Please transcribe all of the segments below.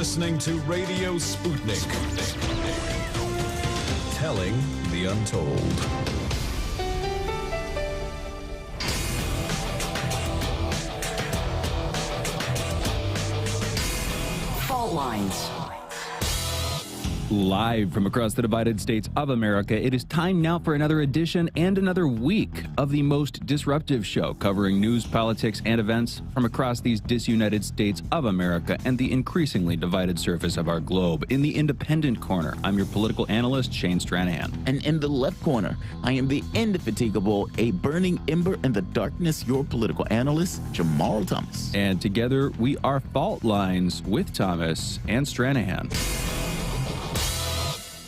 listening to Radio Sputnik. Telling the untold. Fault lines. Live from across the divided states of America, it is time now for another edition and another week of the most disruptive show covering news, politics, and events from across these disunited states of America and the increasingly divided surface of our globe. In the independent corner, I'm your political analyst, Shane Stranahan. And in the left corner, I am the indefatigable, a burning ember in the darkness, your political analyst, Jamarl Thomas. And together, we are Fault Lines with Thomas and Stranahan.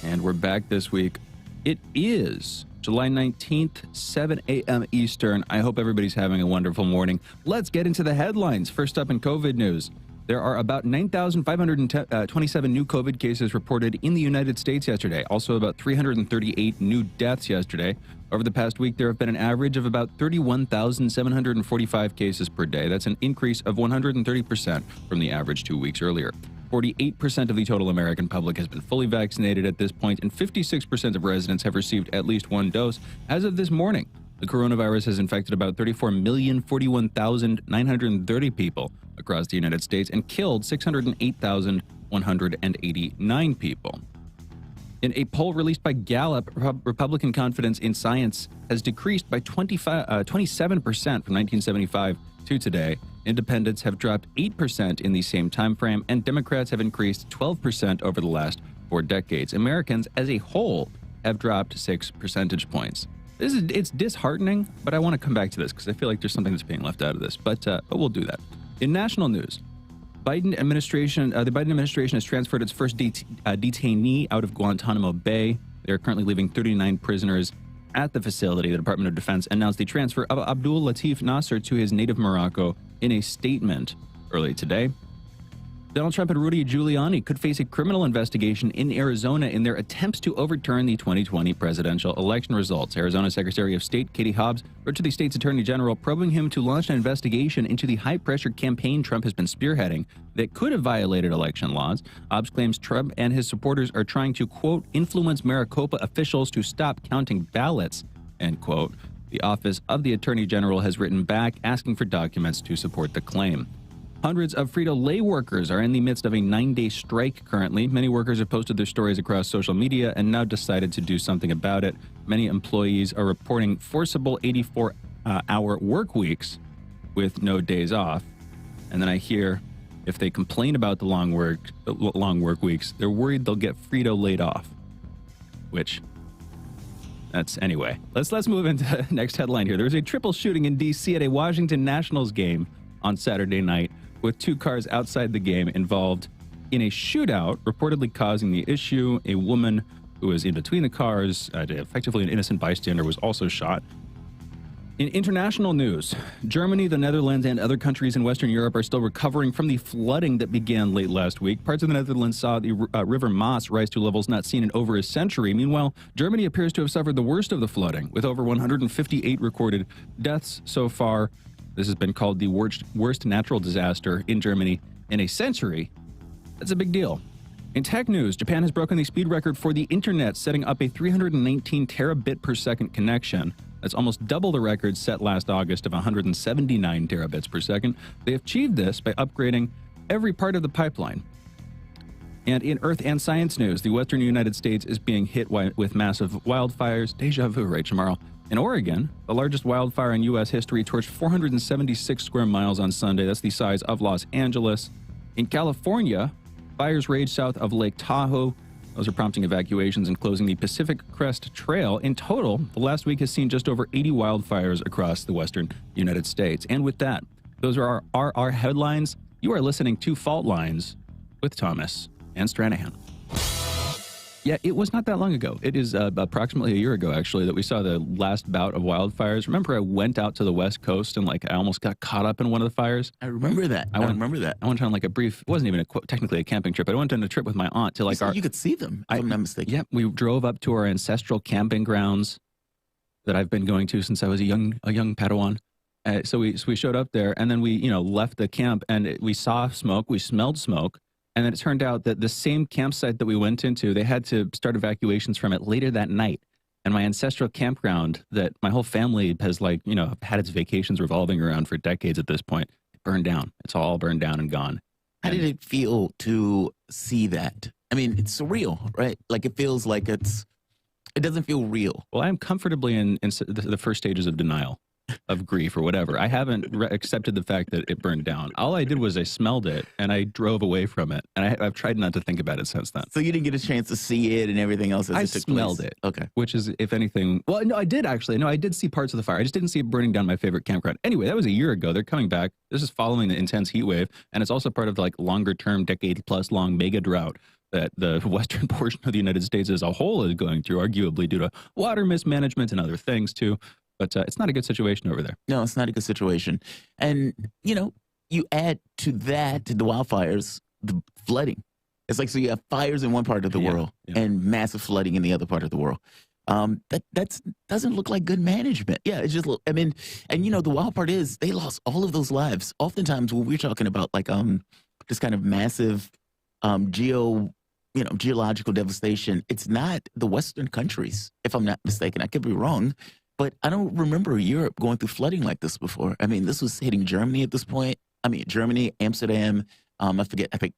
And we're back this week. It is July 19th, 7 a.m. Eastern. I hope everybody's having a wonderful morning. Let's get into the headlines. First up in COVID news. There are about 9,527 new COVID cases reported in the United States yesterday. Also about 338 new deaths yesterday. Over the past week, there have been an average of about 31,745 cases per day. That's an increase of 130% from the average 2 weeks earlier. 48% of the total American public has been fully vaccinated at this point, and 56% of residents have received at least one dose. As of this morning, the coronavirus has infected about 34,041,930 people across the United States and killed 608,189 people. In a poll released by Gallup, Republican confidence in science has decreased by 27% from 1975 to today. Independents have dropped 8% in the same time frame, and Democrats have increased 12% over the last 4 decades. Americans as a whole have dropped 6 percentage points. It's disheartening, but I want to come back to this because I feel like there's something that's being left out of this. But we'll do that. In national news, the Biden administration has transferred its first detainee out of Guantanamo Bay. They are currently leaving 39 prisoners at the facility. The Department of Defense announced the transfer of Abdul Latif Nasser to his native Morocco in a statement early today. Donald Trump and Rudy Giuliani could face a criminal investigation in Arizona in their attempts to overturn the 2020 presidential election results. Arizona Secretary of State Katie Hobbs wrote to the state's attorney general, probing him to launch an investigation into the high-pressure campaign Trump has been spearheading that could have violated election laws. Hobbs claims Trump and his supporters are trying to, quote, influence Maricopa officials to stop counting ballots, end quote. The Office of the Attorney General has written back asking for documents to support the claim. Hundreds of Frito-Lay workers are in the midst of a 9-day strike currently. Many workers have posted their stories across social media and now decided to do something about it. Many employees are reporting forcible 84-hour work weeks with no days off. And then I hear if they complain about the long work weeks, they're worried they'll get Frito-Laid off. Which, that's anyway. Let's move into the next headline here. There was a triple shooting in D.C. at a Washington Nationals game on Saturday night, with 2 cars outside the game involved in a shootout, reportedly causing the issue. A woman who was in between the cars, effectively an innocent bystander, was also shot. In international news, Germany, the Netherlands, and other countries in Western Europe are still recovering from the flooding that began late last week. Parts of the Netherlands saw the River Maas rise to levels not seen in over a century. Meanwhile, Germany appears to have suffered the worst of the flooding, with over 158 recorded deaths so far. This has been called the worst natural disaster in Germany in a century. That's a big deal. In tech news, Japan has broken the speed record for the internet, setting up a 319 terabit per second connection. That's almost double the record set last August of 179 terabits per second. They achieved this by upgrading every part of the pipeline. And in Earth and Science news, the western United States is being hit with massive wildfires. Deja vu, right, Jamarl? In Oregon, the largest wildfire in U.S. history torched 476 square miles on Sunday. That's the size of Los Angeles. In California, fires raged south of Lake Tahoe. Those are prompting evacuations and closing the Pacific Crest Trail. In total, the last week has seen just over 80 wildfires across the western United States. And with that, those are our headlines. You are listening to Fault Lines with Thomas and Stranahan. Yeah, it was not that long ago. It is approximately a year ago, actually, that we saw the last bout of wildfires. Remember, I went out to the West Coast and, I almost got caught up in one of the fires? I remember that. I remember that. I went on, a brief, it wasn't even technically a camping trip. I went on a trip with my aunt to, You could see them, if I'm not mistaken. Yeah, we drove up to our ancestral camping grounds that I've been going to since I was a young Padawan. So we showed up there, and then we, left the camp, and we saw smoke, we smelled smoke. And then it turned out that the same campsite that we went into, they had to start evacuations from it later that night. And my ancestral campground that my whole family has had its vacations revolving around for decades at this point, it burned down. It's all burned down and gone. How did it feel to see that? I mean, it's surreal, right? Like it feels like it doesn't feel real. Well, I'm comfortably in the first stages of denial, of grief or whatever. I haven't accepted the fact that it burned down. All I did was I smelled it and I drove away from it. And I've tried not to think about it since then. So you didn't get a chance to see it and everything else as I it took smelled place? it. Okay. Which is, if anything, well, no, I did actually. No, I did see parts of the fire. I just didn't see it burning down my favorite campground. Anyway, that was a year ago. They're coming back. This is following the intense heat wave. And it's also part of the longer term, decade plus long mega drought that the western portion of the United States as a whole is going through, arguably due to water mismanagement and other things too. But it's not a good situation over there. No, it's not a good situation. And, you add to that, to the wildfires, the flooding. It's like, so you have fires in one part of the world and massive flooding in the other part of the world. That doesn't look like good management. Yeah, it's just, and the wild part is they lost all of those lives. Oftentimes when we're talking about this kind of massive geological devastation, it's not the Western countries, if I'm not mistaken. I could be wrong, but I don't remember Europe going through flooding like this before. I mean, this was hitting Germany at this point. I mean, Germany, Amsterdam, I think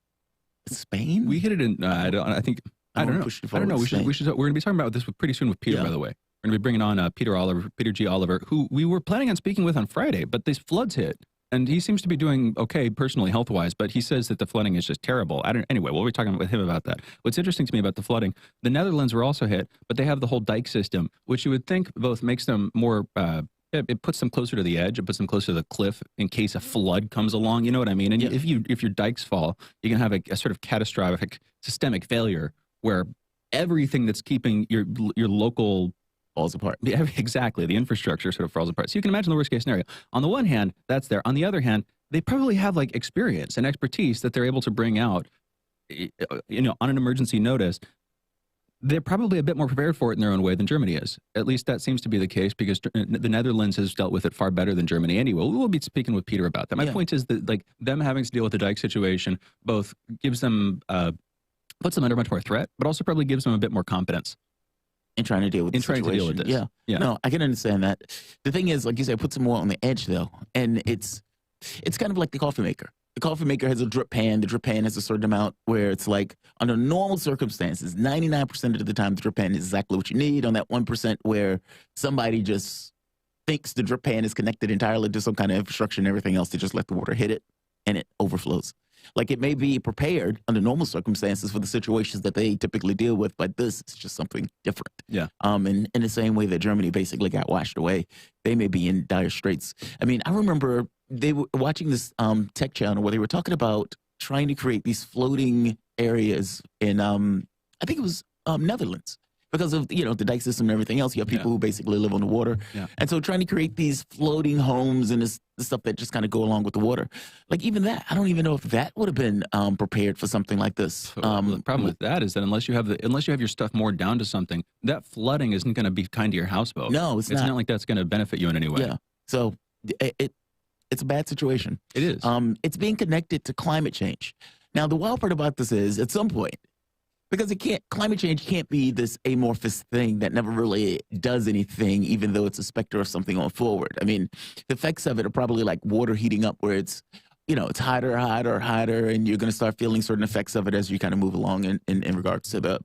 Spain? We hit it in, I don't know. I don't know. We're going to be talking about this pretty soon with Peter, by the way. We're going to be bringing on Peter G. Oliver, who we were planning on speaking with on Friday, but these floods hit. And he seems to be doing okay personally, health-wise, but he says that the flooding is just terrible. Anyway, we'll be talking with him about that. What's interesting to me about the flooding, the Netherlands were also hit, but they have the whole dike system, which you would think both makes them more, it puts them closer to the edge, it puts them closer to the cliff in case a flood comes along, you know what I mean? And if your dikes fall, you can have a sort of catastrophic systemic failure where everything that's keeping your local falls apart. Yeah, exactly. The infrastructure sort of falls apart. So you can imagine the worst case scenario. On the one hand, that's there. On the other hand, they probably have experience and expertise that they're able to bring out, on an emergency notice. They're probably a bit more prepared for it in their own way than Germany is. At least that seems to be the case because the Netherlands has dealt with it far better than Germany anyway. We'll be speaking with Peter about that. My point is that them having to deal with the dike situation both gives them, puts them under much more threat, but also probably gives them a bit more competence. In trying to deal with the situation. To deal with this. Yeah. No, I can understand that. The thing is, like you said, it puts them more on the edge, though. And it's kind of like the coffee maker. The coffee maker has a drip pan. The drip pan has a certain amount where it's like, under normal circumstances, 99% of the time, the drip pan is exactly what you need. On that 1% where somebody just thinks the drip pan is connected entirely to some kind of infrastructure and everything else, to just let the water hit it, and it overflows. Like it may be prepared under normal circumstances for the situations that they typically deal with, but this is just something different. Yeah. In the same way that Germany basically got washed away, they may be in dire straits. I mean, I remember they were watching this tech channel where they were talking about trying to create these floating areas in, I think it was Netherlands. Because of, the dike system and everything else, you have people who basically live on the water. Yeah. And so trying to create these floating homes and this stuff that just kind of go along with the water. Like even that, I don't even know if that would have been prepared for something like this. The problem with that is that unless you have your stuff moored down to something, that flooding isn't going to be kind to your houseboat. No, it's not. It's not like that's going to benefit you in any way. Yeah. So it's a bad situation. It is. It's being connected to climate change. Now, the wild part about this is at some point, because climate change can't be this amorphous thing that never really does anything, even though it's a specter of something going forward. I mean, the effects of it are probably like water heating up where it's, it's hotter, and you're going to start feeling certain effects of it as you kind of move along in regards to the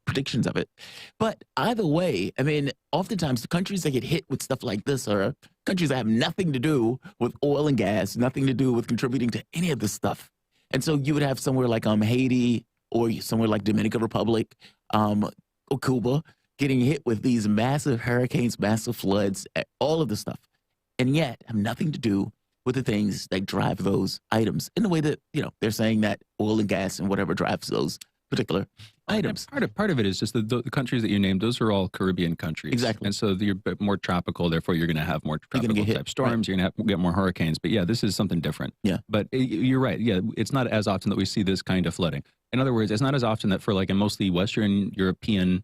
predictions of it. But either way, I mean, oftentimes the countries that get hit with stuff like this are countries that have nothing to do with oil and gas, nothing to do with contributing to any of this stuff. And so you would have somewhere like Haiti, or somewhere like Dominican Republic, or Cuba, getting hit with these massive hurricanes, massive floods, all of this stuff, and yet have nothing to do with the things that drive those items in the way that, they're saying that oil and gas and whatever drives those particular items. Part of it is just the countries that you named, those are all Caribbean countries. Exactly. And so you're more tropical, therefore you're going to have more tropical type storms, you're going to get more hurricanes. But yeah, this is something different. Yeah. But you're right. Yeah, it's not as often that we see this kind of flooding. In other words, it's not as often that for a mostly Western European,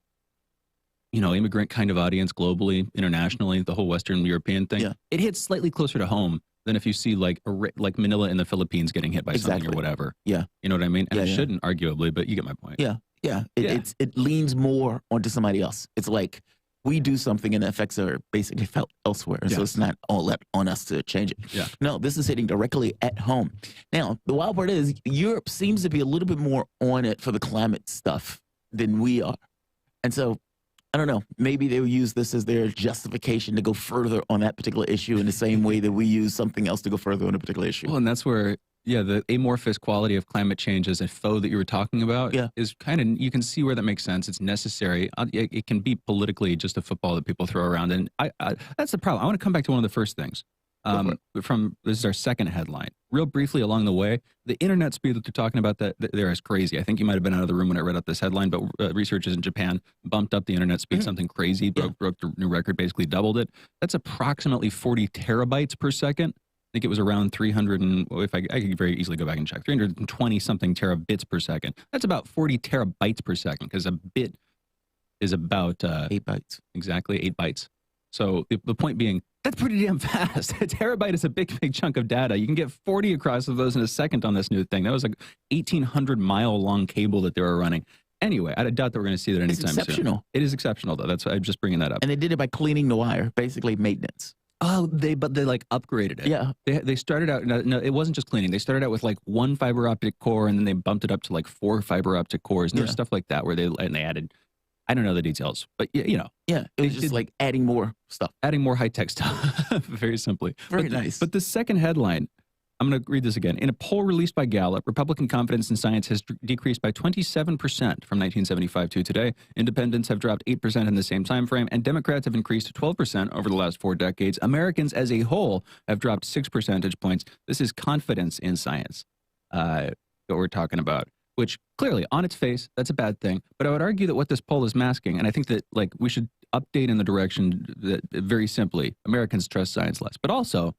immigrant kind of audience globally, internationally, the whole Western European thing, it hits slightly closer to home than if you see like like Manila in the Philippines getting hit by something Exactly. or whatever. Yeah. You know what I mean? And Yeah, it yeah. shouldn't, arguably, but you get my point. Yeah. Yeah. Yeah. It leans more onto somebody else. It's like we do something and the effects are basically felt elsewhere. So Yeah. it's not all that on us to change it. Yeah. No, this is hitting directly at home. Now, the wild part is Europe seems to be a little bit more on it for the climate stuff than we are. And so I don't know. Maybe they will use this as their justification to go further on that particular issue in the same way that we use something else to go further on a particular issue. Well, and that's where, yeah, the amorphous quality of climate change as a foe that you were talking about is kind of, you can see where that makes sense. It's necessary. It can be politically just a football that people throw around. And that's the problem. I want to come back to one of the first things. This is our second headline. Real briefly along the way, the internet speed that they're talking about that there is crazy. I think you might have been out of the room when I read up this headline, but researchers in Japan bumped up the internet speed something crazy, broke the new record, basically doubled it. That's approximately 40 terabytes per second. I think it was around 300 and if I could very easily go back and check 320 something terabits per second. That's about 40 terabytes per second because a bit is about 8 bytes. Exactly 8 bytes. So the point being, that's pretty damn fast. A terabyte is a big chunk of data. You can get 40 across of those in a second on this new thing. That was like 1,800-mile long cable that they were running. Anyway, I doubt that we're going to see that anytime soon. It's exceptional. It is exceptional, though. That's why I'm just bringing that up. And they did it by cleaning the wire, basically maintenance. Oh, but they like upgraded it. Yeah. They started out, no, it wasn't just cleaning. They started out with like 1 fiber optic core and then they bumped it up to like 4 fiber optic cores. And there was stuff like that where they added, I don't know the details, but you know. Yeah, it was just like adding more stuff. Adding more high-tech stuff, very simply. Very nice. But the second headline, I'm going to read this again. In a poll released by Gallup, Republican confidence in science has decreased by 27% from 1975 to today. Independents have dropped 8% in the same time frame, and Democrats have increased 12% over the last 4 decades. Americans as a whole have dropped 6 percentage points. This is confidence in science that we're talking about, which clearly, on its face, that's a bad thing. But I would argue that what this poll is masking, and I think that like we should update in the direction that very simply, Americans trust science less. But also,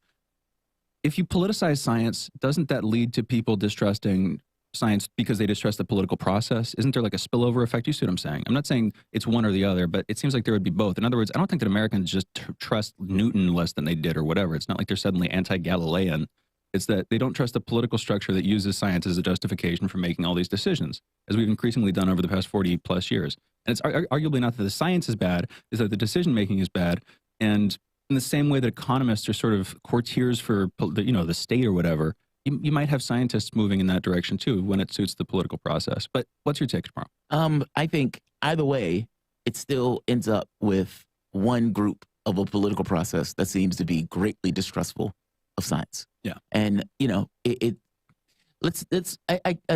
if you politicize science, doesn't that lead to people distrusting science because they distrust the political process? Isn't there like a spillover effect? You see what I'm saying? I'm not saying it's one or the other, but it seems like there would be both. In other words, I don't think that Americans just trust Newton less than they did or whatever. It's not like they're suddenly anti-Galilean. It's that they don't trust the political structure that uses science as a justification for making all these decisions, as we've increasingly done over the past 40 plus years. And it's arguably not that the science is bad, is that the decision-making is bad. And in the same way that economists are sort of courtiers for the state or whatever, you might have scientists moving in that direction too when it suits the political process. But what's your take, Jamarl? I think either way, it still ends up with one group of a political process that seems to be greatly distrustful of science. Yeah. And, I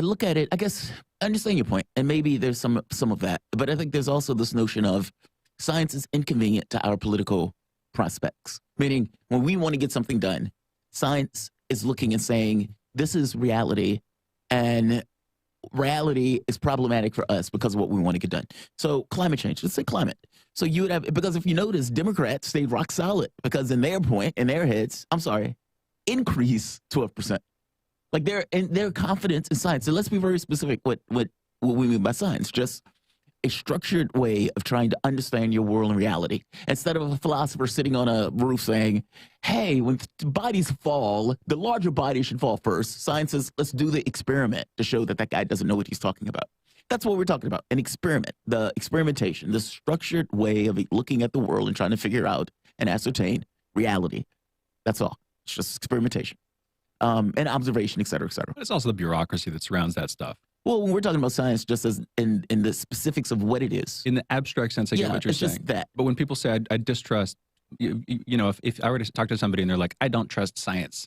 look at it, I guess I understand your point, and maybe there's some of that, but I think there's also this notion of science is inconvenient to our political prospects, meaning when we want to get something done, science is looking and saying, this is reality, and reality is problematic for us because of what we want to get done. So climate change, let's say climate. So you would have, because if you notice, Democrats stayed rock solid because in their heads, increase 12%. Like their confidence in science. So let's be very specific what we mean by science. Just a structured way of trying to understand your world and reality. Instead of a philosopher sitting on a roof saying, hey, when bodies fall, the larger body should fall first. Science says, let's do the experiment to show that guy doesn't know what he's talking about. That's what we're talking about, an experiment, the experimentation, the structured way of looking at the world and trying to figure out and ascertain reality. That's all. It's just experimentation and observation, et cetera, et cetera. But it's also the bureaucracy that surrounds that stuff. Well, when we're talking about science, just as in the specifics of what it is. In the abstract sense, I get what you're saying. Just that. But when people say, I distrust, if I were to talk to somebody and they're like, I don't trust science,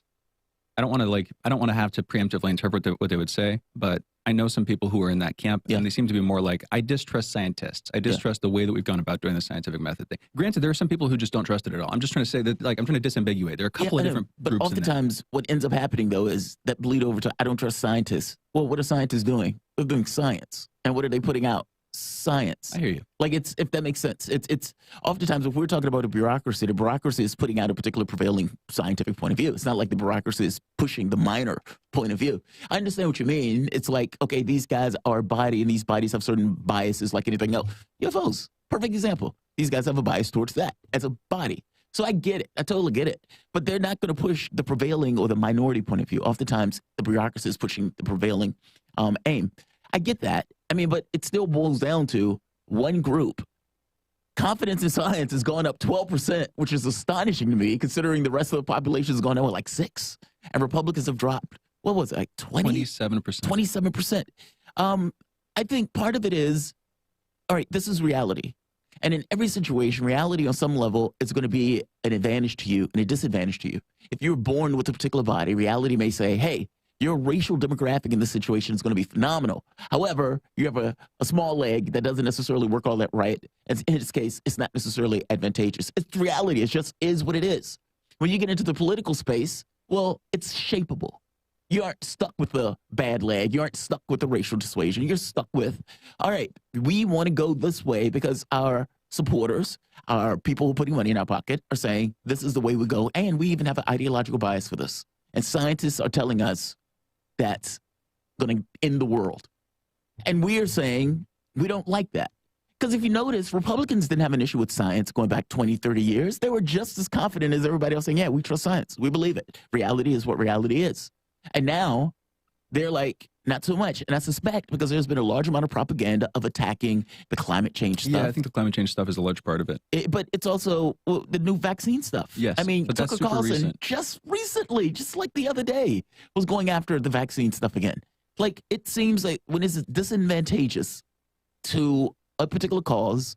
I don't want to have to preemptively interpret what they would say, but I know some people who are in that camp, and they seem to be more like, I distrust scientists. I distrust the way that we've gone about doing the scientific method thing. Granted, there are some people who just don't trust it at all. I'm just trying to say that, I'm trying to disambiguate. There are a couple of different but groups oftentimes what ends up happening, though, is that bleed over to, I don't trust scientists. Well, what are scientists doing? They're doing science. And what are they putting out? Science. I hear you. Like if that makes sense. It's oftentimes if we're talking about a bureaucracy, the bureaucracy is putting out a particular prevailing scientific point of view. It's not like the bureaucracy is pushing the minor point of view. I understand what you mean. It's like, okay, these guys are a body and these bodies have certain biases like anything else. UFOs, perfect example. These guys have a bias towards that as a body. So I get it. I totally get it. But they're not going to push the prevailing or the minority point of view. Oftentimes, the bureaucracy is pushing the prevailing aim. I get that. I mean, but it still boils down to one group. Confidence in science has gone up 12%, which is astonishing to me, considering the rest of the population has gone down like 6%. And Republicans have dropped, what was it, like 27%. 27%. I think part of it is, all right, this is reality. And in every situation, reality on some level is going to be an advantage to you and a disadvantage to you. If you're born with a particular body, reality may say, hey, your racial demographic in this situation is going to be phenomenal. However, you have a small leg that doesn't necessarily work all that right. And in this case, it's not necessarily advantageous. It's reality. It just is what it is. When you get into the political space, well, it's shapeable. You aren't stuck with the bad leg. You aren't stuck with the racial dissuasion. You're stuck with, all right, we want to go this way because our supporters, our people who are putting money in our pocket are saying this is the way we go. And we even have an ideological bias for this. And scientists are telling us that's going to end the world. And we are saying we don't like that. Because if you notice, Republicans didn't have an issue with science going back 20, 30 years. They were just as confident as everybody else saying, yeah, we trust science. We believe it. Reality is what reality is. And now they're like, not so much. And I suspect because there's been a large amount of propaganda of attacking the climate change stuff. Yeah, I think the climate change stuff is a large part of it. But it's also the new vaccine stuff. Yes, I mean, but Tucker that's super Carlson recent. just recently, just like the other day, was going after the vaccine stuff again. Like, it seems like when it's disadvantageous to a particular cause,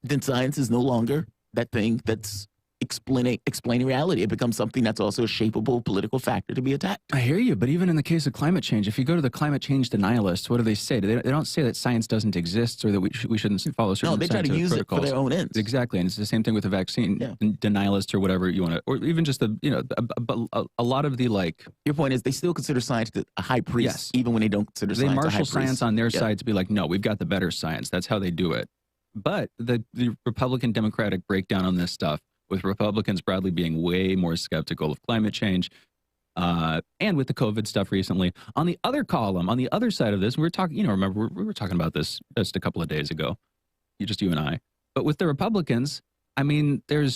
then science is no longer that thing that's explaining reality. It becomes something that's also a shapeable political factor to be attacked. I hear you, but even in the case of climate change, if you go to the climate change denialists, what do they say? They don't say that science doesn't exist or that we shouldn't follow certain No, they try to use protocols. it for their own ends. Exactly, and it's the same thing with the vaccine denialists or whatever you want to, or even just a lot of the like. Your point is they still consider science a high priest, even when they don't consider science a high They priest. marshal science on their side to be like, no, we've got the better science. That's how they do it. But the Republican Democratic breakdown on this stuff, with Republicans broadly being way more skeptical of climate change, and with the COVID stuff recently. On the other column, on the other side of this, we were talking, remember, we were talking about this just a couple of days ago, you and I. But with the Republicans, I mean, there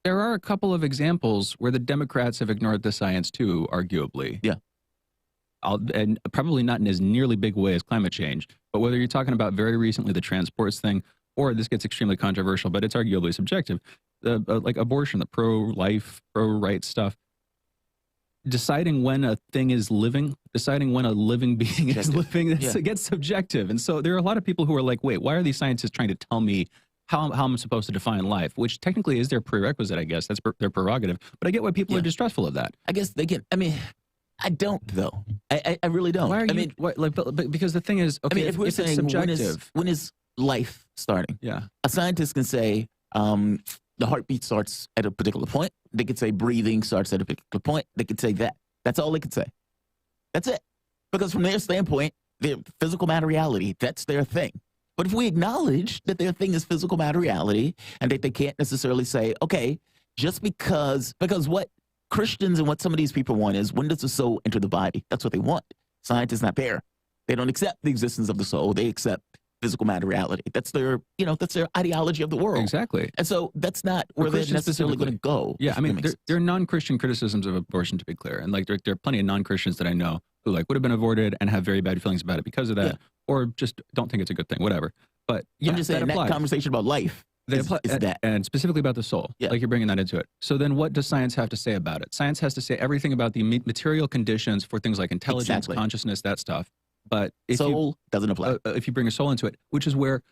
are a couple of examples where the Democrats have ignored the science too, arguably. Yeah. And probably not in as nearly big way as climate change. But whether you're talking about very recently the transports thing, or this gets extremely controversial, but it's arguably subjective, like abortion, the pro-life, pro-right stuff, deciding when a thing is living, deciding when a living being is living, it gets subjective. And so there are a lot of people who are like, wait, why are these scientists trying to tell me how I'm supposed to define life, which technically is their prerequisite, I guess. That's their prerogative. But I get why people are distrustful of that. I guess they get, I mean, I don't, though. I really don't. Why are you, I mean, but because the thing is, okay, I mean, if we're saying subjective. when is life starting? Yeah. A scientist can say the heartbeat starts at a particular point. They could say breathing starts at a particular point. They could say that. That's all they could say. That's it. Because from their standpoint, their physical matter reality, that's their thing. But if we acknowledge that their thing is physical matter reality and that they can't necessarily say, okay, just because what Christians and what some of these people want is, when does the soul enter the body? That's what they want. Science is not there. They don't accept the existence of the soul. They accept physical matter reality. That's their, that's their ideology of the world. Exactly. And so that's not where they're necessarily going to go. Yeah, I mean, there are non-Christian criticisms of abortion, to be clear. And like, there are plenty of non-Christians that I know who like would have been aborted and have very bad feelings about it because of that, or just don't think it's a good thing, whatever. But yeah, I'm just saying that conversation about life is that. And specifically about the soul, like you're bringing that into it. So then what does science have to say about it? Science has to say everything about the material conditions for things like intelligence, consciousness, that stuff. But if soul doesn't apply. If you bring a soul into it, which is where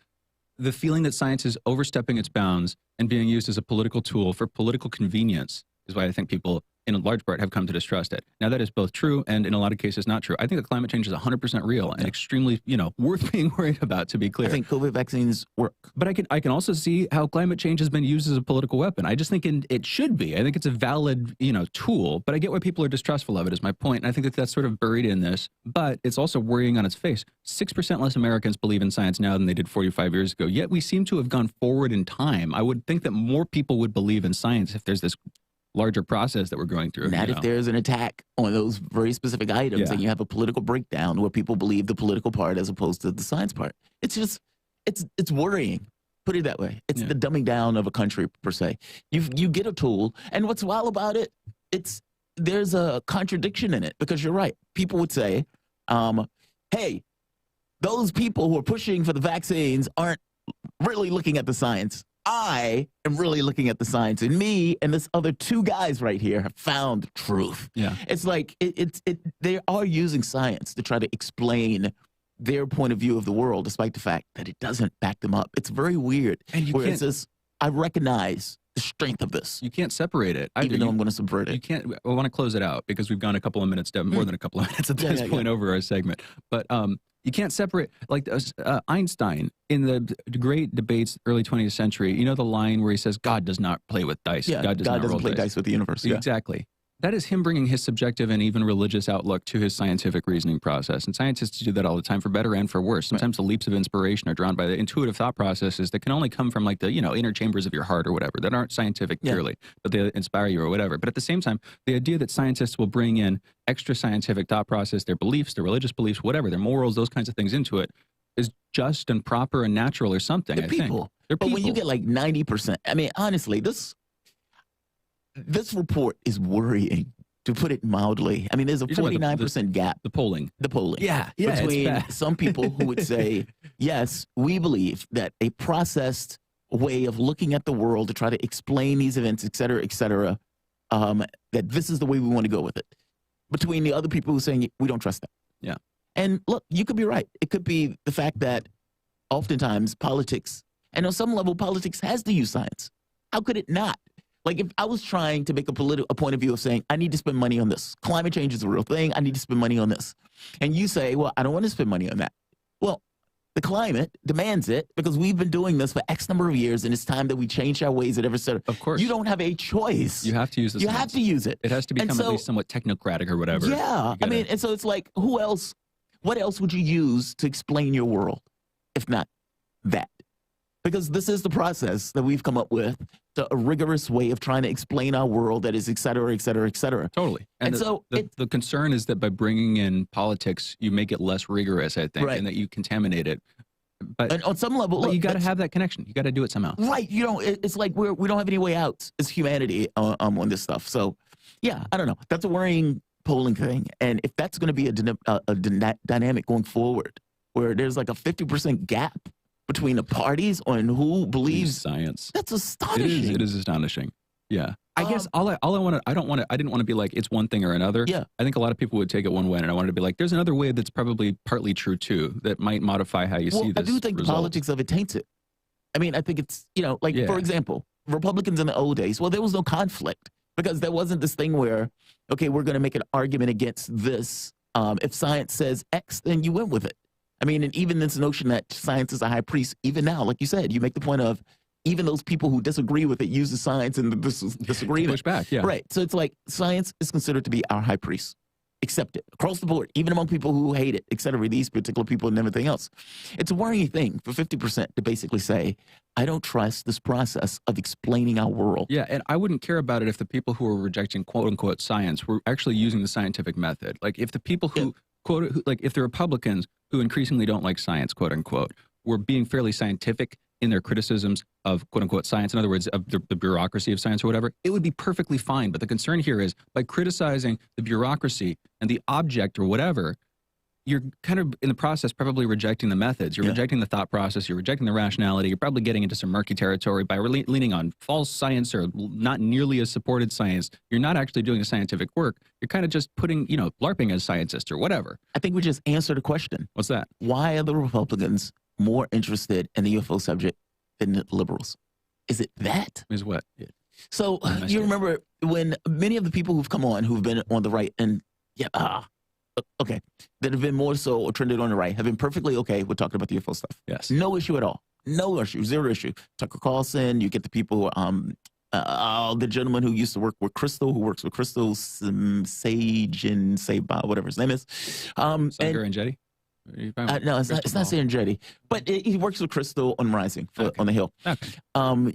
the feeling that science is overstepping its bounds and being used as a political tool for political convenience is why I think people, in a large part, have come to distrust it. Now, that is both true and in a lot of cases not true. I think that climate change is 100% real and extremely, worth being worried about, to be clear. I think COVID vaccines work. But I can also see how climate change has been used as a political weapon. I just think it should be. I think it's a valid, tool. But I get why people are distrustful of it, is my point. And I think that that's sort of buried in this. But it's also worrying on its face. 6% less Americans believe in science now than they did 45 years ago. Yet we seem to have gone forward in time. I would think that more people would believe in science if there's this larger process that we're going through. Not if there's an attack on those very specific items and you have a political breakdown where people believe the political part as opposed to the science part. It's just, it's worrying Put it that way. It's Yeah. the dumbing down of a country per se. You get a tool, and what's wild about it, there's a contradiction in it because you're right. People would say, "Hey, those people who are pushing for the vaccines aren't really looking at the science. I am really looking at the science, and me and this other two guys right here have found truth." Yeah. It's like they are using science to try to explain their point of view of the world, despite the fact that it doesn't back them up. It's very weird. And you where it can't- says, I recognize the strength of this, You can't separate it. even though I'm going to subvert You it. can't. I want to close it out because we've gone a couple of minutes down, more than a couple of minutes at Yeah, this yeah, point over our segment. But you can't separate, like Einstein in the great debates early 20th century. You know the line where he says, "God does not play with dice. Yeah, God doesn't roll play dice with the universe. Yeah. Exactly. That is him bringing his subjective and even religious outlook to his scientific reasoning process. And scientists do that all the time, for better and for worse. Sometimes the leaps of inspiration are drawn by the intuitive thought processes that can only come from like the, inner chambers of your heart or whatever, that aren't scientific purely, but they inspire you or whatever. But at the same time, the idea that scientists will bring in extra scientific thought process, their beliefs, their religious beliefs, whatever, their morals, those kinds of things into it is just and proper and natural or something. They're I people. think. They're But people. when you get like 90%, I mean, honestly, this report is worrying, to put it mildly. I mean, there's a You're talking about 49% gap, the polling. between it's some people who would say, yes, we believe that a processed way of looking at the world to try to explain these events, et cetera, that this is the way we want to go with it. Between the other people who are saying, we don't trust that. Yeah. And look, you could be right. It could be the fact that oftentimes politics, and on some level, politics has to use science. How could it not? Like if I was trying to make a point of view of saying, I need to spend money on this. Climate change is a real thing. I need to spend money on this. And you say, well, I don't want to spend money on that. Well, the climate demands it because we've been doing this for X number of years, and it's time that we change our ways, et cetera. Of course. You don't have a choice. You have to use this. You have to use it. It has to become at least somewhat technocratic or whatever. Yeah. You I mean, gotta- and so it's like, what else would you use to explain your world if not that? Because this is the process that we've come up with, a rigorous way of trying to explain our world that is et cetera, et cetera, et cetera. Totally. And so the concern is that by bringing in politics, you make it less rigorous, I think, Right. and that you contaminate it. But, And on some level, but look, you got to that's- have that connection. You got to do it somehow. Right. It's like we don't have any way out as humanity on this stuff. So, yeah, I don't know. That's a worrying polling thing. And if that's going to be a dynamic going forward, where there's like a 50% gap between the parties on who believes, Science. that's astonishing. It is astonishing. Yeah. I guess I didn't want to be like, it's one thing or another. Yeah. I think a lot of people would take it one way, and I wanted to be like, there's another way that's probably partly true too, that might modify how you see this. I do think result. the politics of it taints it. I mean, I think it's, for example, Republicans in the old days, well, there was no conflict because there wasn't this thing where, okay, we're going to make an argument against this. If science says X, then you went with it. I mean, and even this notion that science is a high priest, even now, like you said, you make the point of even those people who disagree with it use the science and the disagreement. Push back, yeah. Right. So it's like science is considered to be our high priest. Accept it across the board, even among people who hate it, et cetera, these particular people and everything else. It's a worrying thing for 50% to basically say, I don't trust this process of explaining our world. Yeah, and I wouldn't care about it if the people who are rejecting quote unquote science were actually using the scientific method. Like if the people who if the Republicans who increasingly don't like science, quote unquote, were being fairly scientific in their criticisms of quote unquote science, in other words, of the bureaucracy of science or whatever, it would be perfectly fine. But the concern here is by criticizing the bureaucracy and the object or whatever, you're kind of in the process probably rejecting the methods. You're rejecting the thought process. You're rejecting the rationality. You're probably getting into some murky territory by leaning on false science or not nearly as supported science. You're not actually doing the scientific work. You're kind of just putting, LARPing as scientist or whatever. I think we just answered the question. What's that? Why are the Republicans more interested in the UFO subject than the liberals? Is it that? Is what? So you remember when many of the people who've come on, who've been on the right and okay, that have been more so or trended on the right, have been perfectly okay with talking about the UFO stuff. Yes. No issue at all. No issue. Zero issue. Tucker Carlson, you get the people, the gentleman who used to work with Crystal, who works with Crystal, Sage and Saba, whatever his name is. Sanger and Jetty? No, it's not Serengeti, but he works with Crystal on Rising on the Hill. Okay.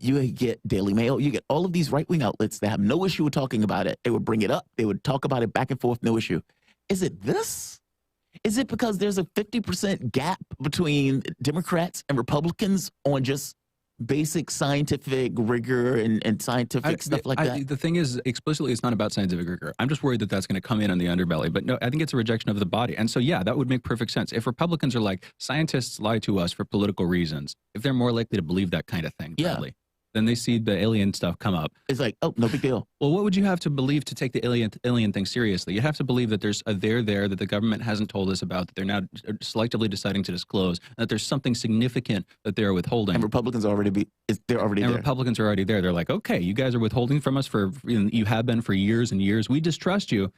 You get Daily Mail. You get all of these right-wing outlets that have no issue with talking about it. They would bring it up. They would talk about it back and forth, no issue. Is it this? Is it because there's a 50% gap between Democrats and Republicans on just basic scientific rigor and scientific stuff like that? The thing is, explicitly, it's not about scientific rigor. I'm just worried that that's going to come in on the underbelly. But no, I think it's a rejection of the body. And so, yeah, that would make perfect sense. If Republicans are like, scientists lie to us for political reasons, if they're more likely to believe that kind of thing, probably, then they see the alien stuff come up. It's like, oh, no big deal. Well, what would you have to believe to take the alien thing seriously? You have to believe that there's a there that the government hasn't told us about, that they're now selectively deciding to disclose, that there's something significant that they're withholding. And Republicans are already there. Republicans are already there. They're like, okay, you guys are withholding from us you have been for years and years. We distrust you.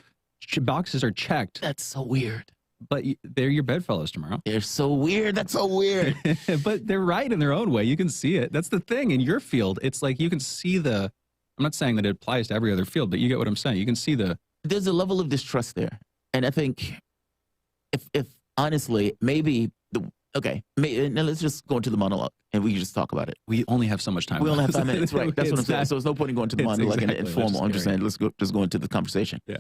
Boxes are checked. That's so weird. But they're your bedfellows tomorrow. They're so weird. That's so weird. But they're right in their own way. You can see it. That's the thing. In your field, it's like you can see I'm not saying that it applies to every other field, but you get what I'm saying. You can see there's a level of distrust there. And I think if honestly, maybe now let's just go into the monologue and we can just talk about it. We only have so much time. We only have 5 minutes, right? That's what I'm saying. So there's no point in going to the monologue and informal. I'm just saying, let's just go into the conversation. Yeah.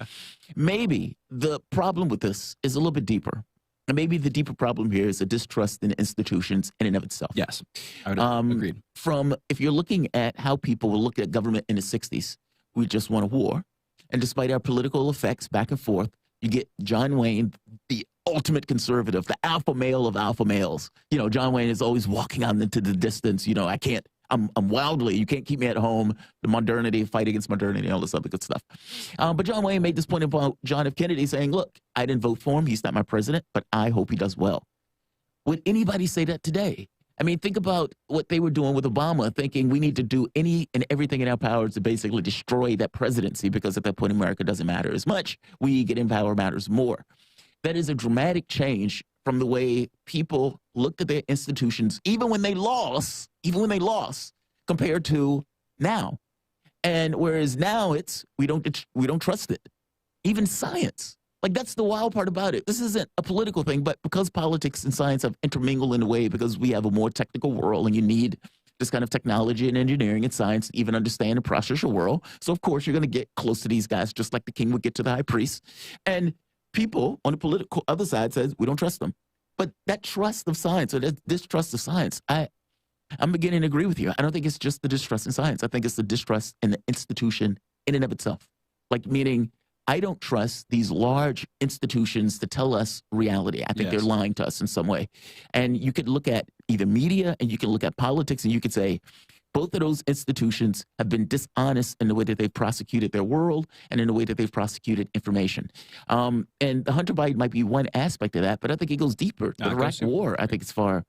Maybe the problem with this is a little bit deeper. And maybe the deeper problem here is a distrust in institutions in and of itself. Yes. I would agreed. If you're looking at how people will look at government in the 60s, we just won a war. And despite our political effects back and forth, you get John Wayne, the ultimate conservative, the alpha male of alpha males. John Wayne is always walking out into the distance. I'm wildly, you can't keep me at home. The modernity, fight against modernity, all this other good stuff. But John Wayne made this point about John F. Kennedy saying, look, I didn't vote for him. He's not my president, but I hope he does well. Would anybody say that today? I mean, think about what they were doing with Obama, thinking we need to do any and everything in our power to basically destroy that presidency because at that point, America doesn't matter as much. We get in power matters more. That is a dramatic change from the way people looked at their institutions, even when they lost, compared to now. And whereas now it's, we don't trust it. Even science. Like, that's the wild part about it. This isn't a political thing, but because politics and science have intermingled in a way, because we have a more technical world and you need this kind of technology and engineering and science to even understand and process your world. So, of course, you're going to get close to these guys, just like the king would get to the high priest. And people on the political other side says, we don't trust them. But that trust of science, or that distrust of science, I'm beginning to agree with you. I don't think it's just the distrust in science. I think it's the distrust in the institution in and of itself. Like, meaning, I don't trust these large institutions to tell us reality. I think they're lying to us in some way. And you could look at either media and you can look at politics and you could say, both of those institutions have been dishonest in the way that they've prosecuted their world and in the way that they've prosecuted information. And the Hunter Biden might be one aspect of that, but I think it goes deeper. The Iraq War, I think it's far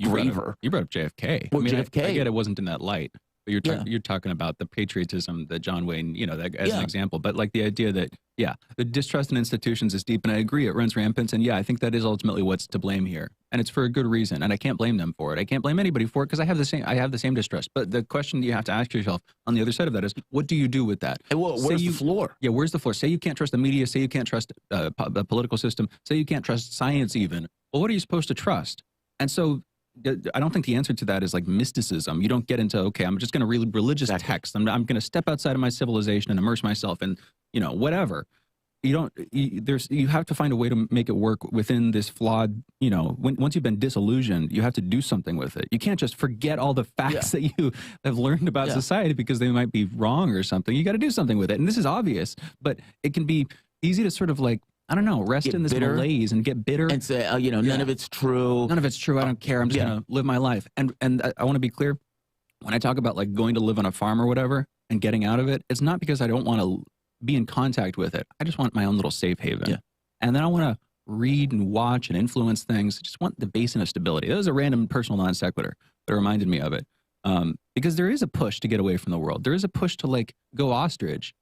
graver. You brought up JFK. Well, JFK. I get it wasn't in that light. But you're talking about the patriotism that John Wayne, as an example. But like the idea that, the distrust in institutions is deep. And I agree, it runs rampant. And I think that is ultimately what's to blame here. And it's for a good reason. And I can't blame them for it. I can't blame anybody for it because I have the same distrust. But the question you have to ask yourself on the other side of that is, what do you do with that? Hey, well, where's the floor? Yeah, where's the floor? Say you can't trust the media. Say you can't trust the political system. Say you can't trust science even. Well, what are you supposed to trust? And so I don't think the answer to that is like mysticism. You don't get into, okay, I'm just going to read religious text. I'm going to step outside of my civilization and immerse myself in, whatever. You have to find a way to make it work within this flawed, once you've been disillusioned, you have to do something with it. You can't just forget all the facts that you have learned about society because they might be wrong or something. You got to do something with it. And this is obvious, but it can be easy to sort of like, I don't know, rest in this malaise and get bitter. And say, none of it's true. None of it's true. I don't care. I'm just going to live my life. And I want to be clear. When I talk about like going to live on a farm or whatever and getting out of it, it's not because I don't want to be in contact with it. I just want my own little safe haven. Yeah. And then I want to read and watch and influence things. I just want the basin of stability. That was a random personal non sequitur that reminded me of it. Because there is a push to get away from the world. There is a push to like go ostrich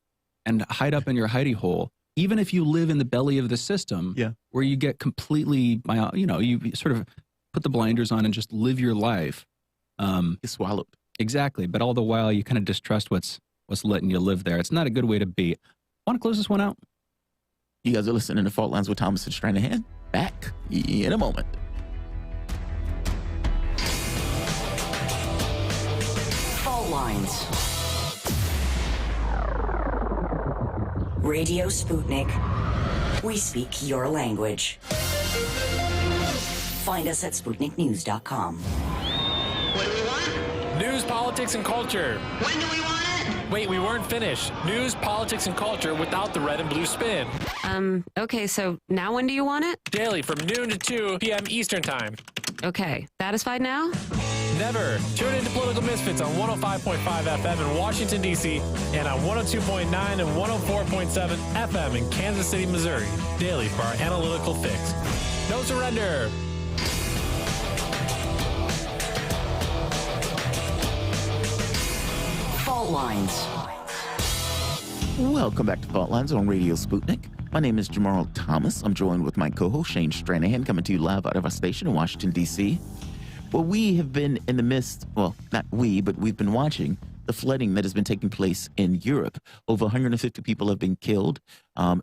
and hide up in your hidey hole. Even if you live in the belly of the system, where you get completely, you sort of put the blinders on and just live your life. You're swallowed. Exactly. But all the while, you kind of distrust what's letting you live there. It's not a good way to be. Want to close this one out? You guys are listening to Fault Lines with Thomas and Stranahan. Back in a moment. Fault Lines. Radio Sputnik. We speak your language. Find us at SputnikNews.com. What do we want? News, politics, and culture. When do we want it? Wait, we weren't finished. News, politics, and culture without the red and blue spin. Okay, so now when do you want it? Daily from noon to 2 p.m. Eastern Time. Okay, satisfied now? Never. Tune into Political Misfits on 105.5 FM in Washington, D.C. and on 102.9 and 104.7 FM in Kansas City, Missouri. Daily for our analytical fix. No surrender. Fault Lines. Welcome back to Fault Lines on Radio Sputnik. My name is Jamarl Thomas. I'm joined with my co-host Shane Stranahan, coming to you live out of our station in Washington, D.C. Well, we have been in the midst, well, not we, but we've been watching the flooding that has been taking place in Europe. Over 150 people have been killed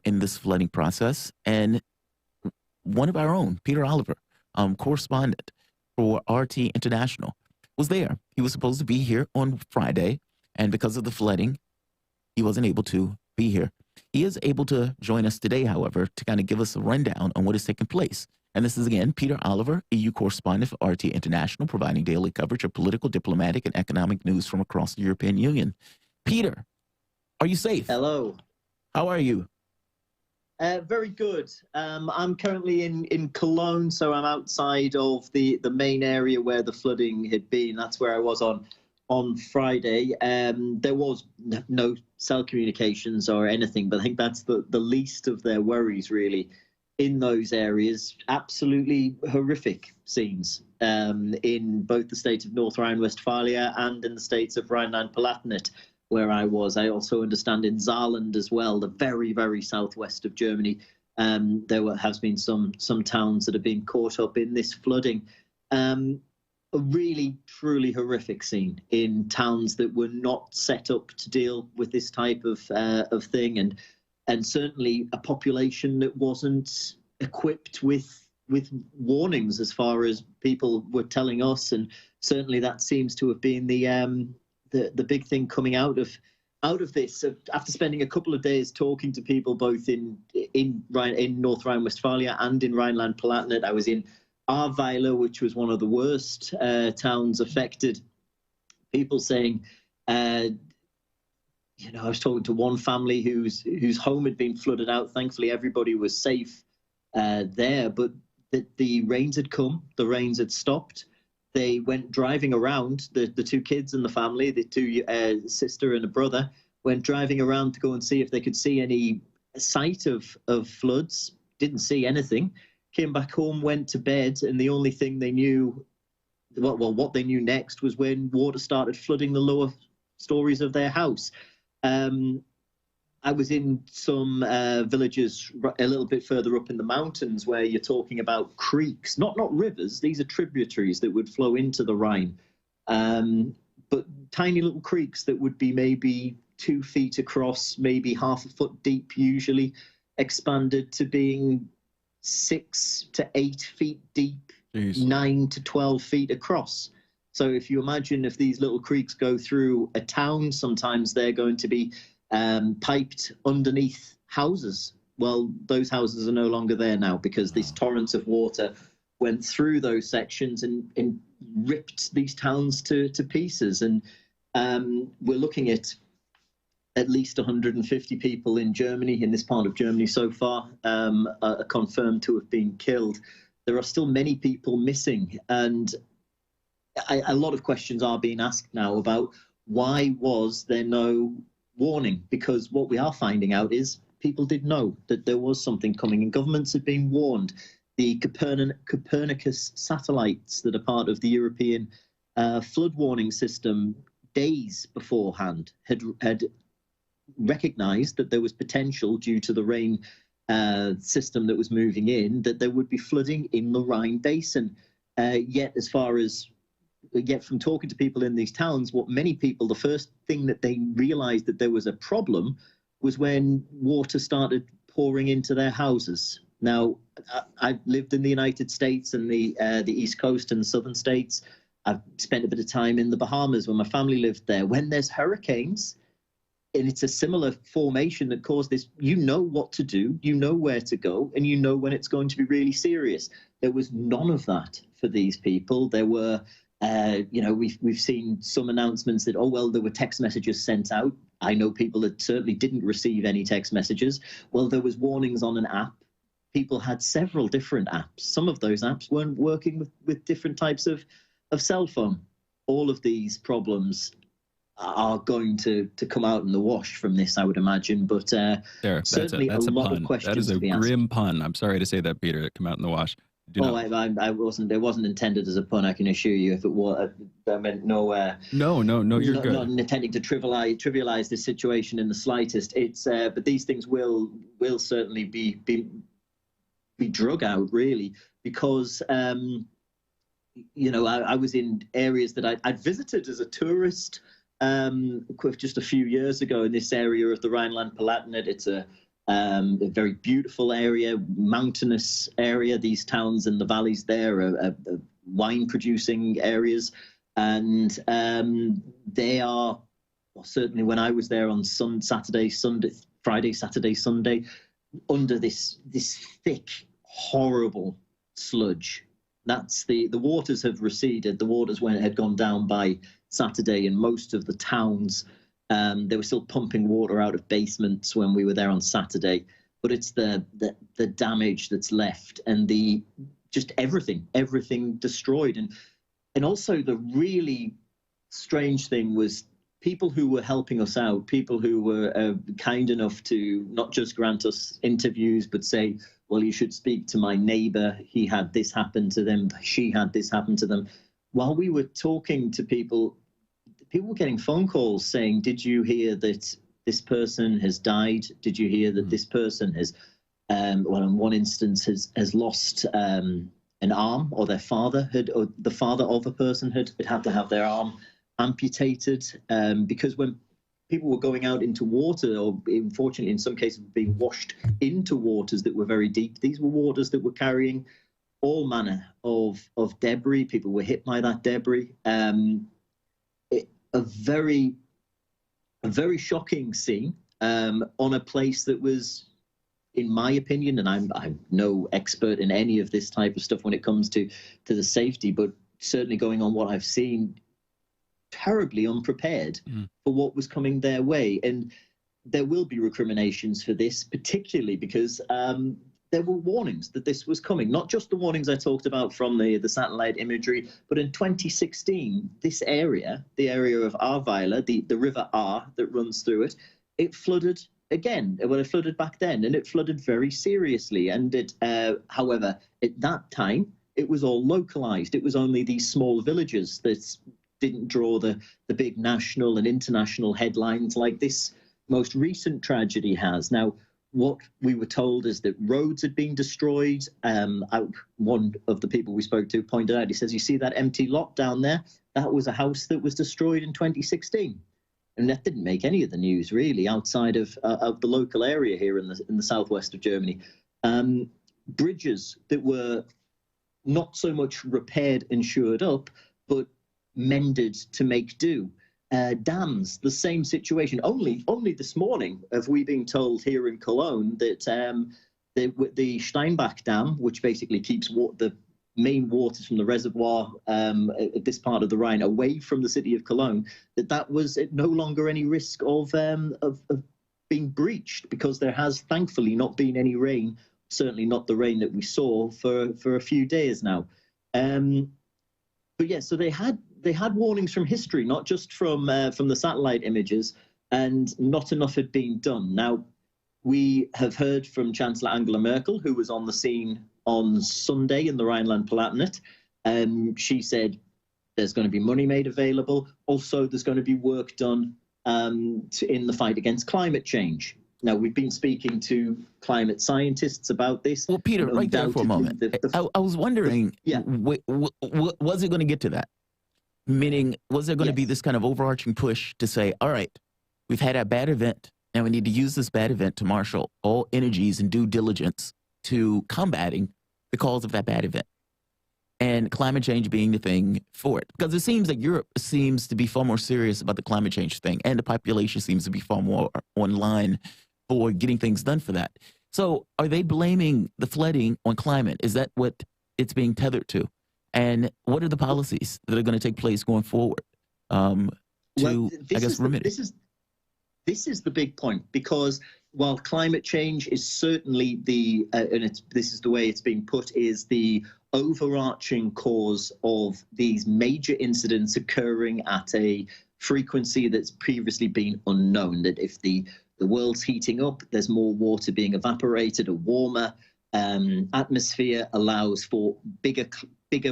in this flooding process. And one of our own, Peter Oliver, correspondent for RT International, was there. He was supposed to be here on Friday, and because of the flooding, he wasn't able to be here. He is able to join us today, however, to kind of give us a rundown on what has taken place. And this is, again, Peter Oliver, EU correspondent for RT International, providing daily coverage of political, diplomatic, and economic news from across the European Union. Peter, are you safe? Hello. How are you? Very good. I'm currently in Cologne, so I'm outside of the main area where the flooding had been. That's where I was on Friday. There was no cell communications or anything, but I think that's the least of their worries, really, in those areas. Absolutely horrific scenes in both the state of North Rhine-Westphalia and in the states of Rhineland-Palatinate, where I was. I also understand in Saarland as well, the very, very southwest of Germany. Has been some towns that have been caught up in this flooding. A really, truly horrific scene in towns that were not set up to deal with this type of thing, and certainly a population that wasn't equipped with warnings as far as people were telling us, and certainly that seems to have been the big thing coming out of this. After spending a couple of days talking to people both in North Rhine-Westphalia and in Rhineland-Palatinate, I was in Ahrweiler, which was one of the worst towns affected. People saying, I was talking to one family whose home had been flooded out. Thankfully, everybody was safe there, but the rains had come. The rains had stopped. They went driving around, the two kids in the family, the two sister and a brother, went driving around to go and see if they could see any sight of floods. Didn't see anything. Came back home, went to bed, and the only thing they knew, what they knew next was when water started flooding the lower stories of their house. I was in some villages a little bit further up in the mountains where you're talking about creeks, not rivers. These are tributaries that would flow into the Rhine, but tiny little creeks that would be maybe 2 feet across, maybe half a foot deep, usually expanded to being 6 to 8 feet deep, Jeez. 9 to 12 feet across. So if you imagine if these little creeks go through a town, sometimes they're going to be piped underneath houses. Well, those houses are no longer there now because these torrents of water went through those sections and ripped these towns to pieces. And we're looking at least 150 people in Germany, in this part of Germany so far, are confirmed to have been killed. There are still many people missing, and a lot of questions are being asked now about why was there no warning? Because what we are finding out is people did know that there was something coming, and governments had been warned. The Copernicus satellites that are part of the European flood warning system days beforehand had recognized that there was potential due to the rain system that was moving in, that there would be flooding in the Rhine basin. Yet from talking to people in these towns, what many people, the first thing that they realized that there was a problem was when water started pouring into their houses. Now, I've lived in the United States and the East Coast and the southern states. I've spent a bit of time in the Bahamas when my family lived there. When there's hurricanes, and it's a similar formation that caused this, you know what to do, you know where to go, and you know when it's going to be really serious. There was none of that for these people. There were we've seen some announcements that, oh, well, there were text messages sent out. I know people that certainly didn't receive any text messages. Well, there was warnings on an app. People had several different apps. Some of those apps weren't working with different types of cell phone. All of these problems are going to come out in the wash from this, I would imagine. But certainly that's a lot pun. of questions. That is a to be asked. grim pun. I'm sorry to say that, Peter. Come out in the wash. I wasn't. It wasn't intended as a pun. I can assure you. If it was, I meant no. No. You're good. Not intending to trivialize this situation in the slightest. It's but these things will certainly be drug out, really, because I was in areas that I'd visited as a tourist just a few years ago in this area of the Rhineland-Palatinate. It's a very beautiful area, mountainous area. These towns in the valleys there are wine-producing areas, and they are, well, certainly when I was there on Friday, Saturday, Sunday, under this thick, horrible sludge. That's the waters have receded. The waters had gone down by Saturday, and most of the towns. They were still pumping water out of basements when we were there on Saturday, but it's the damage that's left and just everything destroyed. And also the really strange thing was people who were helping us out, people who were kind enough to not just grant us interviews, but say, well, you should speak to my neighbor. He had this happen to them. She had this happen to them. While we were talking to people were getting phone calls saying, did you hear that this person has died? Did you hear that this person has, in one instance, has lost an arm, or their father or the father of a person had had to have their arm amputated, because when people were going out into water, or unfortunately in some cases being washed into waters that were very deep, these were waters that were carrying all manner of debris. People were hit by that debris. A very shocking scene on a place that was, in my opinion, and I'm no expert in any of this type of stuff when it comes to the safety, but certainly going on what I've seen, terribly unprepared for what was coming their way. And there will be recriminations for this, particularly because there were warnings that this was coming. Not just the warnings I talked about from the satellite imagery, but in 2016, this area, the area of Ahrweiler, the River Ahr that runs through it, it flooded again. Well, it flooded back then, and it flooded very seriously. And however, at that time, it was all localized. It was only these small villages that didn't draw the big national and international headlines like this most recent tragedy has. Now, what we were told is that roads had been destroyed. One of the people we spoke to pointed out, he says, you see that empty lot down there? That was a house that was destroyed in 2016. And that didn't make any of the news, really, outside of the local area here in the southwest of Germany. Bridges that were not so much repaired and shored up, but mended to make do. Dams, the same situation. Only this morning have we been told here in Cologne that the Steinbach Dam, which basically keeps the main waters from the reservoir at this part of the Rhine away from the city of Cologne, that was no longer any risk of being breached, because there has thankfully not been any rain, certainly not the rain that we saw for a few days now. But yeah, so they had warnings from history, not just from the satellite images, and not enough had been done. Now, we have heard from Chancellor Angela Merkel, who was on the scene on Sunday in the Rhineland-Palatinate. She said there's going to be money made available. Also, there's going to be work done in the fight against climate change. Now, we've been speaking to climate scientists about this. Well, Peter, right there for a moment. I was wondering, was it going to get to that? Meaning, was there going to be this kind of overarching push to say, all right, we've had a bad event, and we need to use this bad event to marshal all energies and due diligence to combating the cause of that bad event, and climate change being the thing for it? Because it seems like Europe seems to be far more serious about the climate change thing, and the population seems to be far more online for getting things done for that. So are they blaming the flooding on climate? Is that what it's being tethered to? And what are the policies that are going to take place going forward remedy? This is the big point, because while climate change is certainly this is the way it's being put, is the overarching cause of these major incidents occurring at a frequency that's previously been unknown, that if the world's heating up, there's more water being evaporated, a warmer atmosphere allows for bigger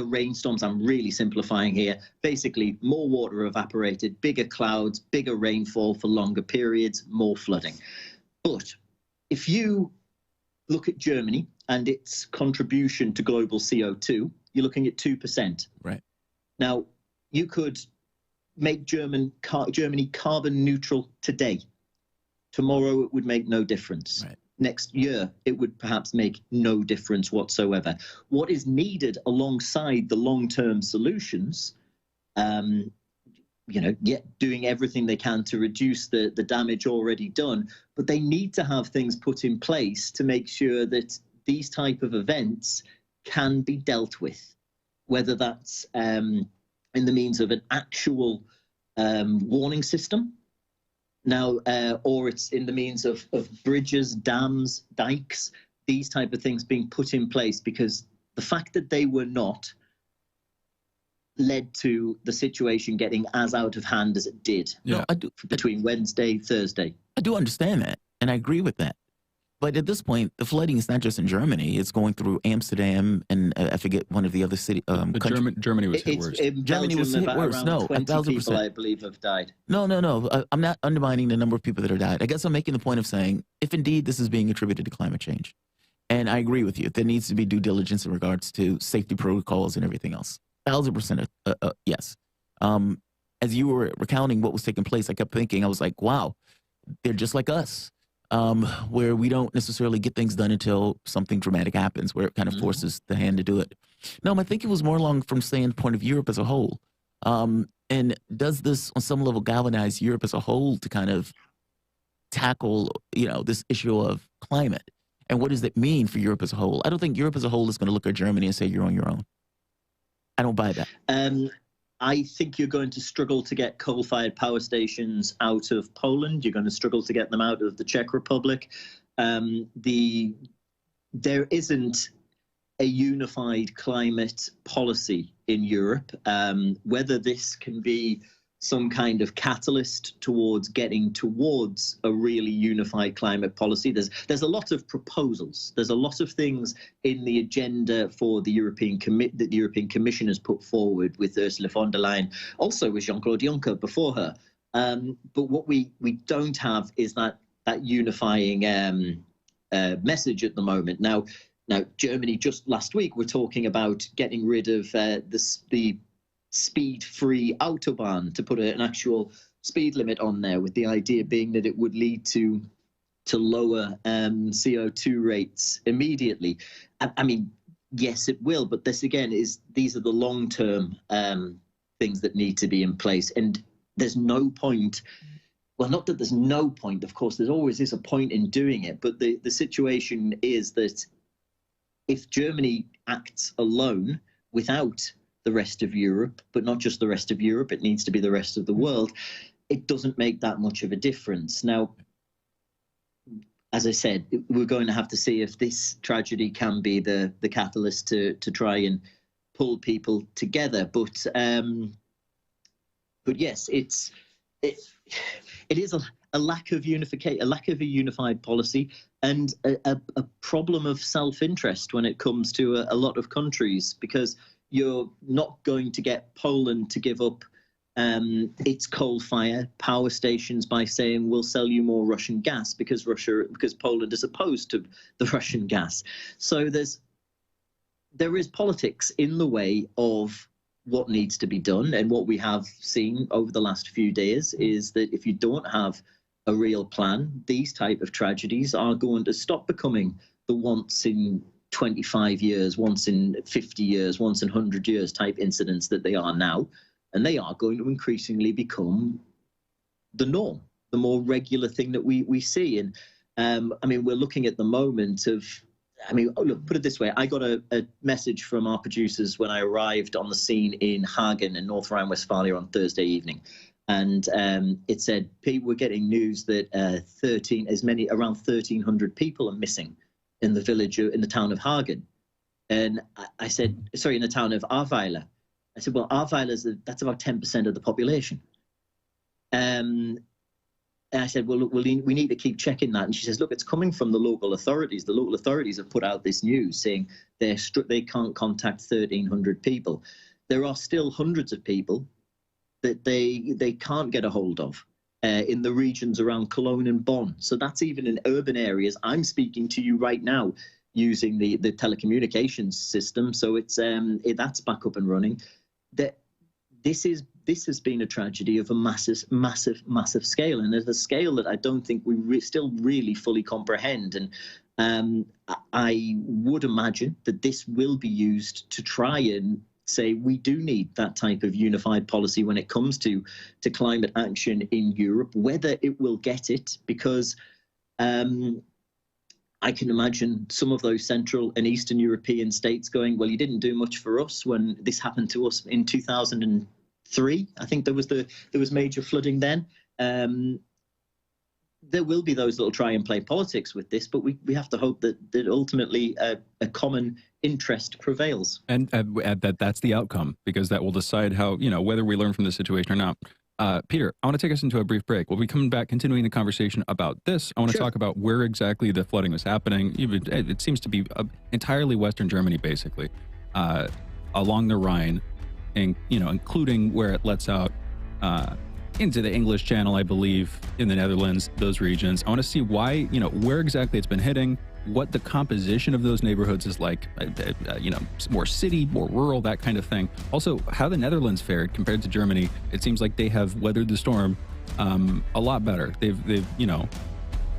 rainstorms. I'm really simplifying here. Basically, more water evaporated, bigger clouds, bigger rainfall for longer periods, more flooding. But if you look at Germany and its contribution to global CO2, you're looking at 2%. Right. Now, you could make Germany carbon neutral today. Tomorrow, it would make no difference. Right. Next year, it would perhaps make no difference whatsoever. What is needed alongside the long-term solutions, doing everything they can to reduce the damage already done, but they need to have things put in place to make sure that these type of events can be dealt with, whether that's in the means of an actual warning system, now, or it's in the means of bridges, dams, dikes, these type of things being put in place, because the fact that they were not led to the situation getting as out of hand as it did. Yeah, no, I do. Between Wednesday, Thursday. I do understand that, and I agree with that. But at this point, the flooding is not just in Germany; it's going through Amsterdam and I forget one of the other city. Germany was hit worse. Germany was hit worse. No, 1,000 people, I believe, have died. No. I'm not undermining the number of people that are died. I guess I'm making the point of saying, if indeed this is being attributed to climate change, and I agree with you, there needs to be due diligence in regards to safety protocols and everything else. 1,000%, yes. As you were recounting what was taking place, I kept thinking, I was like, wow, they're just like us. Where we don't necessarily get things done until something dramatic happens, where it kind of forces the hand to do it. No, I think it was more along from standpoint of Europe as a whole. And does this on some level galvanize Europe as a whole to kind of tackle, this issue of climate? And what does it mean for Europe as a whole? I don't think Europe as a whole is going to look at Germany and say, you're on your own. I don't buy that. I think you're going to struggle to get coal-fired power stations out of Poland. You're going to struggle to get them out of the Czech Republic. There isn't a unified climate policy in Europe. Whether this can be some kind of catalyst towards getting towards a really unified climate policy. There's a lot of proposals. There's a lot of things in the agenda for the European Commission has put forward with Ursula von der Leyen, also with Jean-Claude Juncker before her. But what we don't have is that unifying message at the moment. Now, Germany just last week were talking about getting rid of the speed-free Autobahn, to put an actual speed limit on there, with the idea being that it would lead to lower CO2 rates immediately. I mean, yes, it will, but these are the long-term things that need to be in place. And there's no point, well, not that there's no point, of course, there always is a point in doing it, but the situation is that if Germany acts alone without the rest of Europe, but not just the rest of Europe, it needs to be the rest of the world, it doesn't make that much of a difference. Now, as I said, we're going to have to see if this tragedy can be the catalyst to try and pull people together. But yes, it is a lack of unification, a lack of a unified policy, and a problem of self-interest when it comes to a lot of countries, because you're not going to get Poland to give up its coal-fired power stations by saying we'll sell you more Russian gas because Poland is opposed to the Russian gas. So there is politics in the way of what needs to be done, and what we have seen over the last few days is that if you don't have a real plan, these type of tragedies are going to stop becoming the once in 25 years, once in 50 years, once in 100 years type incidents that they are now. And they are going to increasingly become the norm, the more regular thing that we see. And I mean, we're looking at the moment of I mean, look, put it this way. I got a message from our producers when I arrived on the scene in Hagen in North Rhine-Westphalia on Thursday evening. And it said, Pete, we're getting news that around 1,300 people are missing in the village, in the town of Hagen. And I said, sorry, in the town of Ahrweiler. I said, well, Ahrweiler, that's about 10% of the population. And I said, well, look, we need to keep checking that. And she says, look, it's coming from the local authorities. The local authorities have put out this news saying they can't contact 1,300 people. There are still hundreds of people that they can't get a hold of in the regions around Cologne and Bonn. So that's even in urban areas. I'm speaking to you right now using the telecommunications system. So it's that's back up and running. This has been a tragedy of a massive scale, and at a scale that I don't think we still really fully comprehend. And I would imagine that this will be used to try and say we do need that type of unified policy when it comes to climate action in Europe. Whether it will get it, because I can imagine some of those Central and Eastern European states going, well, you didn't do much for us when this happened to us in 2003. I think there was major flooding then. There will be those that will try and play politics with this, but we have to hope that ultimately a common interest prevails. And that's the outcome, because that will decide how, whether we learn from this situation or not. Peter, I want to take us into a brief break. We'll be coming back, continuing the conversation about this. I want to talk about where exactly the flooding was happening. It seems to be entirely Western Germany, basically, along the Rhine, and including where it lets out into the English Channel, I believe, in the Netherlands, those regions. I want to see why, where exactly it's been hitting, what the composition of those neighborhoods is like, more city, more rural, that kind of thing. Also, how the Netherlands fared compared to Germany. It seems like they have weathered the storm a lot better. They've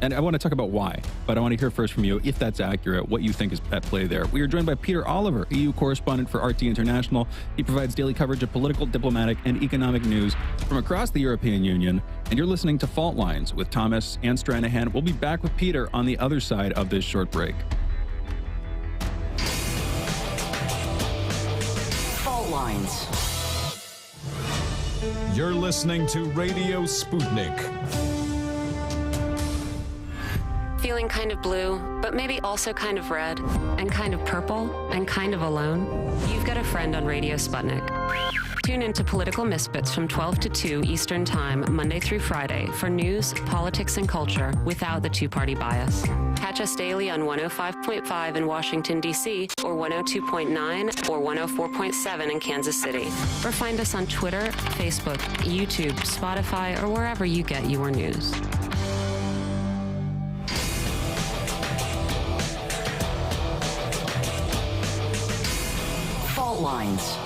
and I want to talk about why, but I want to hear first from you, if that's accurate, what you think is at play there. We are joined by Peter Oliver, EU correspondent for RT International. He provides daily coverage of political, diplomatic, and economic news from across the European Union. And you're listening to Fault Lines with Thomas and Stranahan. We'll be back with Peter on the other side of this short break. Fault Lines. You're listening to Radio Sputnik. Feeling kind of blue, but maybe also kind of red, and kind of purple, and kind of alone? You've got a friend on Radio Sputnik. Tune into Political Misfits from 12 to 2 Eastern Time, Monday through Friday, for news, politics, and culture without the two-party bias. Catch us daily on 105.5 in Washington, D.C., or 102.9 or 104.7 in Kansas City. Or find us on Twitter, Facebook, YouTube, Spotify, or wherever you get your news. Fault Lines.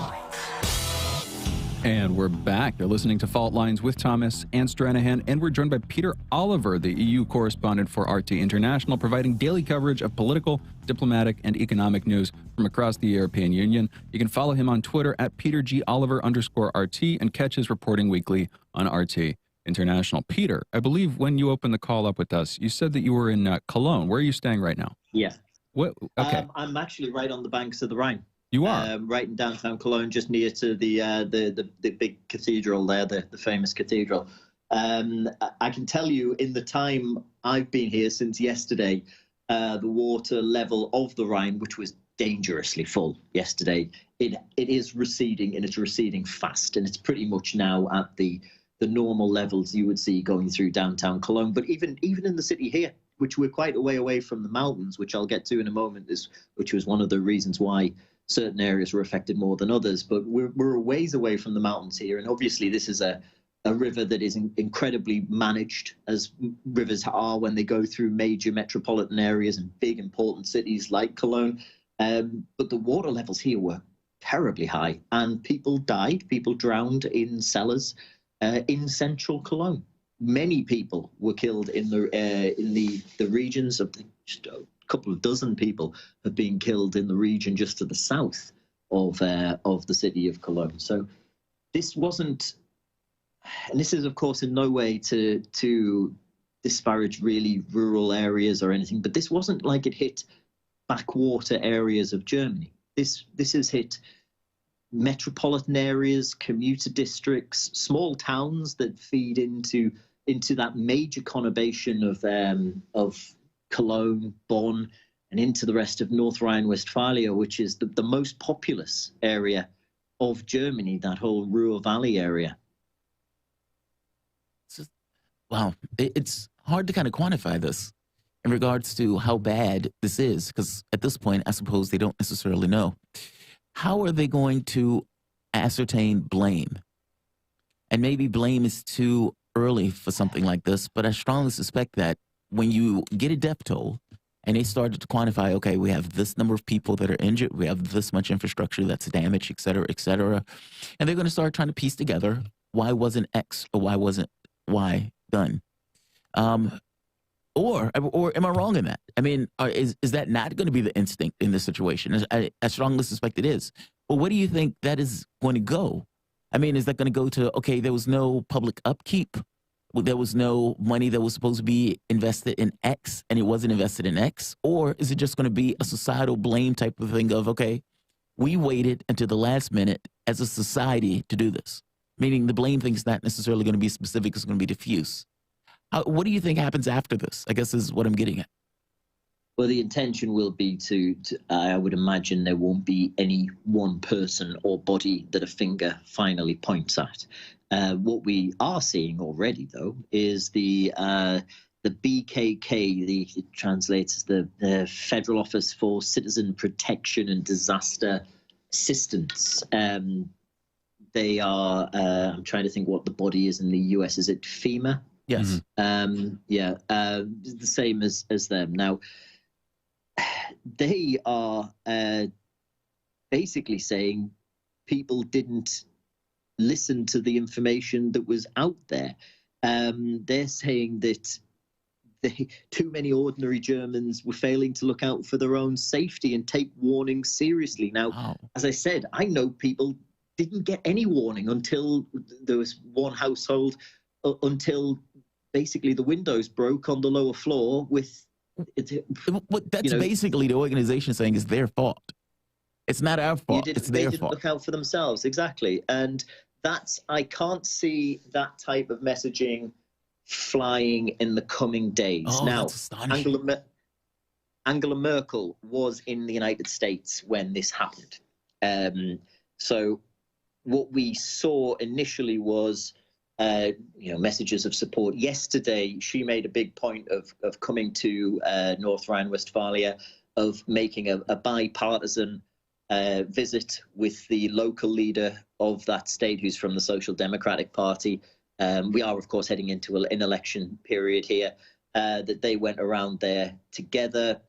And we're back. You're listening to Fault Lines with Thomas and Stranahan, and we're joined by Peter Oliver, the EU correspondent for RT International, providing daily coverage of political, diplomatic, and economic news from across the European Union. You can follow him on Twitter at PeterGOliver_RT and catch his reporting weekly on RT International. Peter, I believe when you opened the call up with us, you said that you were in Cologne. Where are you staying right now? Yeah. What? Okay. I'm actually right on the banks of the Rhine. You are? Right in downtown Cologne, just near to the big cathedral there, the famous cathedral. I can tell you, in the time I've been here since yesterday, the water level of the Rhine, which was dangerously full yesterday, it is receding, and it's receding fast, and it's pretty much now at the normal levels you would see going through downtown Cologne. But even in the city here, which we're quite a way away from the mountains, which I'll get to in a moment, which was one of the reasons why certain areas were affected more than others, but we're a ways away from the mountains here. And obviously this is a river that is incredibly managed, as rivers are when they go through major metropolitan areas and big important cities like Cologne. But the water levels here were terribly high, and people drowned in cellars in central Cologne. Many people were killed in the regions of couple of dozen people have been killed in the region just to the south of the city of Cologne. So this wasn't, and this is of course in no way to disparage really rural areas or anything, but this wasn't like it hit backwater areas of Germany. This has hit metropolitan areas, commuter districts, small towns that feed into that major conurbation of Cologne, Bonn, and into the rest of North Rhine-Westphalia, which is the most populous area of Germany, that whole Ruhr Valley area. Wow, it's hard to kind of quantify this in regards to how bad this is, because at this point, I suppose they don't necessarily know. How are they going to ascertain blame? And maybe blame is too early for something like this, but I strongly suspect that when you get a death toll and they started to quantify, okay, we have this number of people that are injured, we have this much infrastructure that's damaged, et cetera, and they're going to start trying to piece together why wasn't X or why wasn't Y done. Or am I wrong in that? I mean, is that not going to be the instinct in this situation? I strongly suspect it is. Well, where do you think that is going to go? I mean, is that going to go to, okay, there was no public upkeep, there was no money that was supposed to be invested in X and it wasn't invested in X? Or is it just going to be a societal blame type of thing of, okay, we waited until the last minute as a society to do this? Meaning the blame thing is not necessarily going to be specific, it's going to be diffuse. What do you think happens after this, I guess is what I'm getting at. Well, the intention will be to I would imagine there won't be any one person or body that a finger finally points at. What we are seeing already, though, is the BKK, it translates as the Federal Office for Citizen Protection and Disaster Assistance. They are, I'm trying to think what the body is in the US. Is it FEMA? Yes. The same as them. Now, they are basically saying people didn't listen to the information that was out there. They're saying that too many ordinary Germans were failing to look out for their own safety and take warnings seriously. Now, As I said, I know people didn't get any warning until there was one household, until basically the windows broke on the lower floor with it. That's basically the organization saying it's their fault. It's not our fault. It's their fault. They didn't look out for themselves, exactly. And I can't see that type of messaging flying in the coming days. Now, Angela Merkel was in the United States when this happened. So what we saw initially was messages of support. Yesterday, she made a big point of coming to North Rhine-Westphalia, of making a bipartisan visit with the local leader of that state, who's from the Social Democratic Party. We are, of course, heading into an election period here, that they went around there together,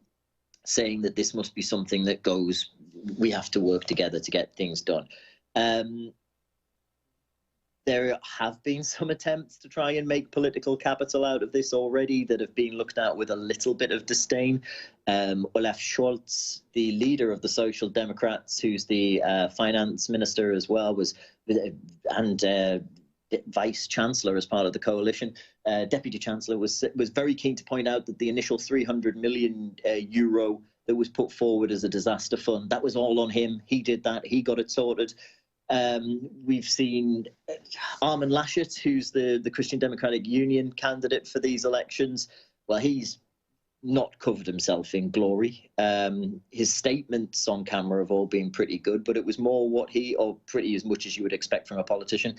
saying that this must be something that goes, we have to work together to get things done. There have been some attempts to try and make political capital out of this already that have been looked at with a little bit of disdain. Olaf Scholz, the leader of the Social Democrats, who's the finance minister as well, and vice chancellor as part of the coalition, deputy chancellor, was very keen to point out that the initial 300 million euro that was put forward as a disaster fund, that was all on him. He did that. He got it sorted. We've seen Armin Laschet, who's the Christian Democratic Union candidate for these elections. Well, he's not covered himself in glory. His statements on camera have all been pretty good, but it was more pretty as much as you would expect from a politician.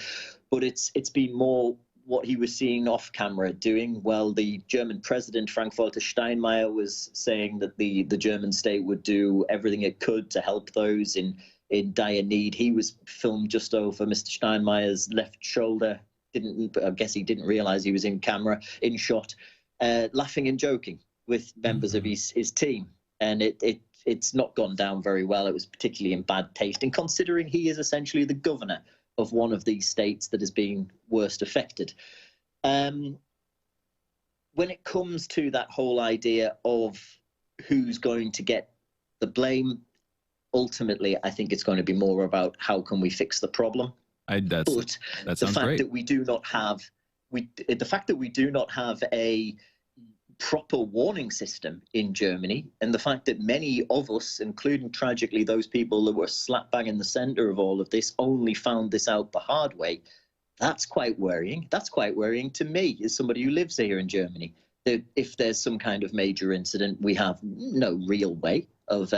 But it's been more what he was seeing off camera doing. Well, the German president, Frank-Walter Steinmeier, was saying that the German state would do everything it could to help those in dire need. He was filmed just over Mr. Steinmeier's left shoulder. I guess he didn't realize he was in shot, laughing and joking with members of his team. And it's not gone down very well. It was particularly in bad taste. And considering he is essentially the governor of one of these states that is being worst affected. When it comes to that whole idea of who's going to get the blame, ultimately, I think it's going to be more about how can we fix the problem. That sounds great. The fact that we do not have a proper warning system in Germany, and the fact that many of us, including tragically those people that were slap bang in the center of all of this, only found this out the hard way, that's quite worrying. That's quite worrying to me as somebody who lives here in Germany, that if there's some kind of major incident, we have no real way of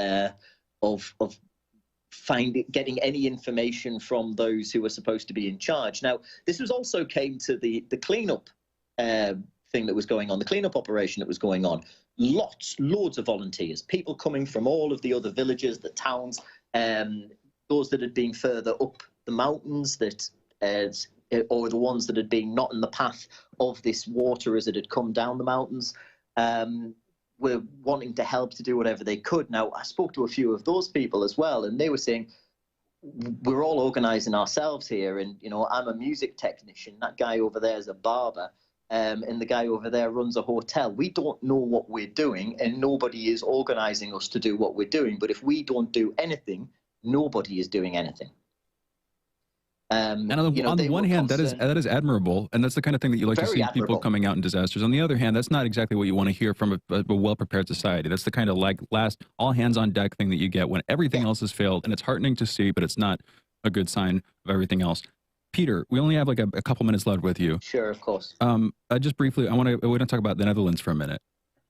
getting any information from those who are supposed to be in charge. Now, this was also came to the cleanup thing that was going on, the cleanup operation that was going on. Loads of volunteers, people coming from all of the other villages, the towns, those that had been further up the mountains, or the ones that had been not in the path of this water as it had come down the mountains, were wanting to help to do whatever they could. Now, I spoke to a few of those people as well, and they were saying, we're all organizing ourselves here, and I'm a music technician, that guy over there is a barber, and the guy over there runs a hotel. We don't know what we're doing, and nobody is organizing us to do what we're doing. But if we don't do anything, nobody is doing anything. And on the one hand, that is admirable, and that's the kind of thing that you like to see people coming out in disasters. On the other hand, that's not exactly what you want to hear from a well-prepared society. That's the kind of last all hands on deck thing that you get when everything else has failed, and it's heartening to see, but it's not a good sign of everything else. Peter, we only have like a couple minutes left with you. Sure, of course. Just briefly, I want to talk about the Netherlands for a minute.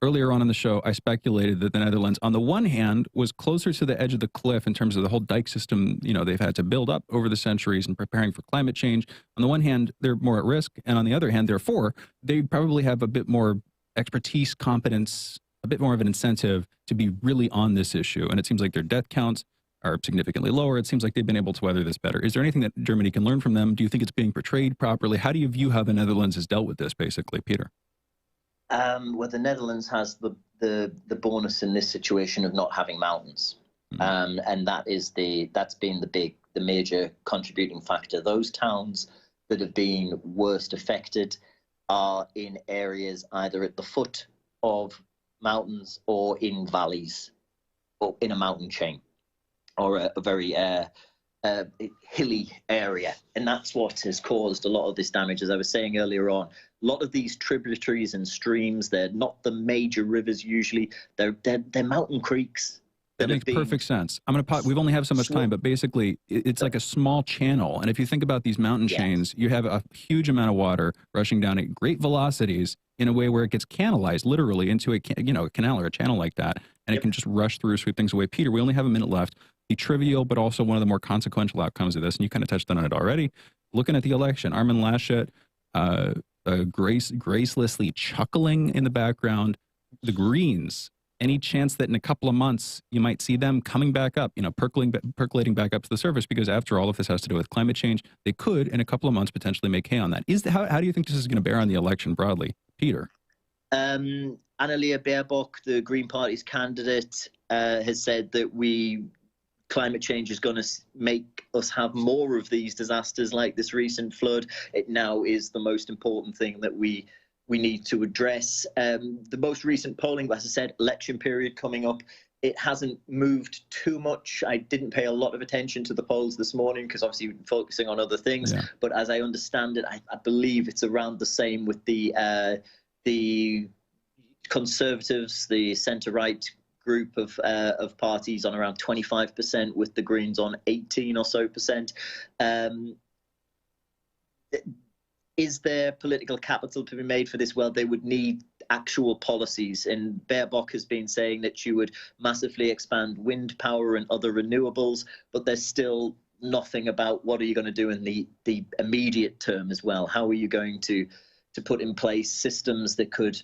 Earlier on in the show, I speculated that the Netherlands, on the one hand, was closer to the edge of the cliff in terms of the whole dike system, they've had to build up over the centuries and preparing for climate change. On the one hand, they're more at risk. And on the other hand, therefore, they probably have a bit more expertise, competence, a bit more of an incentive to be really on this issue. And it seems like their death counts are significantly lower. It seems like they've been able to weather this better. Is there anything that Germany can learn from them? Do you think it's being portrayed properly? How do you view how the Netherlands has dealt with this, basically, Peter? Well, the Netherlands has the bonus in this situation of not having mountains, and that's been the major contributing factor. Those towns that have been worst affected are in areas either at the foot of mountains or in valleys, or in a mountain chain, or a very hilly area, and that's what has caused a lot of this damage. As I was saying earlier on, a lot of these tributaries and streams, they're not the major rivers usually, they're mountain creeks. That makes perfect sense. I'm going to we've only have so much time, but basically it's like a small channel, and if you think about these mountain chains, you have a huge amount of water rushing down at great velocities in a way where it gets canalized literally into a canal or a channel like that, and it can just rush through, sweep things away. Peter, we only have a minute left. The trivial, but also one of the more consequential outcomes of this, and you kind of touched on it already. Looking at the election, Armin Laschet, gracelessly chuckling in the background. The Greens, any chance that in a couple of months you might see them coming back up, percolating back up to the surface? Because after all, if this has to do with climate change, they could in a couple of months potentially make hay on that. How do you think this is going to bear on the election broadly, Peter? Annalena Baerbock, the Green Party's candidate, has said that climate change is going to make us have more of these disasters like this recent flood. It now is the most important thing that we need to address. The most recent polling, as I said, election period coming up, it hasn't moved too much. I didn't pay a lot of attention to the polls this morning because obviously we're focusing on other things. Yeah. But as I understand it, I believe it's around the same with the Conservatives, the centre-right group of parties on around 25%, with the Greens on 18 or so percent. Is there political capital to be made for this? Well, they would need actual policies, and Baerbock has been saying that she would massively expand wind power and other renewables, but there's still nothing about what are you going to do in the immediate term as well. How are you going to put in place systems that could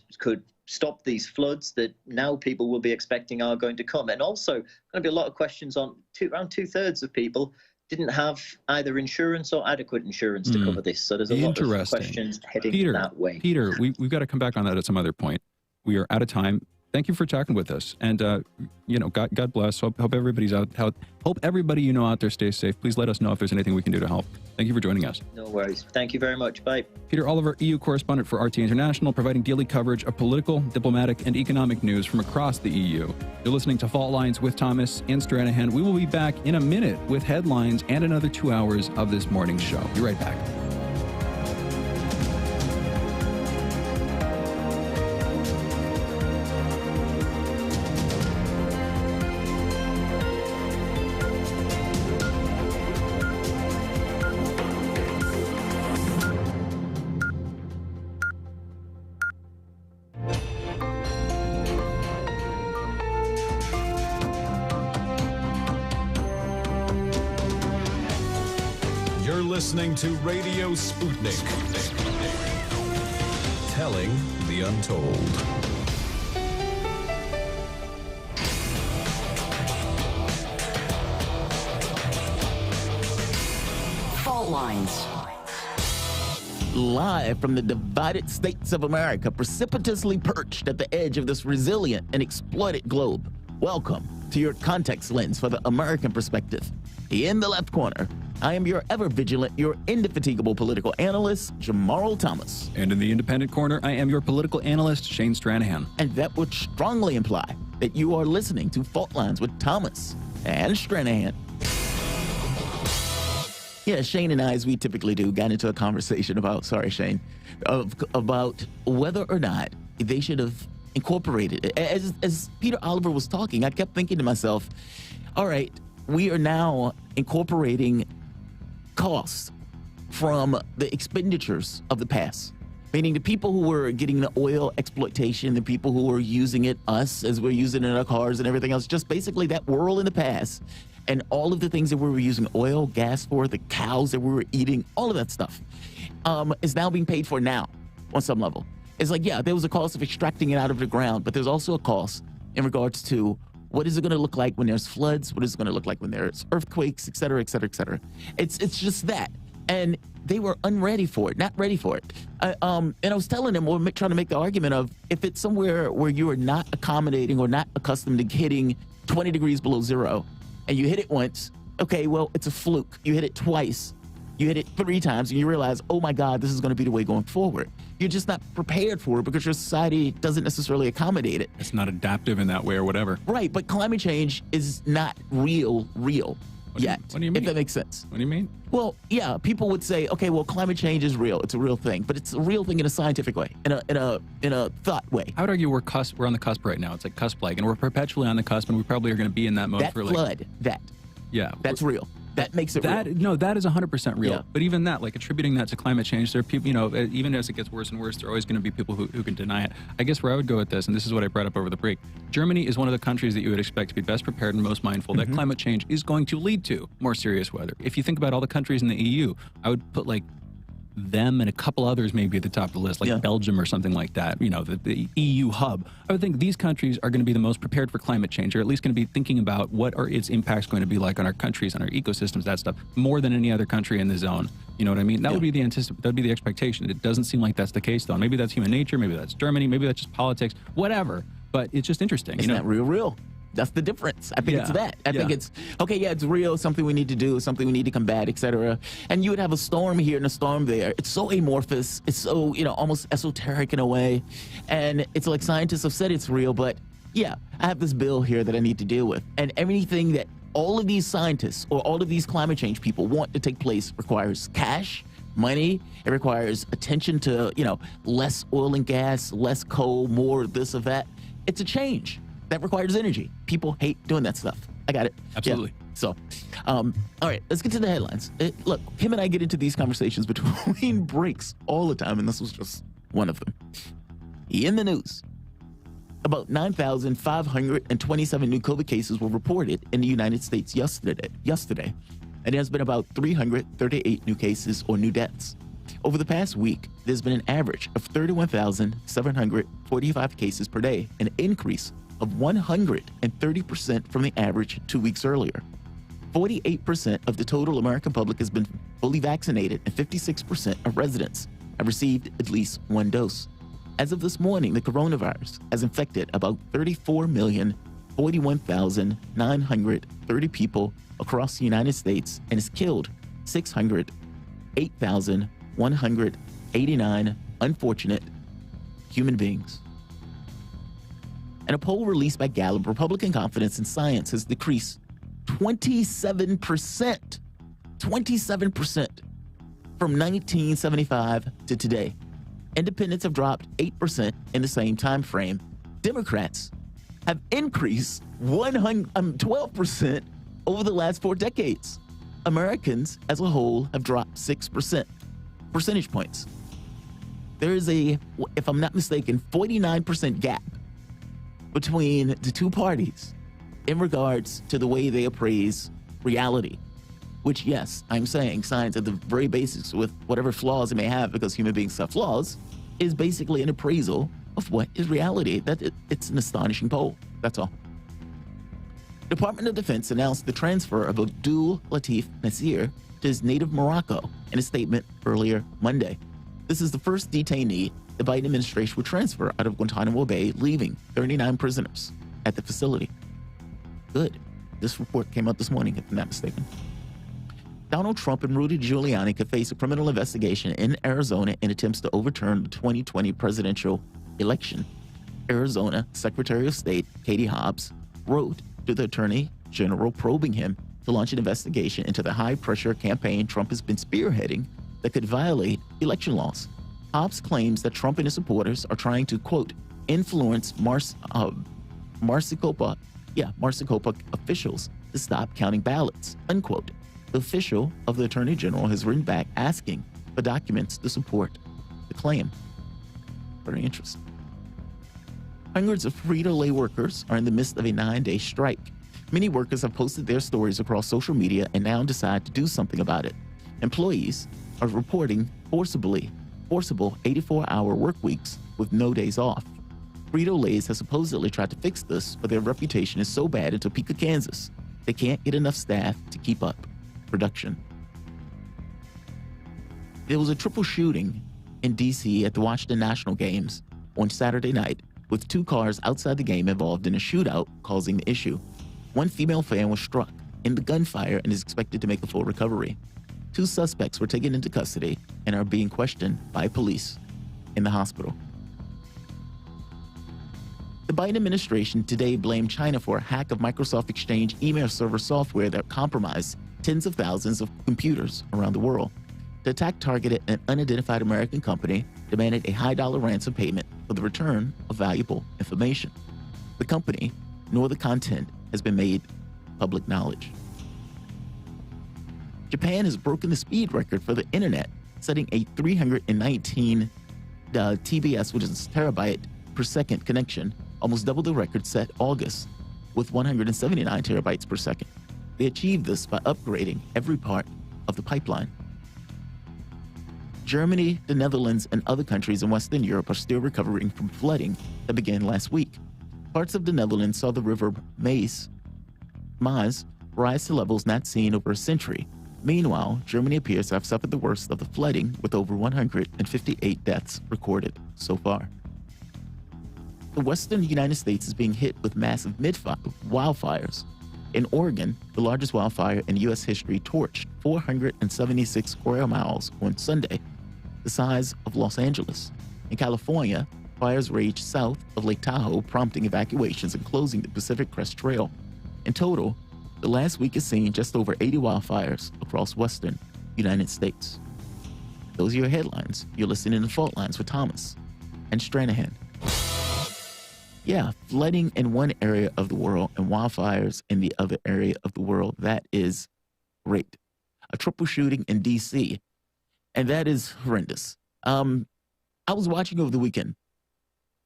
stop these floods that now people will be expecting are going to come? And also going to be a lot of questions on around 2/3 of people didn't have either insurance or adequate insurance to cover this. So there's a lot of questions heading that way. Peter, we've got to come back on that at some other point. We are out of time. Thank you for talking with us. And, God bless. Hope everybody's hope everybody out there stays safe. Please let us know if there's anything we can do to help. Thank you for joining us. No worries. Thank you very much. Bye. Peter Oliver, EU correspondent for RT International, providing daily coverage of political, diplomatic, and economic news from across the EU. You're listening to Fault Lines with Thomas and Stranahan. We will be back in a minute with headlines and another 2 hours of this morning's show. Be right back. listening to Radio Sputnik. Telling the untold. Fault lines. Live from the divided states of America, precipitously perched at the edge of this resilient and exploited globe. Welcome to your context lens for the American perspective. In the left corner, I am your ever vigilant, your indefatigable political analyst, Jamarl Thomas. And in the independent corner, I am your political analyst, Shane Stranahan. And that would strongly imply that you are listening to Fault Lines with Thomas and Stranahan. Yeah, Shane and I, as we typically do, got into a conversation about, about whether or not they should have incorporated it. As Peter Oliver was talking, I kept thinking to myself, all right, we are now incorporating costs from the expenditures of the past, meaning the people who were getting the oil exploitation, the people who were using it, us, as we're using it in our cars and everything else, just basically that world in the past. And all of the things that we were using oil, gas for, the cows that we were eating, all of that stuff is now being paid for now on some level. It's like, yeah, there was a cost of extracting it out of the ground, but there's also a cost in regards to what is it going to look like when there's floods? What is it going to look like when there's earthquakes, et cetera, et cetera, et cetera? It's just that. And they were unready for it, not ready for it. And I was telling them, we're trying to make the argument of if it's somewhere where you are not accommodating or not accustomed to hitting 20 degrees below zero, and you hit it once, okay, well, it's a fluke. You hit it twice. You hit it 3 times, and you realize, oh my God, this is going to be the way going forward. You're just not prepared for it because your society doesn't necessarily accommodate it. It's not adaptive in that way or whatever. Right, but climate change is not real yet. What do you mean? If that makes sense. What do you mean? Well, yeah, people would say, okay, well, climate change is real. It's a real thing, but it's a real thing in a scientific way, in a thought way. I would argue we're on the cusp right now. It's like cusp-like, and we're perpetually on the cusp, and we probably are going to be in that mode for like... That's real. That makes it real. No, that is 100% real. Yeah. But even that, like attributing that to climate change, there are people, even as it gets worse and worse, there are always going to be people who can deny it. I guess where I would go with this, and this is what I brought up over the break, Germany is one of the countries that you would expect to be best prepared and most mindful that climate change is going to lead to more serious weather. If you think about all the countries in the EU, I would put like them and a couple others maybe at the top of the list, like Belgium or something like that, the EU hub. I would think these countries are going to be the most prepared for climate change, or at least going to be thinking about what are its impacts going to be like on our countries, on our ecosystems, that stuff, more than any other country in the zone. You know what I mean? That would be that'd be the expectation. It doesn't seem like that's the case, though. Maybe that's human nature, maybe that's Germany, maybe that's just politics, whatever. But it's just interesting. It's not real. That's the difference. I think it's that. I think it's, okay, yeah, it's real, something we need to do, something we need to combat, etc. And you would have a storm here and a storm there. It's so amorphous. It's so, almost esoteric in a way. And it's like scientists have said it's real, but yeah, I have this bill here that I need to deal with. And everything that all of these scientists or all of these climate change people want to take place requires cash, money. It requires attention to, less oil and gas, less coal, more this or that. It's a change. That requires energy. People hate doing that stuff. I got it. Absolutely. Yeah. So, all right, let's get to the headlines. Look, him and I get into these conversations between breaks all the time, and this was just one of them. In the news, about 9,527 new COVID cases were reported in the United States yesterday, and there's been about 338 new cases or new deaths. Over the past week, there's been an average of 31,745 cases per day, an increase of 130% from the average 2 weeks earlier. 48% of the total American public has been fully vaccinated, and 56% of residents have received at least one dose. As of this morning, the coronavirus has infected about 34,041,930 people across the United States and has killed 608,189 unfortunate human beings. And a poll released by Gallup, Republican confidence in science has decreased 27% from 1975 to today. Independents have dropped 8% in the same time frame. Democrats have increased 12% over the last 4 decades. Americans as a whole have dropped 6% percentage points. There is a, if I'm not mistaken, 49% gap between the two parties in regards to the way they appraise reality. which, yes, I'm saying science at the very basics with whatever flaws it may have, because human beings have flaws, is basically an appraisal of what is reality. It's an astonishing poll. That's all. Department of Defense announced the transfer of Abdul Latif Nasir to his native Morocco in a statement earlier Monday. This is the first detainee the Biden administration would transfer out of Guantanamo Bay, leaving 39 prisoners at the facility. Good. This report came out this morning, if I'm not mistaken. Donald Trump and Rudy Giuliani could face a criminal investigation in Arizona in attempts to overturn the 2020 presidential election. Arizona Secretary of State Katie Hobbs wrote to the Attorney General probing him to launch an investigation into the high-pressure campaign Trump has been spearheading that could violate election laws. Hobbs claims that Trump and his supporters are trying to, quote, influence Maricopa officials to stop counting ballots, unquote. The official of the Attorney General has written back asking for documents to support the claim. Very interesting. Hundreds of Frito-Lay workers are in the midst of a 9-day strike. Many workers have posted their stories across social media and now decide to do something about it. Employees are reporting forcible 84-hour work weeks with no days off. Frito-Lay's has supposedly tried to fix this, but their reputation is so bad in Topeka, Kansas, they can't get enough staff to keep up production. There was a triple shooting in D.C. at the Washington National Games on Saturday night, with 2 cars outside the game involved in a shootout causing the issue. One female fan was struck in the gunfire and is expected to make a full recovery. 2 suspects were taken into custody and are being questioned by police in the hospital. The Biden administration today blamed China for a hack of Microsoft Exchange email server software that compromised tens of thousands of computers around the world. The attack targeted an unidentified American company, demanded a high-dollar ransom payment for the return of valuable information. The company, nor the content, has been made public knowledge. Japan has broken the speed record for the internet, setting a 319 TBS, which is terabyte per second connection, almost double the record set August with 179 terabytes per second. They achieved this by upgrading every part of the pipeline. Germany, the Netherlands, and other countries in Western Europe are still recovering from flooding that began last week. Parts of the Netherlands saw the river Maas rise to levels not seen over a century. Meanwhile, Germany appears to have suffered the worst of the flooding, with over 158 deaths recorded so far. The western United States is being hit with massive wildfires. In Oregon, the largest wildfire in U.S. history torched 476 square miles on Sunday, the size of Los Angeles. In California, fires raged south of Lake Tahoe, prompting evacuations and closing the Pacific Crest Trail. In total, the last week has seen just over 80 wildfires across western United States. Those are your headlines. You're listening to Fault Lines with Thomas and Stranahan. Yeah, flooding in one area of the world and wildfires in the other area of the world. That is great. A triple shooting in D.C., and that is horrendous. I was watching over the weekend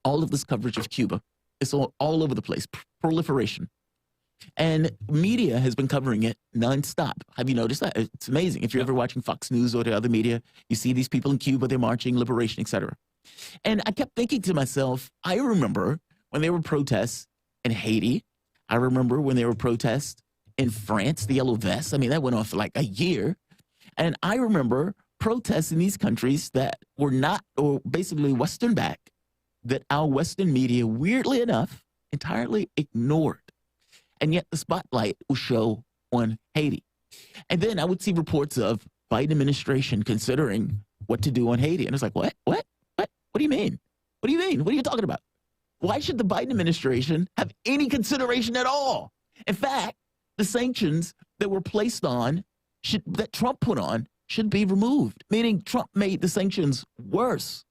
all of this coverage of Cuba. It's all over the place, proliferation. And media has been covering it nonstop. Have you noticed that? It's amazing. If you're ever watching Fox News or the other media, you see these people in Cuba, they're marching, liberation, etc. And I kept thinking to myself, I remember when there were protests in Haiti. I remember when there were protests in France, the Yellow Vests. I mean, that went on for like a year. And I remember protests in these countries that were not, or basically Western back, that our Western media, weirdly enough, entirely ignored. And yet the spotlight will show on Haiti. And then I would see reports of Biden administration considering what to do on Haiti. And it's like, what? What do you mean? What do you mean? What are you talking about? Why should the Biden administration have any consideration at all? In fact, the sanctions that were placed on, that Trump put on, should be removed, meaning Trump made the sanctions worse.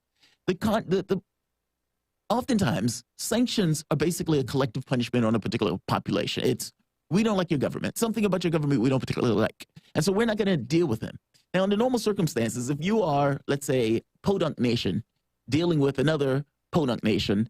Oftentimes, sanctions are basically a collective punishment on a particular population. It's, we don't like your government. Something about your government we don't particularly like. And so we're not going to deal with them. Now, under normal circumstances, if you are, let's say, Podunk Nation, dealing with another Podunk Nation,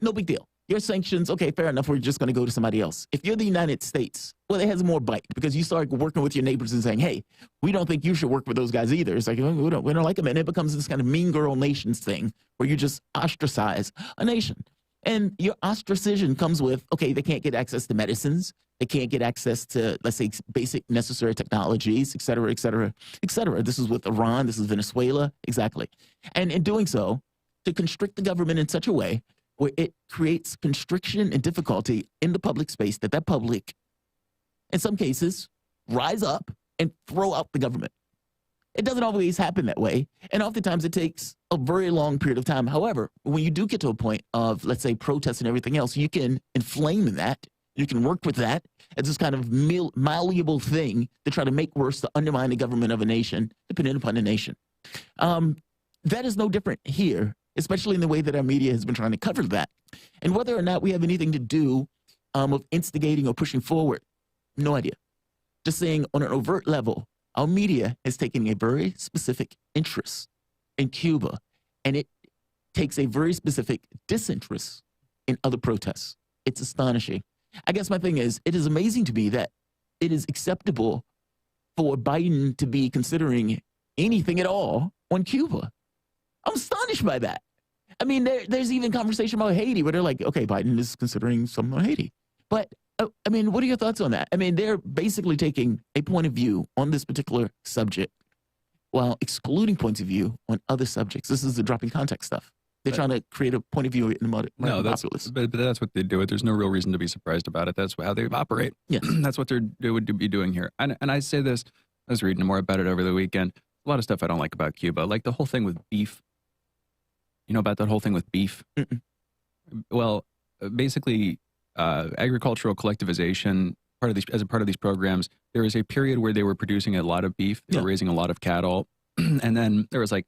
no big deal. your sanctions, okay, fair enough, we're just going to go to somebody else. If you're the United States, well, it has more bite because you start working with your neighbors and saying, hey, we don't think you should work with those guys either. It's like, we don't like them. And it becomes this kind of mean girl nations thing where you just ostracize a nation. And your ostracism comes with, okay, they can't get access to medicines. They can't get access to, let's say, basic necessary technologies, et cetera, et cetera, et cetera. This is with Iran. This is Venezuela. Exactly. And in doing so, to constrict the government in such a way where it creates constriction and difficulty in the public space that public, in some cases, rise up and throw out the government. It doesn't always happen that way. And oftentimes it takes a very long period of time. However, when you do get to a point of, let's say, protest and everything else, you can inflame that. You can work with that as this kind of malleable thing to try to make worse, to undermine the government of a nation, depending upon the nation. That is no different here, especially in the way that our media has been trying to cover that. And whether or not we have anything to do with instigating or pushing forward, no idea. Just saying on an overt level, our media has taken a very specific interest in Cuba, and it takes a very specific disinterest in other protests. It's astonishing. I guess my thing is, it is amazing to me that it is acceptable for Biden to be considering anything at all on Cuba. I'm astonished by that. I mean, there's even conversation about Haiti where they're like, okay, Biden is considering something on Haiti. But, I mean, what are your thoughts on that? I mean, they're basically taking a point of view on this particular subject while excluding points of view on other subjects. This is the dropping context stuff. They're trying to create a point of view in the modern populace. But that's what they do. There's no real reason to be surprised about it. That's how they operate. Yes. That's what they would be doing here. And I say this, I was reading more about it over the weekend. A lot of stuff I don't like about Cuba, like the whole thing with beef. You know about that whole thing with beef? Mm-mm. Well, basically, agricultural collectivization, as a part of these programs, there was a period where they were producing a lot of beef, they were raising a lot of cattle, and then there was like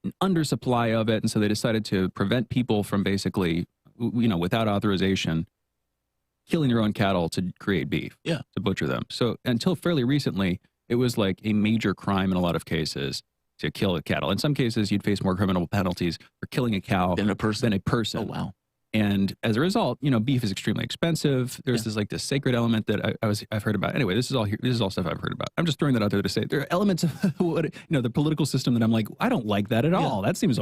an undersupply of it, and so they decided to prevent people from basically, without authorization, killing their own cattle to create beef, to butcher them. So until fairly recently, it was like a major crime in a lot of cases to kill a cattle. In some cases, you'd face more criminal penalties for killing a cow than a person. Oh, wow. And as a result, beef is extremely expensive. There's this sacred element that I've heard about. Anyway, this is all stuff I've heard about. I'm just throwing that out there to say there are elements of what, the political system that I'm like, I don't like that at all. That seems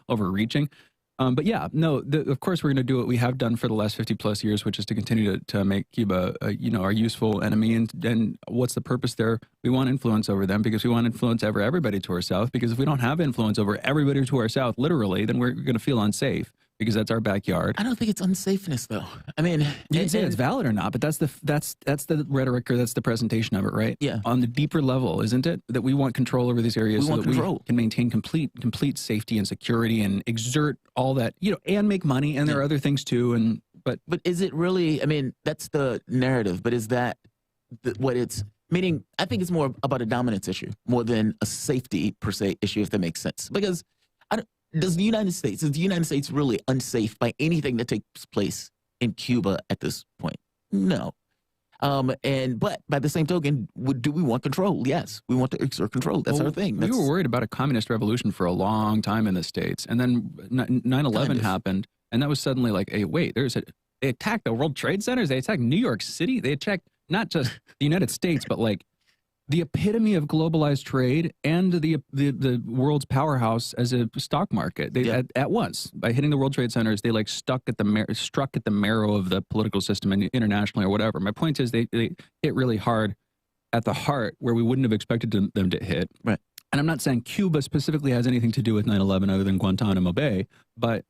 overreaching. But yeah, no, of course we're going to do what we have done for the last 50 plus years, which is to continue to make Cuba, our useful enemy. And what's the purpose there? We want influence over them because we want influence over everybody to our south. Because if we don't have influence over everybody to our south, literally, then we're going to feel unsafe. Because that's our backyard. I don't think it's unsafeness, though. I mean, you can say it's valid or not, but that's the rhetoric or that's the presentation of it, right? Yeah. On the deeper level, isn't it that we want control over these areas so that we can maintain complete safety and security and exert all that, and make money. And there are other things too. But is it really? I mean, that's the narrative. But is that what it's meaning? I think it's more about a dominance issue more than a safety per se issue, if that makes sense. Because is the United States really unsafe by anything that takes place in Cuba at this point? No. But by the same token, do we want control? Yes, we want to exert control. That's our thing. We were worried about a communist revolution for a long time in the States. And then 9/11 happened. And that was suddenly like, hey, wait, they attacked the World Trade Centers. They attacked New York City. They attacked not just the United States, but like the epitome of globalized trade and the world's powerhouse as a stock market. They at once, by hitting the World Trade Centers, they like struck at the marrow of the political system internationally or whatever. My point is they hit really hard at the heart where we wouldn't have expected them to hit. Right. And I'm not saying Cuba specifically has anything to do with 9/11 other than Guantanamo Bay, but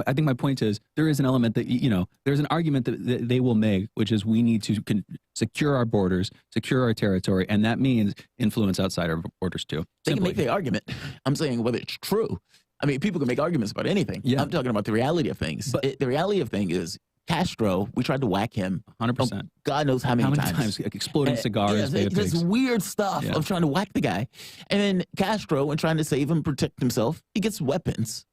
I think my point is there is an element that, there's an argument that they will make, which is we need to secure our borders, secure our territory, and that means influence outside our borders too. They can make the argument. I'm saying whether it's true. I mean, people can make arguments about anything. Yeah. I'm talking about the reality of things. But the reality of things is Castro, we tried to whack him. 100%. God knows how many times. Like exploding cigars. This weird stuff of trying to whack the guy. And then Castro, and trying to save him, protect himself, he gets weapons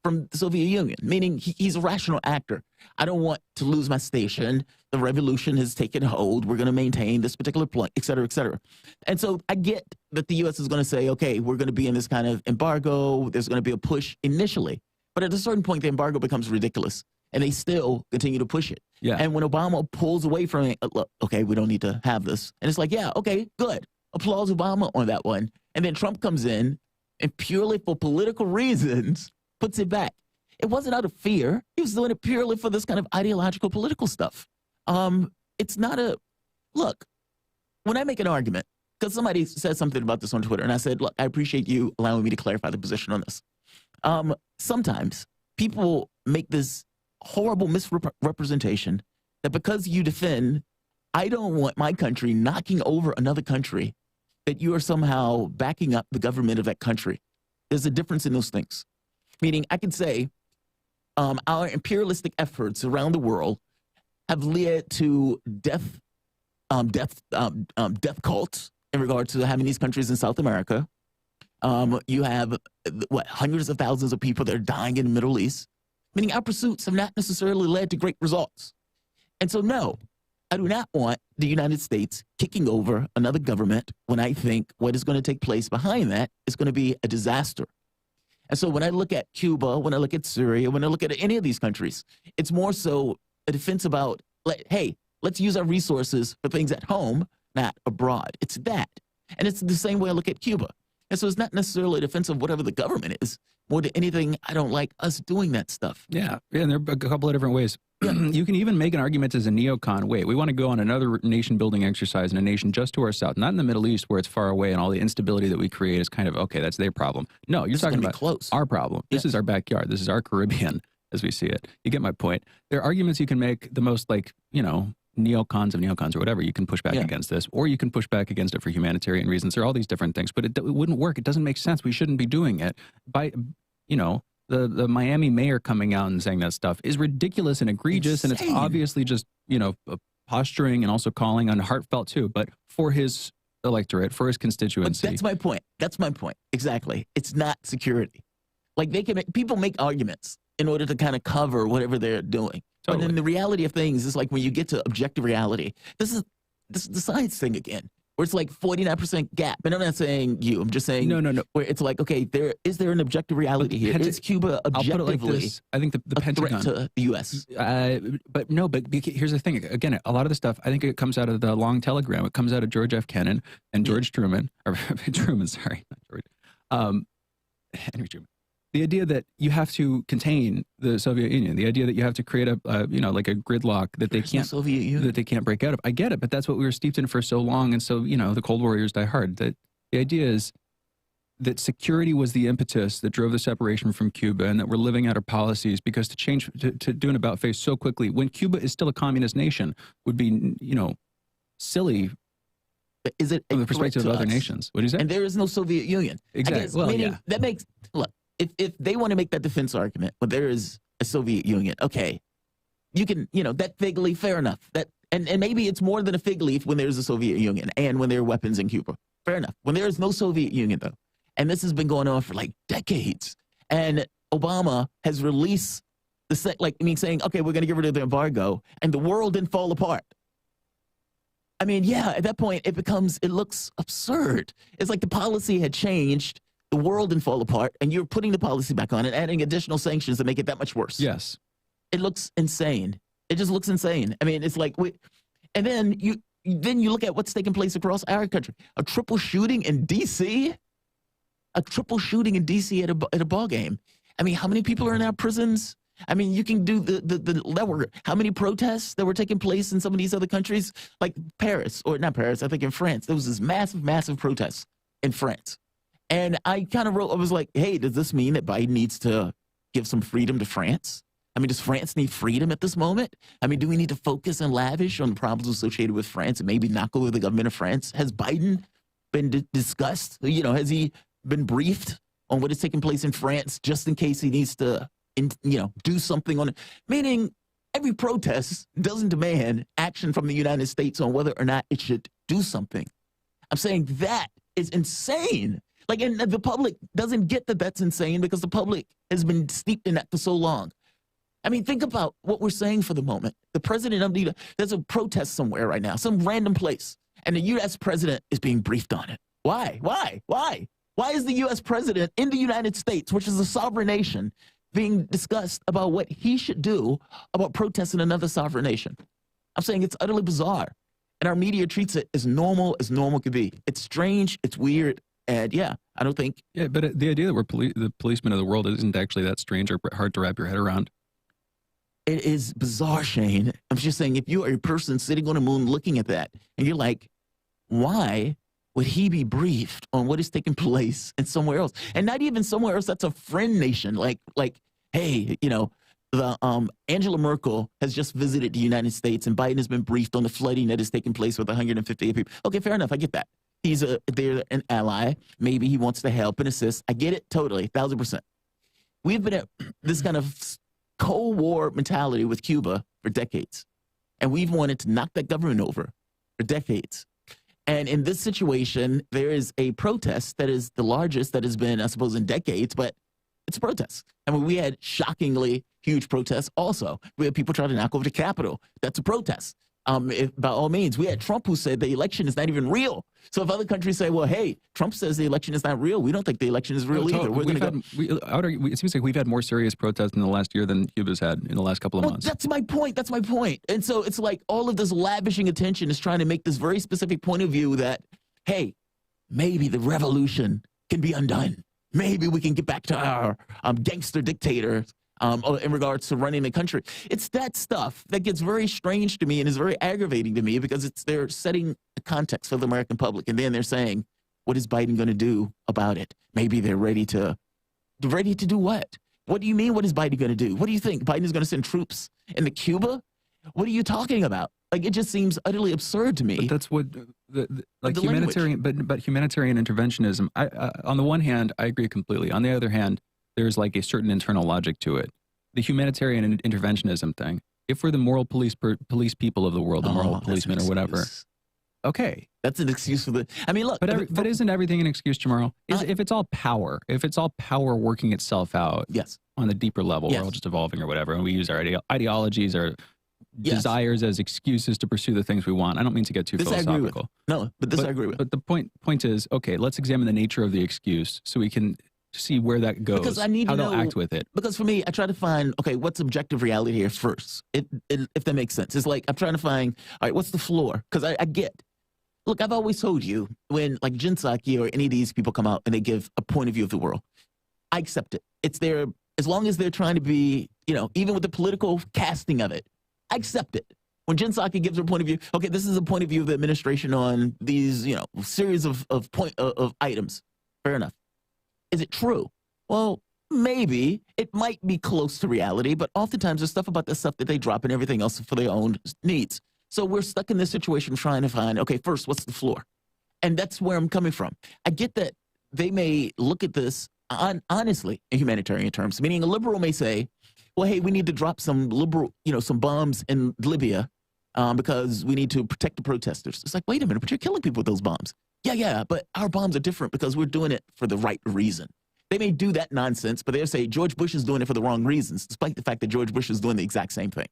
from the Soviet Union, meaning he's a rational actor. I don't want to lose my station. The revolution has taken hold. We're going to maintain this particular point, et cetera, et cetera. And so I get that the U.S. is going to say, okay, we're going to be in this kind of embargo. There's going to be a push initially. But at a certain point, the embargo becomes ridiculous. and they still continue to push it. Yeah. And when Obama pulls away from it, look, okay, we don't need to have this. And it's like, yeah, okay, good. Applause Obama on that one. And then Trump comes in and purely for political reasons puts it back. It wasn't out of fear. He was doing it purely for this kind of ideological political stuff. It's not a, look, when I make an argument, because somebody said something about this on Twitter, and I said, look, I appreciate you allowing me to clarify the position on this. Sometimes people make this horrible misrepresentation that because you defend, I don't want my country knocking over another country, that you are somehow backing up the government of that country. There's a difference in those things. Meaning, I could say our imperialistic efforts around the world have led to death cults in regard to having these countries in South America. You have, hundreds of thousands of people that are dying in the Middle East, meaning our pursuits have not necessarily led to great results. And so, no, I do not want the United States kicking over another government when I think what is going to take place behind that is going to be a disaster. And so when I look at Cuba, when I look at Syria, when I look at any of these countries, it's more so a defense about, hey, let's use our resources for things at home, not abroad. It's that. And it's the same way I look at Cuba. And so it's not necessarily a defense of whatever the government is. More than anything, I don't like us doing that stuff. Yeah, and there are a couple of different ways. You can even make an argument as a neocon. Wait, we want to go on another nation-building exercise in a nation just to our south, not in the Middle East where it's far away and all the instability that we create is kind of, okay, that's their problem. No, you're talking about our problem. This is our backyard. This is our Caribbean as we see it. You get my point. There are arguments you can make, the most neocons of neocons or whatever. You can push back against this, or you can push back against it for humanitarian reasons. There are all these different things, but it wouldn't work. It doesn't make sense. We shouldn't be doing it. The Miami mayor coming out and saying that stuff is ridiculous and egregious, and it's obviously just, posturing and also calling on heartfelt too, but for his electorate, for his constituency. But that's my point. That's my point. Exactly. It's not security. Like people make arguments in order to kind of cover whatever they're doing. Totally. But then the reality of things is like when you get to objective reality, this is the science thing again, where it's like 49% gap. And I'm not saying you, I'm just saying no. Where it's like, okay, is there an objective reality here? Is Cuba objectively I'll put it like this. I think the Pentagon threat to the U.S.? But here's the thing. Again, a lot of the stuff, I think it comes out of the long telegram. It comes out of George F. Kennan and George Truman, or Truman, sorry, not George. Henry Truman. The idea that you have to contain the Soviet Union, the idea that you have to create like a gridlock that they can't Soviet Union. That they can't break out of. I get it, but that's what we were steeped in for so long, and so the Cold Warriors die hard. That the idea is that security was the impetus that drove the separation from Cuba, and that we're living out our policies because to change to do an about face so quickly when Cuba is still a communist nation would be silly. Is it from the perspective of other nations? What do you say? And there is no Soviet Union. Exactly. That makes look. If they want to make that defense argument, well, there is a Soviet Union. Okay, you can, that fig leaf, fair enough. And maybe it's more than a fig leaf when there's a Soviet Union and when there are weapons in Cuba. Fair enough. When there is no Soviet Union, though, and this has been going on for like decades, and Obama has released saying, okay, we're going to get rid of the embargo, and the world didn't fall apart. I mean, yeah, at that point, it looks absurd. It's like the policy had changed. The world didn't fall apart, and you're putting the policy back on and adding additional sanctions that make it that much worse. Yes. It looks insane. It just looks insane. I mean, it's like, and then you look at what's taking place across our country. A triple shooting in D.C.? A triple shooting in D.C. at a ball game. I mean, how many people are in our prisons? I mean, you can do how many protests that were taking place in some of these other countries? Like Paris, or not Paris, I think in France. There was this massive protest in France. And I kind of wrote, I was like, hey, does this mean that Biden needs to give some freedom to France? I mean, does France need freedom at this moment? I mean, do we need to focus and lavish on the problems associated with France and maybe knock over the government of France? Has Biden been discussed? Has he been briefed on what is taking place in France just in case he needs to, do something on it? Meaning every protest doesn't demand action from the United States on whether or not it should do something. I'm saying that is insane. Like, and the public doesn't get that that's insane because the public has been steeped in that for so long. I mean, think about what we're saying for the moment. The president of there's a protest somewhere right now, some random place, and the U.S. president is being briefed on it. Why? Why is the U.S. president in the United States, which is a sovereign nation, being discussed about what he should do about protesting another sovereign nation. I'm saying it's utterly bizarre. And our media treats it as normal could be. It's strange, it's weird, and yeah, I don't think... Yeah, but the idea that we're the policemen of the world isn't actually that strange or hard to wrap your head around. It is bizarre, Shane. I'm just saying, if you are a person sitting on the moon looking at that, and you're like, why would he be briefed on what is taking place in somewhere else? And not even somewhere else that's a friend nation. Like, hey, you know, the Angela Merkel has just visited the United States, and Biden has been briefed on the flooding that is taking place with 158 people. Okay, fair enough. I get that. They're an ally. Maybe he wants to help and assist. I get it totally, 1,000%. We've been at this kind of Cold War mentality with Cuba for decades, and we've wanted to knock that government over for decades. And in this situation, there is a protest that is the largest that has been, I suppose, in decades, but it's a protest. I mean, we had shockingly huge protests also. We had people trying to knock over the Capitol. That's a protest. By all means, we had Trump who said the election is not even real. So if other countries say, well, hey, Trump says the election is not real, we don't think the election is real either. It seems like we've had more serious protests in the last year than Cuba's had in the last couple of months. That's my point. That's my point. And so it's like all of this lavishing attention is trying to make this very specific point of view that, hey, maybe the revolution can be undone. Maybe we can get back to our gangster dictators in regards to running the country. It's that stuff that gets very strange to me and is very aggravating to me because they're setting a context for the American public. And then they're saying, what is Biden going to do about it? Maybe they're ready to do what? What do you mean, what is Biden going to do? What do you think? Biden is going to send troops into Cuba? What are you talking about? Like, it just seems utterly absurd to me. But that's what, humanitarian, but humanitarian interventionism, on the one hand, I agree completely. On the other hand, there's like a certain internal logic to it. The humanitarian interventionism thing, if we're the moral police people of the world, the moral policemen or whatever, okay. That's an excuse for the, I mean, look. But isn't everything an excuse, Jamarl? If it's all power working itself out on the deeper level, we're all just evolving or whatever, and we use our ideologies or desires as excuses to pursue the things we want. I don't mean to get too philosophical. No, but I agree with. But the point is, okay, let's examine the nature of the excuse so we can see where that goes, because I need to know, they'll act with it. Because for me, I try to find, okay, what's objective reality here first, if that makes sense. It's like I'm trying to find, all right, what's the floor? Because I get, look, I've always told you, when like Jen Psaki or any of these people come out and they give a point of view of the world, I accept it. It's their, as long as they're trying to be, you know, even with the political casting of it, I accept it. When Jen Psaki gives her point of view, okay, this is a point of view of the administration on these, you know, series of items. Fair enough. Is it true? Well, maybe. It might be close to reality, but oftentimes there's stuff about the stuff that they drop and everything else for their own needs. So we're stuck in this situation trying to find, okay, first, what's the floor? And that's where I'm coming from. I get that they may look at this honestly in humanitarian terms, meaning a liberal may say, well, hey, we need to drop some some bombs in Libya because we need to protect the protesters. It's like, wait a minute, but you're killing people with those bombs. Yeah, but our bombs are different because we're doing it for the right reason. They may do that nonsense, but they'll say George Bush is doing it for the wrong reasons, despite the fact that George Bush is doing the exact same thing.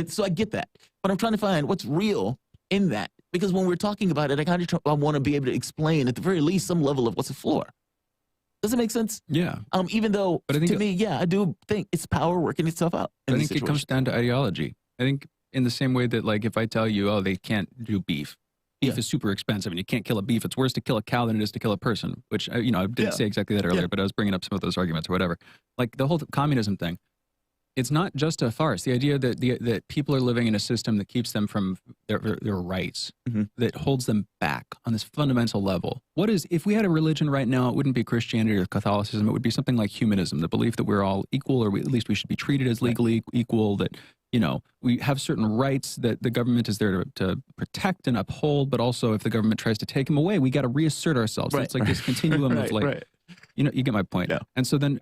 So I get that. But I'm trying to find what's real in that. Because when we're talking about it, I want to be able to explain at the very least some level of what's the floor. Does it make sense? Yeah. Even though, to me, I do think it's power working itself out. I think it comes down to ideology. I think in the same way that, like, if I tell you, oh, they can't do beef. Beef is super expensive, and you can't kill a beef. It's worse to kill a cow than it is to kill a person, which, I didn't say exactly that earlier, but I was bringing up some of those arguments or whatever. Like, the whole communism thing, it's not just a farce. The idea that that people are living in a system that keeps them from their rights, that holds them back on this fundamental level. What is, if we had a religion right now, it wouldn't be Christianity or Catholicism. It would be something like humanism, the belief that we're all equal, or at least we should be treated as legally equal, that, we have certain rights that the government is there to protect and uphold, but also if the government tries to take them away, we got to reassert ourselves. So it's like this continuum of you get my point. Yeah. And so then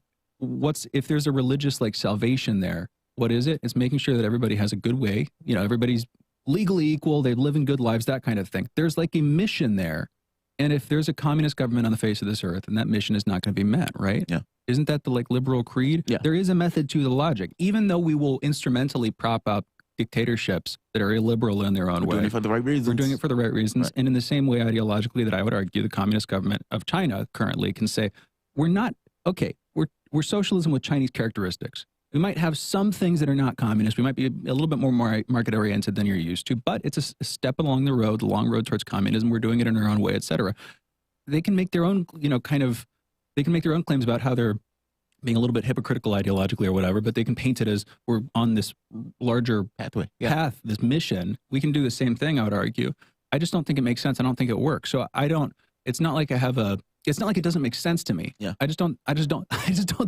if there's a religious like salvation there, what is it? It's making sure that everybody has a good way, everybody's legally equal, they live in good lives, that kind of thing. There's like a mission there. And if there's a communist government on the face of this earth, and that mission is not going to be met, right? Yeah. Isn't that the liberal creed? Yeah. There is a method to the logic, even though we will instrumentally prop up dictatorships that are illiberal in their own way. We're doing it for the right reasons. We're doing it for the right reasons. Right. And in the same way, ideologically, that I would argue the communist government of China currently can say, we're we're socialism with Chinese characteristics. We might have some things that are not communist. We might be a little bit more market oriented than you're used to, but it's a step along the road, the long road towards communism. We're doing it in our own way, et cetera. They can make their own, they can make their own claims about how they're being a little bit hypocritical ideologically or whatever, but they can paint it as we're on this larger path, this mission. We can do the same thing, I would argue. I just don't think it makes sense. I don't think it works. So it's not like it's not like it doesn't make sense to me. Yeah. I just don't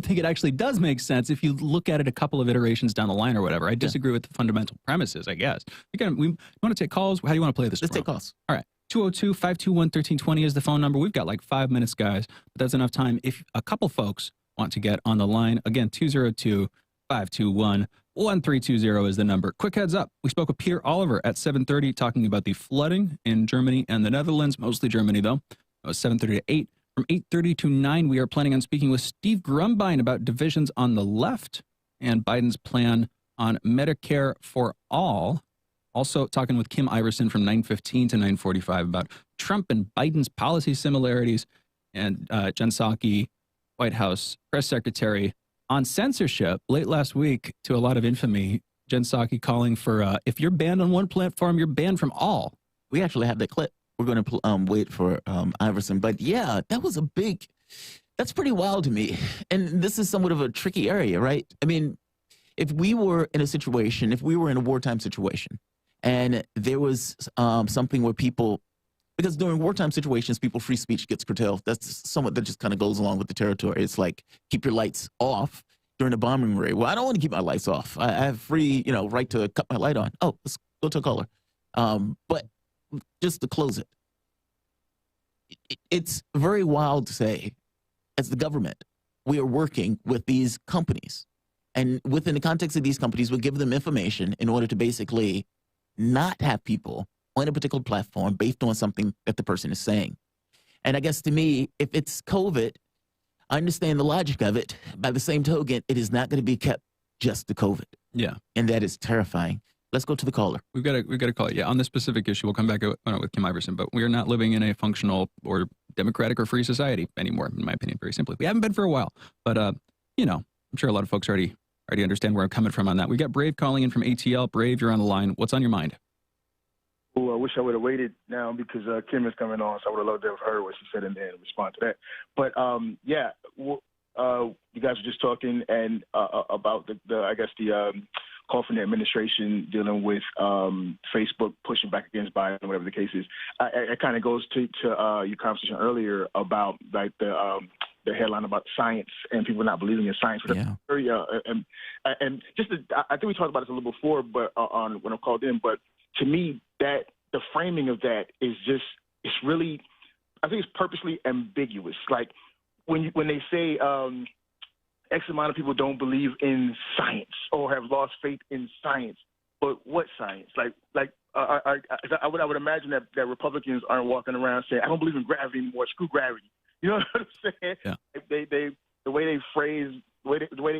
think it actually does make sense if you look at it a couple of iterations down the line or whatever. I disagree with the fundamental premises, I guess. Again, we want to take calls. How do you want to play this? Let's take calls. All right. 202-521-1320 is the phone number. We've got like 5 minutes, guys. But that's enough time if a couple folks want to get on the line. Again, 202-521-1320 is the number. Quick heads up. We spoke with Peter Oliver at 7:30 talking about the flooding in Germany and the Netherlands, mostly Germany, though. It was 7:30 to 8. From 8:30 to 9, we are planning on speaking with Steve Grumbine about divisions on the left and Biden's plan on Medicare for all. Also talking with Kim Iverson from 9:15 to 9:45 about Trump and Biden's policy similarities, and Jen Psaki, White House press secretary, on censorship late last week, to a lot of infamy. Jen Psaki calling for if you're banned on one platform, you're banned from all. We actually have the clip. We're going to wait for Iverson. But yeah, that's pretty wild to me. And this is somewhat of a tricky area, right? I mean, if we were in a wartime situation, and there was something where because during wartime situations, free speech gets curtailed. That's somewhat that just kind of goes along with the territory. It's like, keep your lights off during a bombing raid. Well, I don't want to keep my lights off. I have free, right to cut my light on. Oh, let's go to a caller. But just to close it, it's very wild to say, as the government, we are working with these companies. And within the context of these companies, we give them information in order to basically not have people on a particular platform based on something that the person is saying. And I guess to me, if it's COVID, I understand the logic of it. By the same token, it is not going to be kept just to COVID. Yeah. And that is terrifying. Let's go to the caller. We've got to call it. Yeah, on this specific issue, we'll come back with Kim Iverson, but we are not living in a functional or democratic or free society anymore, in my opinion, very simply. We haven't been for a while, but, I'm sure a lot of folks already understand where I'm coming from on that. We got Brave calling in from ATL. Brave, you're on the line. What's on your mind? Well, I wish I would have waited now because Kim is coming on, so I would have loved to have heard what she said and then respond to that. But, you guys were just talking and about the call from the administration dealing with Facebook pushing back against Biden, whatever the case is. It kind of goes to your conversation earlier about like the headline about science and people not believing in science. Yeah. And just I think we talked about this a little before, but on when I called in. But to me, that the framing of that is just it's really I think it's purposely ambiguous. Like when they say X amount of people don't believe in science or have lost faith in science, but what science? I would imagine that Republicans aren't walking around saying I don't believe in gravity anymore. Screw gravity. You know what I'm saying? Yeah. The way they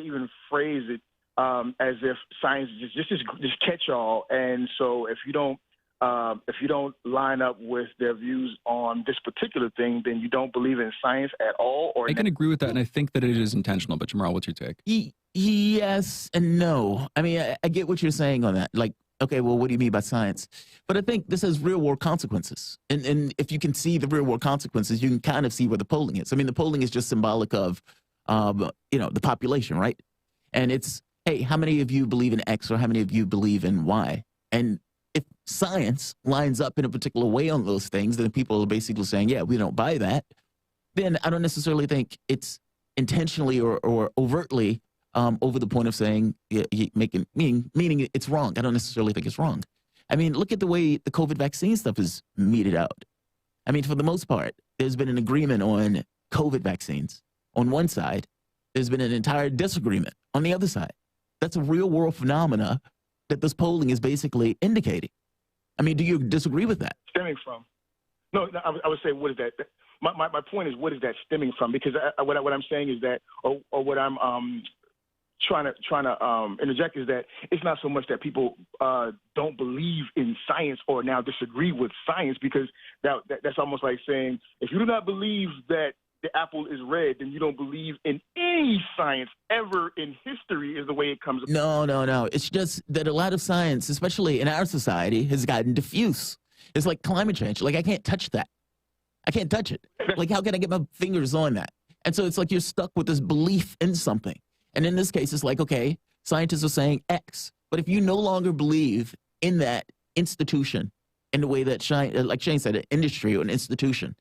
even phrase it as if science is just catch all, and so if you don't line up with their views on this particular thing, then you don't believe in science at all. Or I can agree with that, and I think that it is intentional. But Jamarl, what's your take? Yes and no. I mean, I get what you're saying on that. Like, okay, well, what do you mean by science? But I think this has real world consequences. And if you can see the real world consequences, you can kind of see where the polling is. I mean, the polling is just symbolic of, the population, right? And it's, hey, how many of you believe in X or how many of you believe in Y? And if science lines up in a particular way on those things, then people are basically saying, yeah, we don't buy that. Then I don't necessarily think it's intentionally or overtly over the point of saying, meaning it's wrong. I don't necessarily think it's wrong. I mean, look at the way the COVID vaccine stuff is meted out. I mean, for the most part, there's been an agreement on COVID vaccines on one side. There's been an entire disagreement on the other side. That's a real world phenomena that this polling is basically indicating. I mean, do you disagree with that? Stemming from? No, I would say, what is that? My point is, what is that stemming from? Because what I'm saying is that, or what I'm trying to interject is that it's not so much that people don't believe in science or now disagree with science, because that's almost like saying, if you do not believe that the apple is red, then you don't believe in any science ever in history is the way it comes. No. It's just that a lot of science, especially in our society, has gotten diffuse. It's like climate change. Like, I can't touch that. I can't touch it. Like, how can I get my fingers on that? And so it's like you're stuck with this belief in something. And in this case, it's like, okay, scientists are saying X. But if you no longer believe in that institution in the way that, like Shane said, an industry or an institution,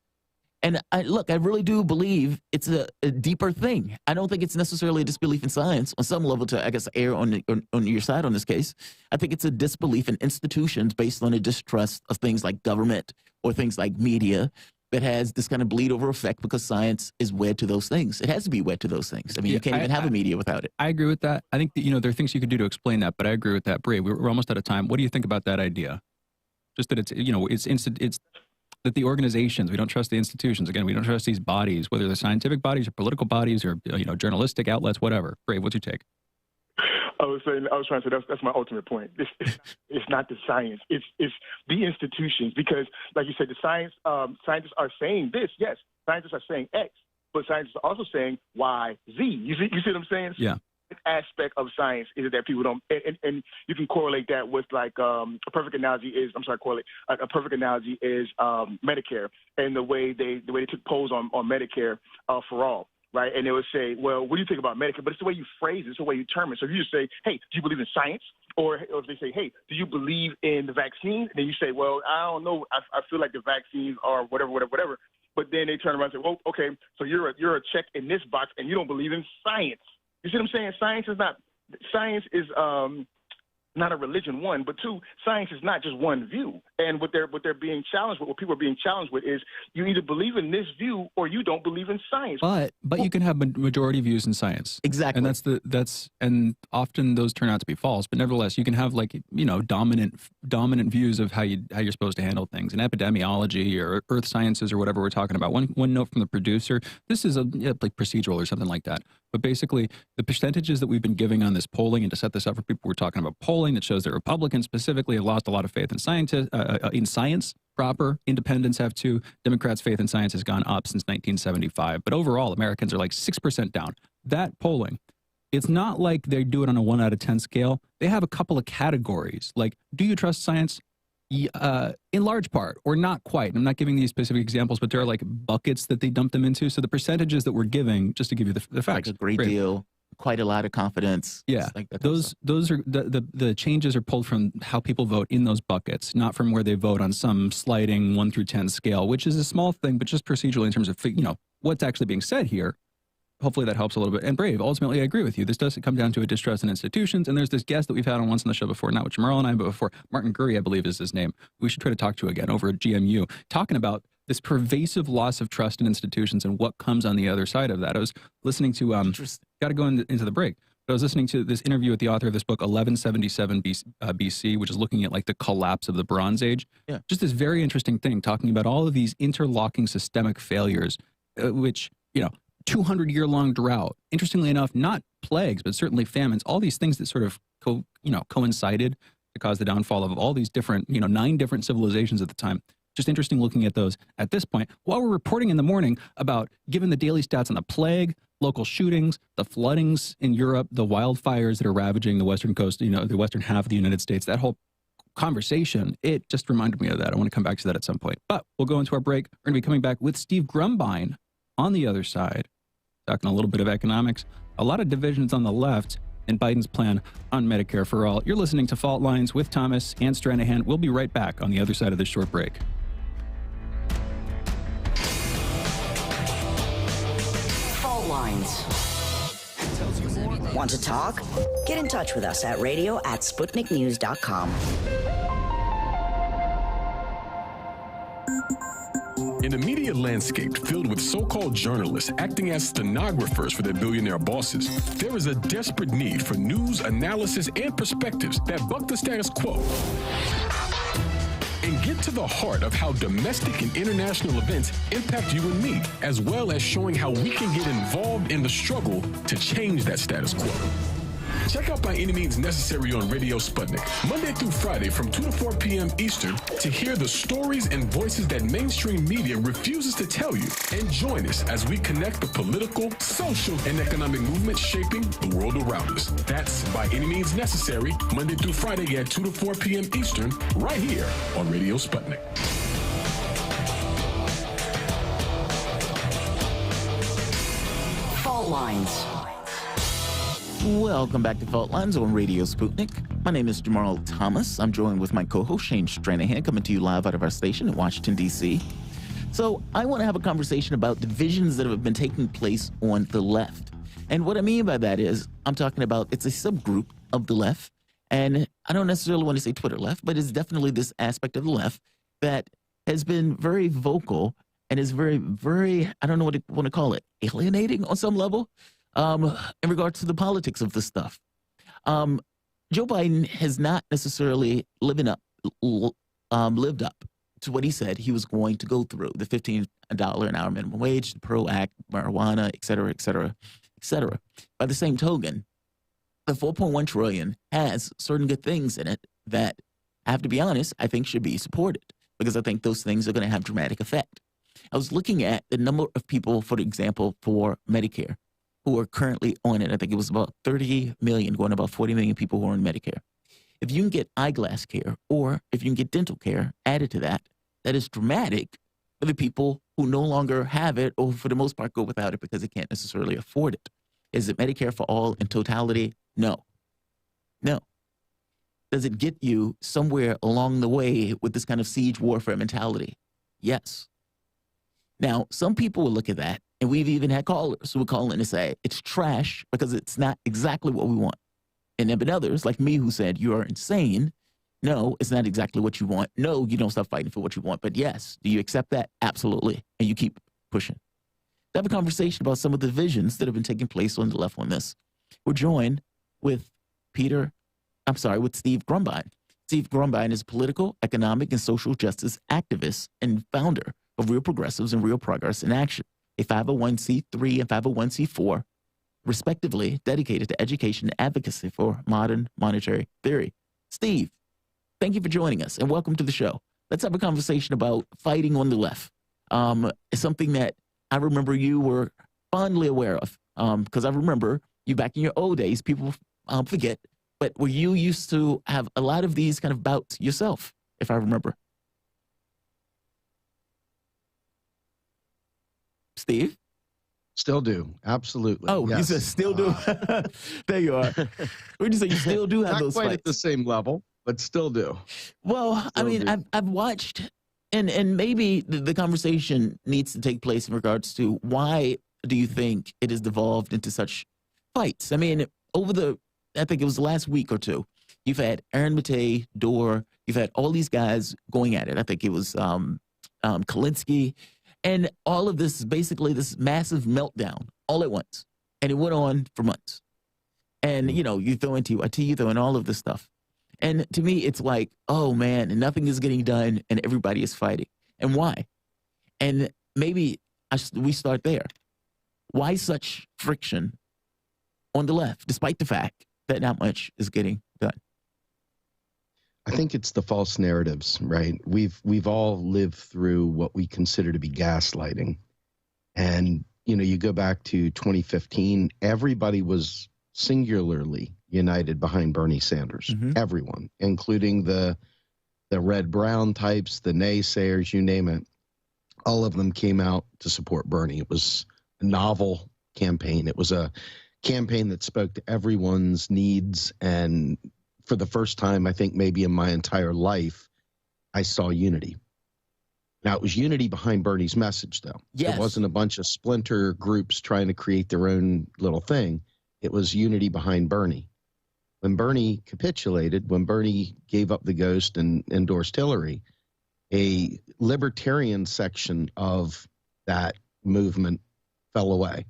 and I really do believe it's a deeper thing. I don't think it's necessarily a disbelief in science on some level to, I guess, err on your side on this case. I think it's a disbelief in institutions based on a distrust of things like government or things like media that has this kind of bleed over effect because science is wed to those things. It has to be wed to those things. I mean, you can't even have a media without it. I agree with that. I think that, there are things you could do to explain that, but I agree with that. Brave, we're almost out of time. What do you think about that idea? Just that it's that the organizations, we don't trust the institutions. Again, we don't trust these bodies, whether they're scientific bodies or political bodies or, journalistic outlets, whatever. Brave, what's your take? I was trying to say that's my ultimate point. It's not the science. It's the institutions, because, like you said, the scientists are saying this. Yes, scientists are saying X, but scientists are also saying Y, Z. You see what I'm saying? Yeah. An aspect of science is that people don't, and you can correlate that with like a perfect analogy is Medicare and the way they took polls on Medicare for all. Right, and they would say, well, what do you think about Medicare? But it's the way you phrase it, it's the way you term it. So if you just say, hey, do you believe in science? Or if they say, hey, do you believe in the vaccine? And then you say, well, I don't know. I feel like the vaccines are whatever. But then they turn around and say, well, okay, so you're a check in this box, and you don't believe in science. You see what I'm saying? Science is not a religion, one, but two, science is not just one view. And what they're being challenged with, what people are being challenged with, is you either believe in this view or you don't believe in science. But you can have majority views in science. Exactly. And and often those turn out to be false. But nevertheless, you can have dominant views of how you're supposed to handle things. In epidemiology or earth sciences or whatever we're talking about. One note from the producer: this is like procedural or something like that. But basically, the percentages that we've been giving on this polling, and to set this up for people, we're talking about polling that shows that Republicans specifically have lost a lot of faith in science proper. Independents have too. Democrats' faith in science has gone up since 1975. But overall, Americans are like 6% down. That polling, it's not like they do it on a 1 out of 10 scale. They have a couple of categories. Like, do you trust science? In large part, or not quite. I'm not giving these specific examples, but there are like buckets that they dump them into. So the percentages that we're giving, just to give you the facts, like a great deal, quite a lot of confidence. Yeah, like that those are the changes are pulled from how people vote in those buckets, not from where they vote on some sliding 1 through 10 scale, which is a small thing, but just procedurally in terms of what's actually being said here. Hopefully that helps a little bit. And Brave, ultimately, I agree with you. This does come down to a distrust in institutions. And there's this guest that we've had on once on the show before, not with Jamarl and I, but before, Martin Gurry, I believe is his name. We should try to talk to again over at GMU, talking about this pervasive loss of trust in institutions and what comes on the other side of that. I was listening to, got to go into the break, but I was listening to this interview with the author of this book, 1177 BC, which is looking at like the collapse of the Bronze Age. Yeah. Just this very interesting thing, talking about all of these interlocking systemic failures, which, 200-year-long drought. Interestingly enough, not plagues, but certainly famines. All these things that sort of coincided to cause the downfall of all these different, 9 different civilizations at the time. Just interesting looking at those at this point, while we're reporting in the morning about, given the daily stats on the plague, local shootings, the floodings in Europe, the wildfires that are ravaging the western coast, the western half of the United States, that whole conversation, it just reminded me of that. I want to come back to that at some point. But we'll go into our break. We're going to be coming back with Steve Grumbine on the other side, talking a little bit of economics, a lot of divisions on the left, and Biden's plan on Medicare for all. You're listening to Fault Lines with Thomas and Stranahan. We'll be right back on the other side of this short break. Fault Lines. Want to talk? Get in touch with us at radio@sputniknews.com. In a media landscape filled with so-called journalists acting as stenographers for their billionaire bosses, there is a desperate need for news, analysis, and perspectives that buck the status quo and get to the heart of how domestic and international events impact you and me, as well as showing how we can get involved in the struggle to change that status quo. Check out By Any Means Necessary on Radio Sputnik, Monday through Friday from 2 to 4 p.m. Eastern, to hear the stories and voices that mainstream media refuses to tell you. And join us as we connect the political, social, and economic movements shaping the world around us. That's By Any Means Necessary, Monday through Friday at 2 to 4 p.m. Eastern, right here on Radio Sputnik. Fault Lines. Welcome back to Fault Lines on Radio Sputnik. My name is Jamarl Thomas. I'm joined with my co-host Shane Stranahan, coming to you live out of our station in Washington, D.C. So I want to have a conversation about divisions that have been taking place on the left. And what I mean by that is I'm talking about it's a subgroup of the left. And I don't necessarily want to say Twitter left, but it's definitely this aspect of the left that has been very vocal and is very, very, I don't know what I want to call it, alienating on some level. In regards to the politics of this stuff. Joe Biden has not necessarily lived up to what he said he was going to go through, the $15 an hour minimum wage, the PRO Act, marijuana, et cetera, et cetera, et cetera. By the same token, the $4.1 trillion has certain good things in it that, I have to be honest, I think should be supported, because I think those things are going to have dramatic effect. I was looking at the number of people, for example, for Medicare, who are currently on it. I think it was about 30 million, going to about 40 million people who are on Medicare. If you can get eyeglass care, or if you can get dental care added to that, that is dramatic for the people who no longer have it, or for the most part go without it because they can't necessarily afford it. Is it Medicare for all in totality? No. No. Does it get you somewhere along the way with this kind of siege warfare mentality? Yes. Now, some people will look at that, and we've even had callers who would call in and say, it's trash because it's not exactly what we want. And there have been others like me who said, you are insane. No, it's not exactly what you want. No, you don't stop fighting for what you want. But yes, do you accept that? Absolutely. And you keep pushing. To have a conversation about some of the visions that have been taking place on the left on this. We're joined with Steve Grumbine. Steve Grumbine is a political, economic, and social justice activist and founder of Real Progressives and Real Progress in Action, a 501c3 and 501c4, respectively, dedicated to education and advocacy for modern monetary theory. Steve, thank you for joining us, and welcome to the show. Let's have a conversation about fighting on the left. It's something that I remember you were fondly aware of, because I remember you back in your old days, people forget, but where you used to have a lot of these kind of bouts yourself, if I remember. Steve? Still do. Absolutely. Oh, yes. You said still do? There you are. Would you say you still do have Not those quite fights? at the same level, but still do. Well, I mean, I've watched, and maybe the conversation needs to take place in regards to why do you think it has devolved into such fights? I mean, I think it was the last week or two, you've had Aaron Matei, Dorr, you've had all these guys going at it. I think it was Kalinsky. And all of this is basically this massive meltdown all at once. And it went on for months. And, you know, you throw in TYT, you throw in all of this stuff. And to me, it's like, oh, man, and nothing is getting done and everybody is fighting. And why? And maybe we start there. Why such friction on the left, despite the fact that not much is getting done? I think it's the false narratives, right? We've all lived through what we consider to be gaslighting. And, you know, you go back to 2015, everybody was singularly united behind Bernie Sanders. Mm-hmm. Everyone, including the red-brown types, the naysayers, you name it. All of them came out to support Bernie. It was a novel campaign. It was a campaign that spoke to everyone's needs, and for the first time, I think maybe in my entire life, I saw unity. Now, it was unity behind Bernie's message, though. Yes. It wasn't a bunch of splinter groups trying to create their own little thing. It was unity behind Bernie. When Bernie capitulated, when Bernie gave up the ghost and endorsed Hillary, a libertarian section of that movement fell away.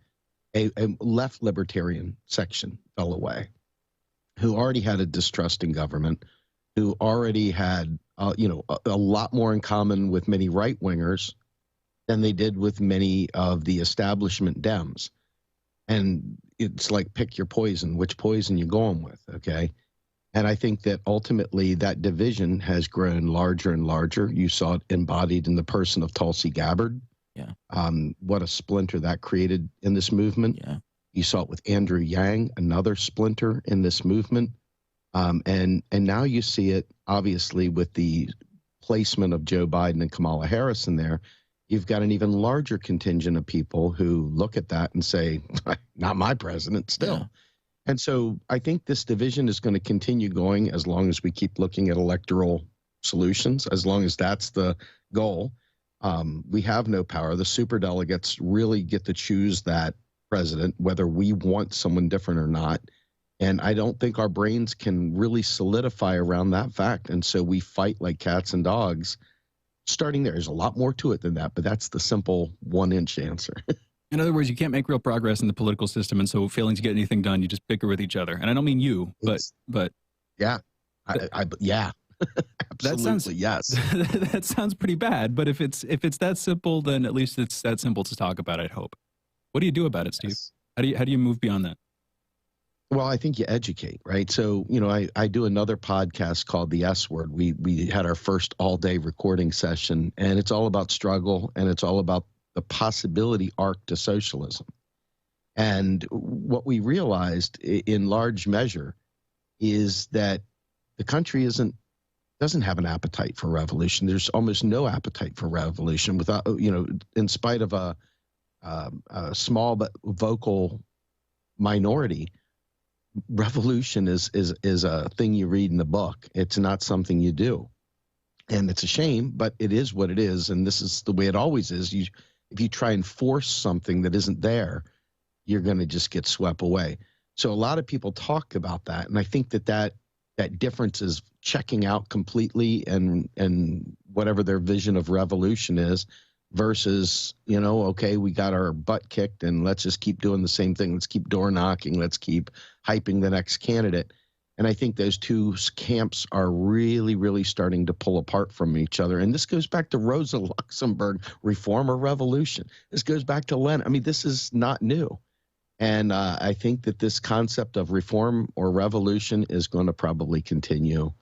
A left libertarian section fell away, who already had a distrust in government, who already had, a lot more in common with many right-wingers than they did with many of the establishment Dems. And it's like pick your poison, which poison you going with, okay? And I think that ultimately that division has grown larger and larger. You saw it embodied in the person of Tulsi Gabbard. Yeah. What a splinter that created in this movement. Yeah. You saw it with Andrew Yang, another splinter in this movement. And now you see it, obviously, with the placement of Joe Biden and Kamala Harris in there. You've got an even larger contingent of people who look at that and say, not my president still. Yeah. And so I think this division is going to continue going as long as we keep looking at electoral solutions, as long as that's the goal. We have no power. The superdelegates really get to choose that president, whether we want someone different or not. And I don't think our brains can really solidify around that fact. And so we fight like cats and dogs. Starting there, there's a lot more to it than that, but that's the simple 1-inch answer. In other words, you can't make real progress in the political system, and so failing to get anything done, you just bicker with each other. And I don't mean you, but yeah, yeah, absolutely, yes. That sounds pretty bad. But if it's that simple, then at least it's that simple to talk about. I'd hope. What do you do about it, Steve? Yes. How do you move beyond that? Well, I think you educate, right? So, I do another podcast called The S Word. We had our first all-day recording session, and it's all about struggle, and it's all about the possibility arc to socialism. And what we realized in large measure is that the country doesn't have an appetite for revolution. There's almost no appetite for revolution without, in spite of a small but vocal minority. Revolution is a thing you read in a book. It's not something you do. And it's a shame, but it is what it is. And this is the way it always is. If you try and force something that isn't there, you're going to just get swept away. So a lot of people talk about that. And I think that difference is checking out completely and whatever their vision of revolution is versus, okay, we got our butt kicked and let's just keep doing the same thing. Let's keep door knocking. Let's keep hyping the next candidate. And I think those two camps are really, really starting to pull apart from each other. And this goes back to Rosa Luxemburg, reform or revolution. This goes back to Lenin. I mean, this is not new. And I think that this concept of reform or revolution is going to probably continue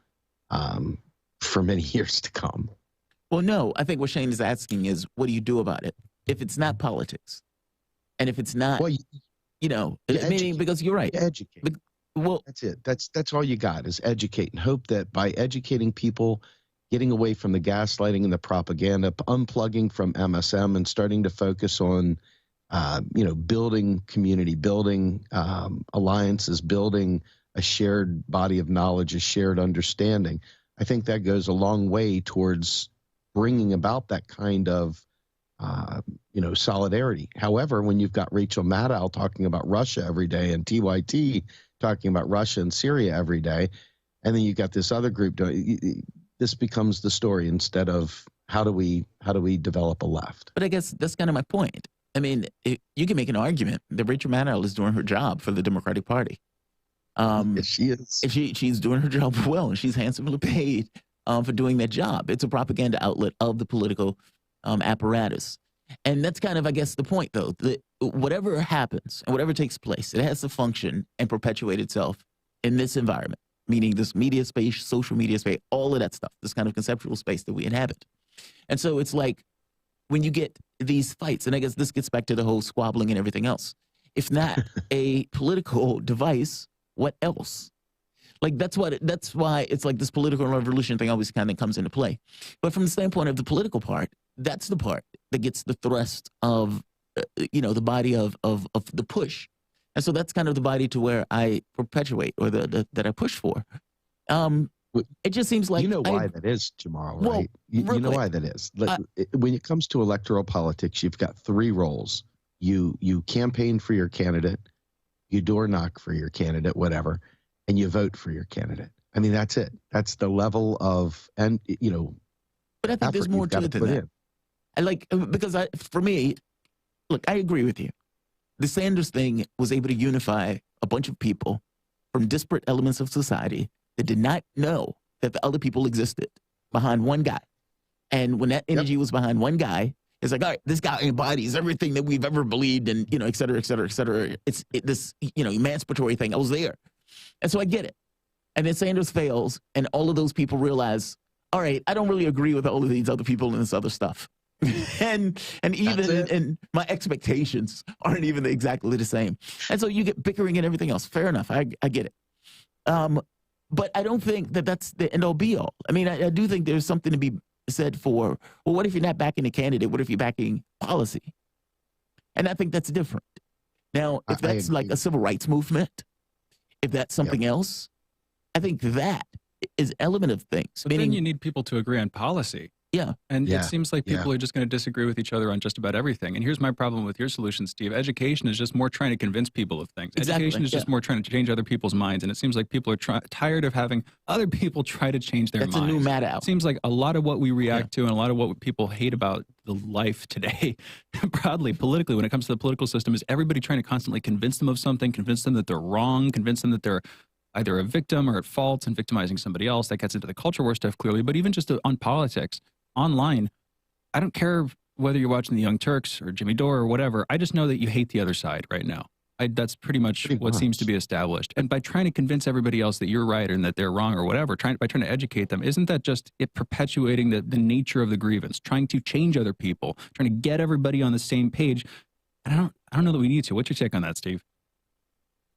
for many years to come. Well, no, I think what Shane is asking is, what do you do about it? If it's not politics, and if it's not, because you're right. Educate. Well, that's it. That's all you got is educate, and hope that by educating people, getting away from the gaslighting and the propaganda, unplugging from MSM and starting to focus on, building community, building alliances, building a shared body of knowledge, a shared understanding. I think that goes a long way towards bringing about that kind of, solidarity. However, when you've got Rachel Maddow talking about Russia every day and TYT talking about Russia and Syria every day, and then you've got this other group doing, this becomes the story instead of how do we develop a left. But I guess that's kind of my point. I mean, you can make an argument that Rachel Maddow is doing her job for the Democratic Party. Yes, she is. She's doing her job well, and she's handsomely paid for doing that job. It's a propaganda outlet of the political apparatus. And that's kind of, I guess, the point, though, that whatever happens and whatever takes place, it has to function and perpetuate itself in this environment, meaning this media space, social media space, all of that stuff, this kind of conceptual space that we inhabit. And so it's like when you get these fights, and I guess this gets back to the whole squabbling and everything else, if not a political device, what else? Like, that's why it's like this political revolution thing always kind of comes into play. But from the standpoint of the political part, that's the part that gets the thrust of, the body of the push. And so that's kind of the body to where I perpetuate or that I push for. It just seems like... You know why that is, Jamarl, right? Well, you know why that is. When it comes to electoral politics, you've got three roles. You campaign for your candidate, you door knock for your candidate, whatever, and you vote for your candidate. I mean, that's it. That's the level of, But I think there's more to it than that. For me, look, I agree with you. The Sanders thing was able to unify a bunch of people from disparate elements of society that did not know that the other people existed behind one guy. And when that energy was behind one guy, It's like, all right, this guy embodies everything that we've ever believed and, et cetera, et cetera, et cetera. It's this, emancipatory thing. I was there. And so I get it. And then Sanders fails, and all of those people realize, all right, I don't really agree with all of these other people and this other stuff. and even my expectations aren't even exactly the same. And so you get bickering and everything else. Fair enough. I get it. But I don't think that that's the end all be all. I mean, I do think there's something to be said for, well, what if you're not backing a candidate? What if you're backing policy? And I think that's different. Now, if that's like a civil rights movement, if that's something else, I think that is an element of things. But then you need people to agree on policy. Yeah. And it seems like people are just going to disagree with each other on just about everything. And here's my problem with your solution, Steve. Education is just more trying to convince people of things. Exactly. Education is just more trying to change other people's minds. And it seems like people are tired of having other people try to change their minds. That's a new mad out. It seems like a lot of what we react to and a lot of what people hate about the life today, broadly, politically, when it comes to the political system, is everybody trying to constantly convince them of something, convince them that they're wrong, convince them that they're either a victim or at fault and victimizing somebody else. That gets into the culture war stuff, clearly. But even just on politics, online, I don't care whether you're watching the Young Turks or Jimmy Dore or whatever. I just know that you hate the other side right now. That's pretty much what seems to be established. And by trying to convince everybody else that you're right and that they're wrong or whatever, by trying to educate them, isn't that just it perpetuating the nature of the grievance, trying to change other people, trying to get everybody on the same page? And I don't know that we need to. What's your take on that, Steve?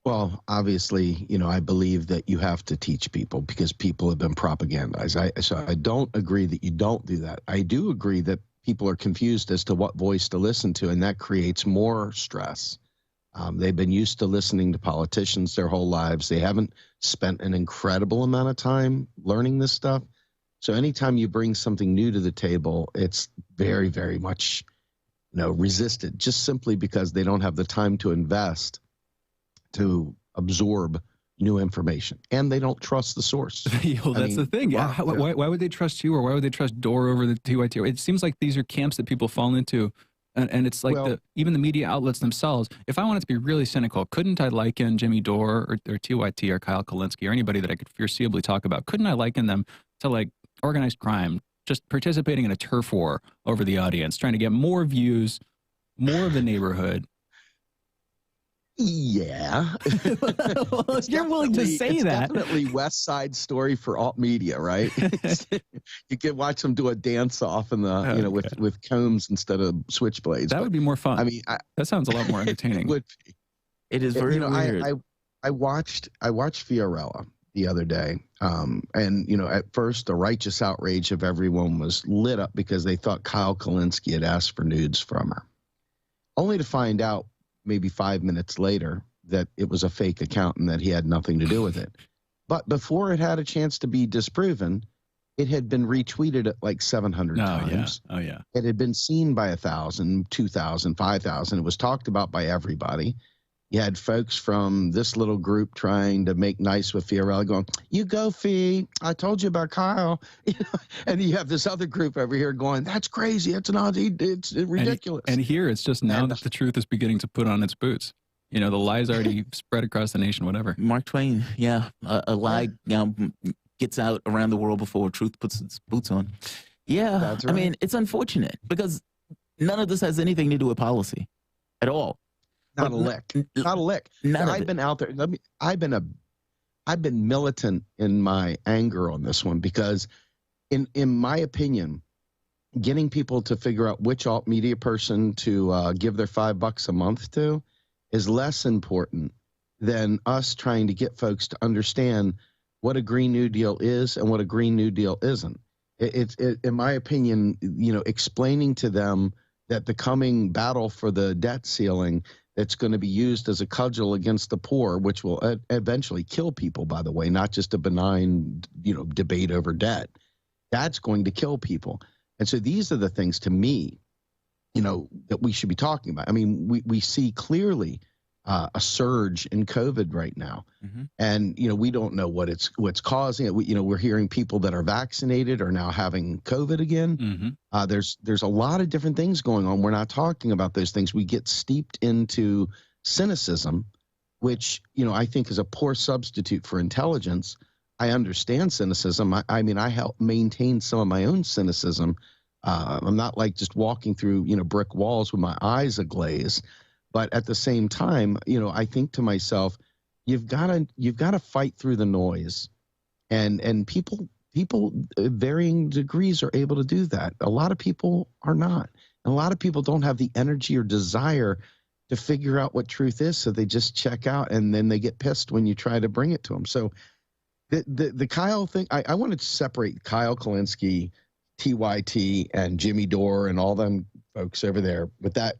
Well, obviously, I believe that you have to teach people because people have been propagandized. So I don't agree that you don't do that. I do agree that people are confused as to what voice to listen to, and that creates more stress. They've been used to listening to politicians their whole lives. They haven't spent an incredible amount of time learning this stuff. So anytime you bring something new to the table, it's very, very much, resisted, just simply because they don't have the time to invest to absorb new information, and they don't trust the source. That's the thing. Why would they trust you, or why would they trust Dore over the TYT? It seems like these are camps that people fall into, and it's like even the media outlets themselves. If I wanted to be really cynical, couldn't I liken Jimmy Dore or TYT or Kyle Kulinski or anybody that I could foreseeably talk about? Couldn't I liken them to like organized crime, just participating in a turf war over the audience, trying to get more views, more of the neighborhood? Yeah. Well, you're willing to say that. Definitely West Side Story for alt media, right? You can watch them do a dance off in the, with combs instead of switchblades. That would be more fun. I mean, that sounds a lot more entertaining. It would be. It is very weird. I watched Fiorella the other day, and at first the righteous outrage of everyone was lit up because they thought Kyle Kulinski had asked for nudes from her, only to find out maybe 5 minutes later that it was a fake account and that he had nothing to do with it. But before it had a chance to be disproven, it had been retweeted at like 700 times. Oh, yeah. It had been seen by 1,000, 2,000, 5,000. It was talked about by everybody. You had folks from this little group trying to make nice with Fiorella going, you go, Fee. I told you about Kyle. And you have this other group over here going, that's crazy. It's ridiculous. And here it's just now that the truth is beginning to put on its boots. The lies already spread across the nation, whatever. Mark Twain, a lie gets out around the world before truth puts its boots on. Yeah, that's right. I mean, it's unfortunate because none of this has anything to do with policy at all. Not a lick. I've been out there. I've been militant in my anger on this one because, in my opinion, getting people to figure out which alt media person to give their $5 a month to is less important than us trying to get folks to understand what a Green New Deal is and what a Green New Deal isn't. It's in my opinion, explaining to them that the coming battle for the debt ceiling that's going to be used as a cudgel against the poor, which will eventually kill people, by the way, not just a benign, debate over debt. That's going to kill people. And so these are the things to me, that we should be talking about. I mean, we see clearly a surge in COVID right now. Mm-hmm. And, we don't know what's causing it. We're hearing people that are vaccinated are now having COVID again. Mm-hmm. There's a lot of different things going on. We're not talking about those things. We get steeped into cynicism, which, I think is a poor substitute for intelligence. I understand cynicism. I mean, I help maintain some of my own cynicism I'm not like just walking through, brick walls with my eyes aglaze. But at the same time, I think to myself, you've got to fight through the noise, and people varying degrees are able to do that. A lot of people are not. And a lot of people don't have the energy or desire to figure out what truth is, so they just check out, and then they get pissed when you try to bring it to them. So the Kyle thing, I wanted to separate Kyle Kalinske, TYT, and Jimmy Dore and all them folks over there with that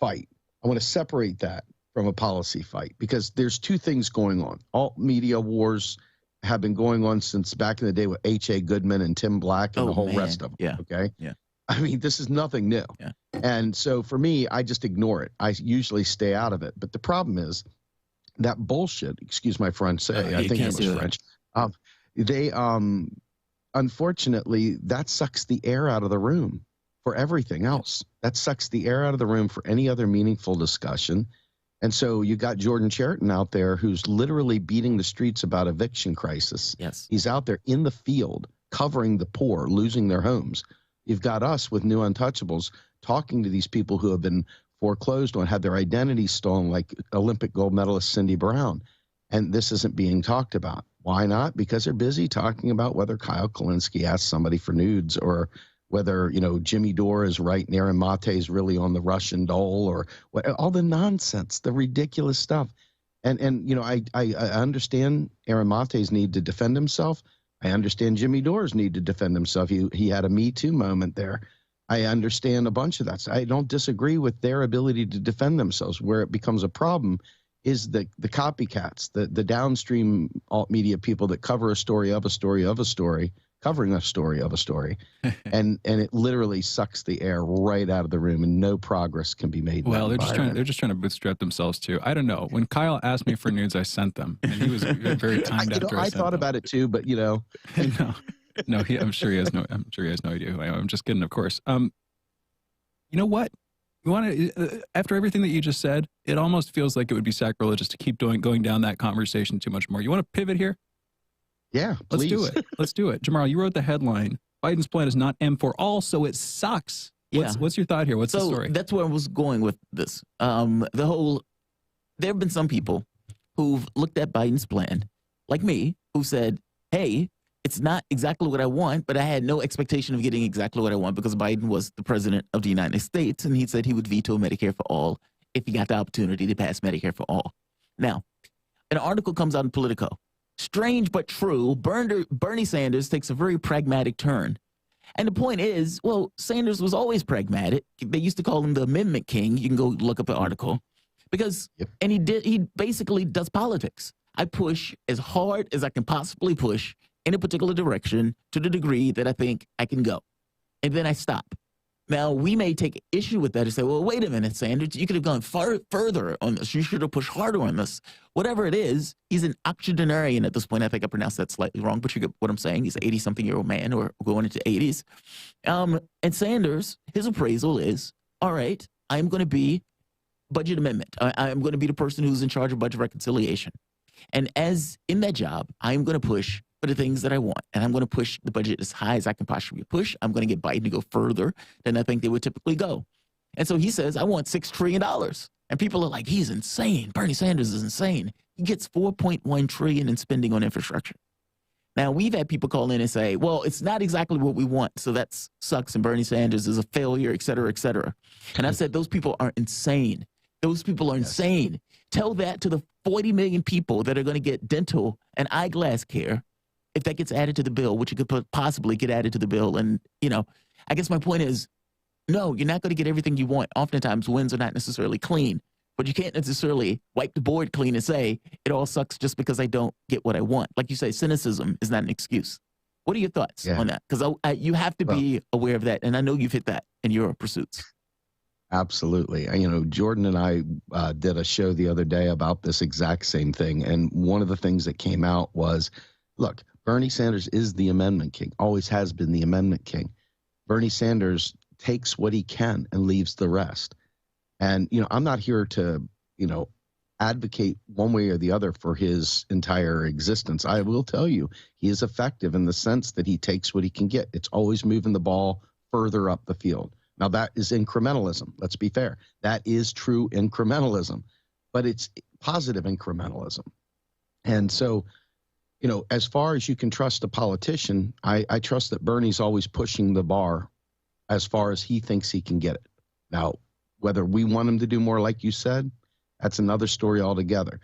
fight. I want to separate that from a policy fight, because there's two things going on. Alt media wars have been going on since back in the day with H.A. Goodman and Tim Black and the whole rest of them. Yeah. Okay. Yeah. I mean, this is nothing new. Yeah. And so for me, I just ignore it. I usually stay out of it. But the problem is that bullshit, excuse my French, I think it was French. They unfortunately, that sucks the air out of the room for everything else. That sucks the air out of the room for any other meaningful discussion. And so you got Jordan Chariton out there who's literally beating the streets about eviction crisis. Yes. He's out there in the field covering the poor, losing their homes. You've got us with New Untouchables talking to these people who have been foreclosed on, had their identities stolen, like Olympic gold medalist Cindy Brown. And this isn't being talked about. Why not? Because they're busy talking about whether Kyle Kalinske asked somebody for nudes, or whether, Jimmy Dore is right and Aaron Mate is really on the Russian doll, or all the nonsense, the ridiculous stuff. And I understand Aaron Mate's need to defend himself. I understand Jimmy Dore's need to defend himself. He had a Me Too moment there. I understand a bunch of that. I don't disagree with their ability to defend themselves. Where it becomes a problem is the copycats, the downstream alt media people that cover a story of a story of a story, covering a story of a story, and it literally sucks the air right out of the room, and no progress can be made. Well, they're just trying to bootstrap themselves too. I don't know. When Kyle asked me for nudes, I sent them, and he was very kind after I sent thought them. about it too, but no, I'm sure he has no idea who I am. I'm just kidding, of course. You know what? You want to, after everything that you just said, it almost feels like it would be sacrilegious to keep going down that conversation too much more. You want to pivot here? Yeah, let's please. do it. Let's do it. Jamarl, you wrote the headline, Biden's plan is not M for all, so it sucks. What's your thought here? What's the story? That's where I was going with this. There have been some people who've looked at Biden's plan, like me, who said, hey, it's not exactly what I want, but I had no expectation of getting exactly what I want, because Biden was the president of the United States, and he said he would veto Medicare for all if he got the opportunity to pass Medicare for all. Now, an article comes out in Politico. Strange but true, Bernie Sanders takes a very pragmatic turn. And the point is, well, Sanders was always pragmatic. They used to call him the Amendment King. You can go look up the article. Because, and he basically does politics. I push as hard as I can possibly push in a particular direction to the degree that I think I can go. And then I stop. Now, we may take issue with that and say, well, wait a minute, Sanders, you could have gone further on this. You should have pushed harder on this. Whatever it is, he's an octogenarian at this point. I think I pronounced that slightly wrong, but you get what I'm saying. He's an 80-something-year-old man, or going into 80s. And Sanders, his appraisal is, all right, I'm going to be budget amendment. I'm going to be the person who's in charge of budget reconciliation. And as in that job, I'm going to push for the things that I want. And I'm going to push the budget as high as I can possibly push. I'm going to get Biden to go further than I think they would typically go. And so he says, I want $6 trillion. And people are like, he's insane. Bernie Sanders is insane. He gets $4.1 trillion in spending on infrastructure. Now, we've had people call in and say, well, it's not exactly what we want, so that sucks, and Bernie Sanders is a failure, et cetera, et cetera. And I've said those people are insane. Those people are insane. Tell that to the 40 million people that are going to get dental and eyeglass care if that gets added to the bill, which it could possibly get added to the bill. And, I guess my point is, no, you're not going to get everything you want. Oftentimes, wins are not necessarily clean, but you can't necessarily wipe the board clean and say, it all sucks just because I don't get what I want. Like you say, cynicism is not an excuse. What are your thoughts on that? Because you have to be aware of that, and I know you've hit that in your pursuits. Absolutely. Jordan and I did a show the other day about this exact same thing, and one of the things that came out was, look, Bernie Sanders is the amendment king, always has been the amendment king. Bernie Sanders takes what he can and leaves the rest. And, I'm not here to, advocate one way or the other for his entire existence. I will tell you, he is effective in the sense that he takes what he can get. It's always moving the ball further up the field. Now, that is incrementalism. Let's be fair. That is true incrementalism, but it's positive incrementalism. And so, you know, as far as you can trust a politician, I trust that Bernie's always pushing the bar as far as he thinks he can get it. Now, whether we want him to do more, like you said, that's another story altogether.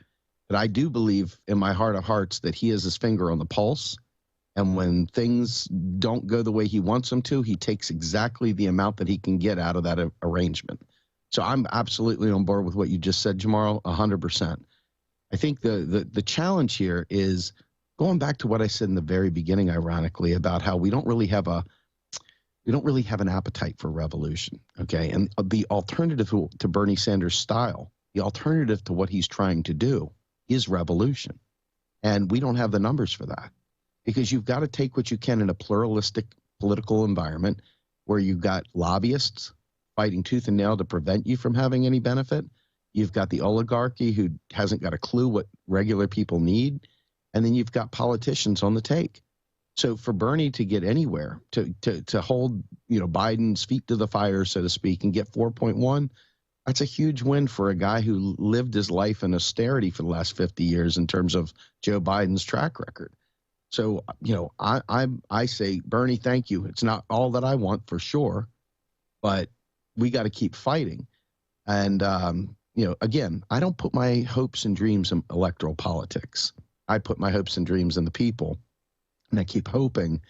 But I do believe in my heart of hearts that he has his finger on the pulse. And when things don't go the way he wants them to, he takes exactly the amount that he can get out of that arrangement. So I'm absolutely on board with what you just said, Jamarl, 100%. I think the challenge here is going back to what I said in the very beginning, ironically, about how we don't really have an appetite for revolution. Okay. And the alternative to Bernie Sanders' style, the alternative to what he's trying to do is revolution. And we don't have the numbers for that. Because you've got to take what you can in a pluralistic political environment where you've got lobbyists fighting tooth and nail to prevent you from having any benefit. You've got the oligarchy who hasn't got a clue what regular people need. And then you've got politicians on the take. So for Bernie to get anywhere, to hold, you know, Biden's feet to the fire, so to speak, and get 4.1, that's a huge win for a guy who lived his life in austerity for the last 50 years in terms of Joe Biden's track record. So, you know, I say, Bernie, thank you. It's not all that I want for sure, but we got to keep fighting. And, you know, again, I don't put my hopes and dreams in electoral politics. I put my hopes and dreams in the people. And I keep hoping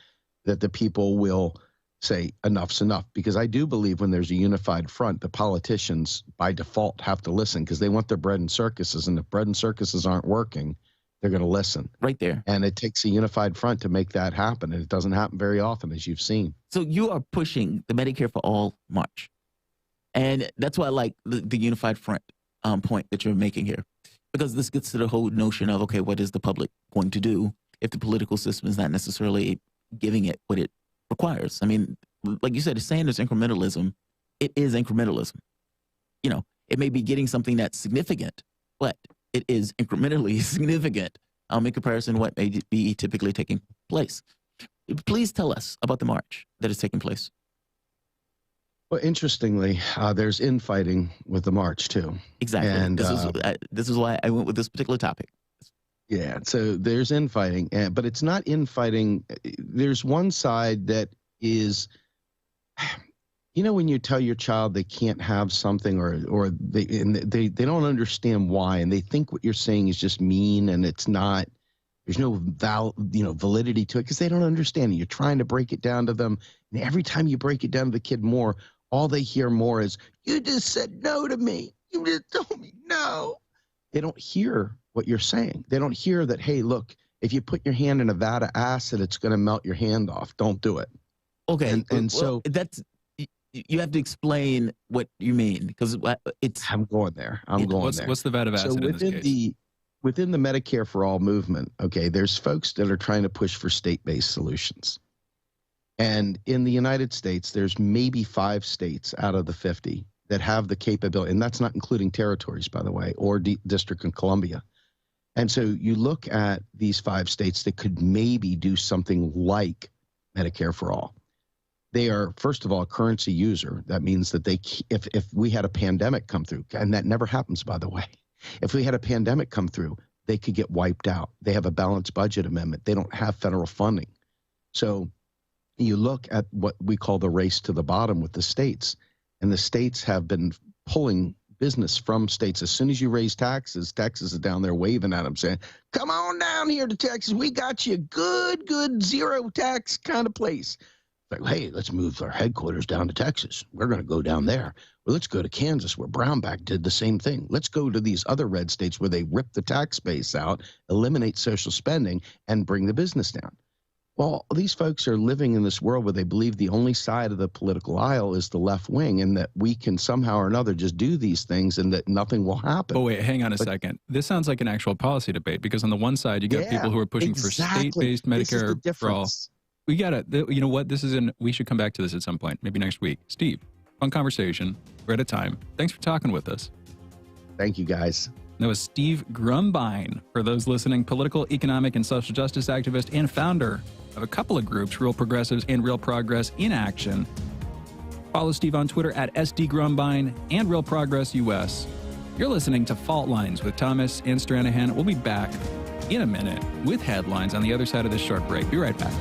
that the people will say enough's enough, because I do believe when there's a unified front, the politicians by default have to listen because they want their bread and circuses. And if bread and circuses aren't working, they're going to listen. Right there. And it takes a unified front to make that happen. And it doesn't happen very often, as you've seen. So you are pushing the Medicare for All march. And that's why I like the unified front point that you're making here. Because this gets to the whole notion of, okay, what is the public going to do if the political system is not necessarily giving it what it requires? I mean, like you said, it's saying there's incrementalism. It is incrementalism. You know, it may be getting something that's significant, but it is incrementally significant in comparison to what may be typically taking place. Please tell us about the march that is taking place. Well, interestingly, there's infighting with the march, too. Exactly. And this is why I went with this particular topic. Yeah, so there's infighting, but it's not infighting. There's one side that is, you know, when you tell your child they can't have something, or they don't understand why, and they think what you're saying is just mean, and it's not. There's no validity to it because they don't understand it. You're trying to break it down to them, and every time you break it down to the kid more, all they hear more is, "You just said no to me. You just told me no." They don't hear what you're saying. They don't hear that, hey, look, if you put your hand in a vat of acid, it's going to melt your hand off. Don't do it. Okay, and so that's. You have to explain what you mean, because it's. I'm going there. I'm going there. What's the vat of acid in this case? Within the Medicare for All movement, okay, there's folks that are trying to push for state-based solutions. And in the United States, there's maybe 5 states out of the 50 that have the capability, and that's not including territories, by the way, or District of Columbia. And so you look at these 5 states that could maybe do something like Medicare for All. They are, first of all, a currency user. That means that if we had a pandemic come through, and that never happens, by the way, if we had a pandemic come through, they could get wiped out. They have a balanced budget amendment. They don't have federal funding. So you look at what we call the race to the bottom with the states, and the states have been pulling business from states. As soon as you raise taxes, Texas is down there waving at them saying, come on down here to Texas. We got you a good zero tax kind of place. Like, hey, let's move our headquarters down to Texas. We're going to go down there. Well, let's go to Kansas where Brownback did the same thing. Let's go to these other red states where they rip the tax base out, eliminate social spending, and bring the business down. Well, these folks are living in this world where they believe the only side of the political aisle is the left wing, and that we can somehow or another just do these things and that nothing will happen. Oh, wait, hang on a second. This sounds like an actual policy debate, because on the one side, you got people who are pushing for state-based Medicare for all. We got it. You know what? We should come back to this at some point, maybe next week. Steve, fun conversation. We're out of time. Thanks for talking with us. Thank you, guys. That was Steve Grumbine. For those listening, political, economic, and social justice activist and founder of a couple of groups, Real Progressives and Real Progress in Action. Follow Steve on Twitter at SDGrumbine and Real Progress US. You're listening to Fault Lines with Thomas and Stranahan. We'll be back in a minute with headlines on the other side of this short break. Be right back.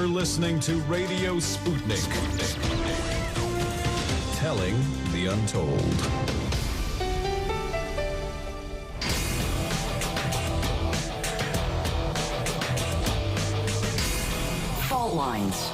Listening to Radio Sputnik. Telling the untold. Fault Lines.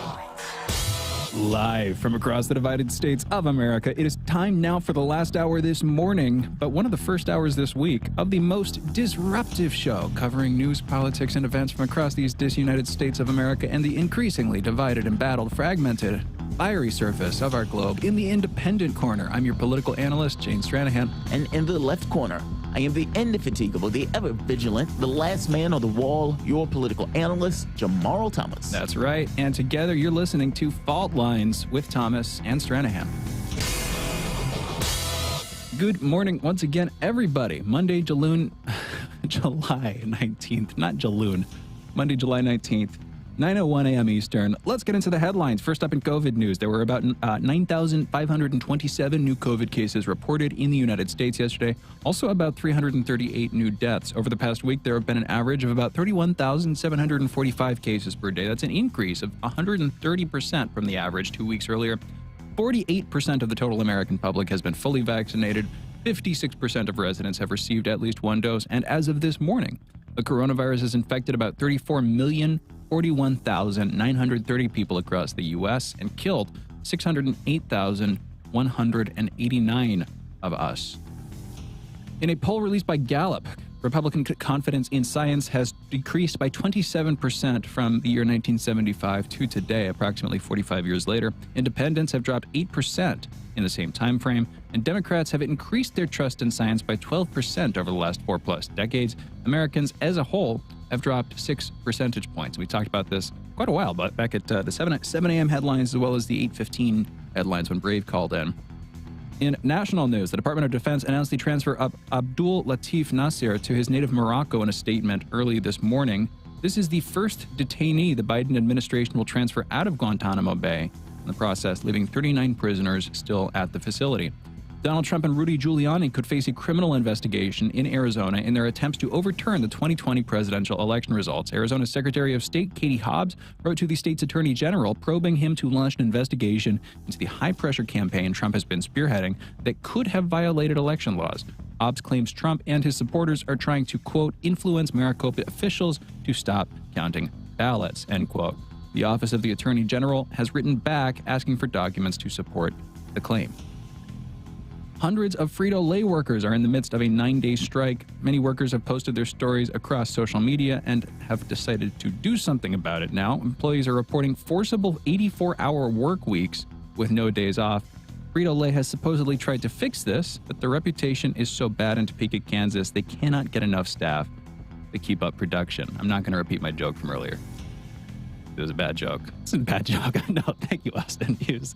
Live from across the divided states of America, it is time now for the last hour this morning, but one of the first hours this week of the most disruptive show covering news, politics, and events from across these disunited states of America and the increasingly divided, embattled, fragmented, fiery surface of our globe. In the independent corner, I'm your political analyst, Jane Stranahan. And in the left corner, I am the indefatigable, the ever vigilant, the last man on the wall, your political analyst, Jamarl Thomas. That's right. And together you're listening to Fault Lines with Thomas and Stranahan. Good morning once again, everybody. Monday, July 19th, not Jaloon. Monday, July 19th. 9:01 a.m. Eastern. Let's get into the headlines. First up in COVID news, there were about 9,527 new COVID cases reported in the United States yesterday. Also about 338 new deaths. Over the past week, there have been an average of about 31,745 cases per day. That's an increase of 130% from the average 2 weeks earlier. 48% of the total American public has been fully vaccinated. 56% of residents have received at least one dose. And as of this morning, the coronavirus has infected about 34,041,930 people across the U.S. and killed 608,189 of us. In a poll released by Gallup, Republican confidence in science has decreased by 27% from the year 1975 to today, approximately 45 years later. Independents have dropped 8% in the same time frame, and Democrats have increased their trust in science by 12% over the last 4+ decades. Americans as a whole have dropped 6 percentage points. We talked about this quite a while back at the 7 a.m. headlines, as well as the 8:15 headlines when Brave called in. In national news, the Department of Defense announced the transfer of Abdul Latif Nasser to his native Morocco in a statement early this morning. This is the first detainee the Biden administration will transfer out of Guantanamo Bay, in the process leaving 39 prisoners still at the facility. Donald Trump and Rudy Giuliani could face a criminal investigation in Arizona in their attempts to overturn the 2020 presidential election results. Arizona's Secretary of State, Katie Hobbs, wrote to the state's attorney general, probing him to launch an investigation into the high-pressure campaign Trump has been spearheading that could have violated election laws. Hobbs claims Trump and his supporters are trying to, quote, influence Maricopa officials to stop counting ballots, end quote. The Office of the Attorney General has written back asking for documents to support the claim. Hundreds of Frito-Lay workers are in the midst of a 9-day strike. Many workers have posted their stories across social media and have decided to do something about it now. Employees are reporting forcible 84-hour work weeks with no days off. Frito-Lay has supposedly tried to fix this, but their reputation is so bad in Topeka, Kansas, they cannot get enough staff to keep up production. I'm not going to repeat my joke from earlier. It was a bad joke. It's a bad joke. No, thank you, Austin Hughes.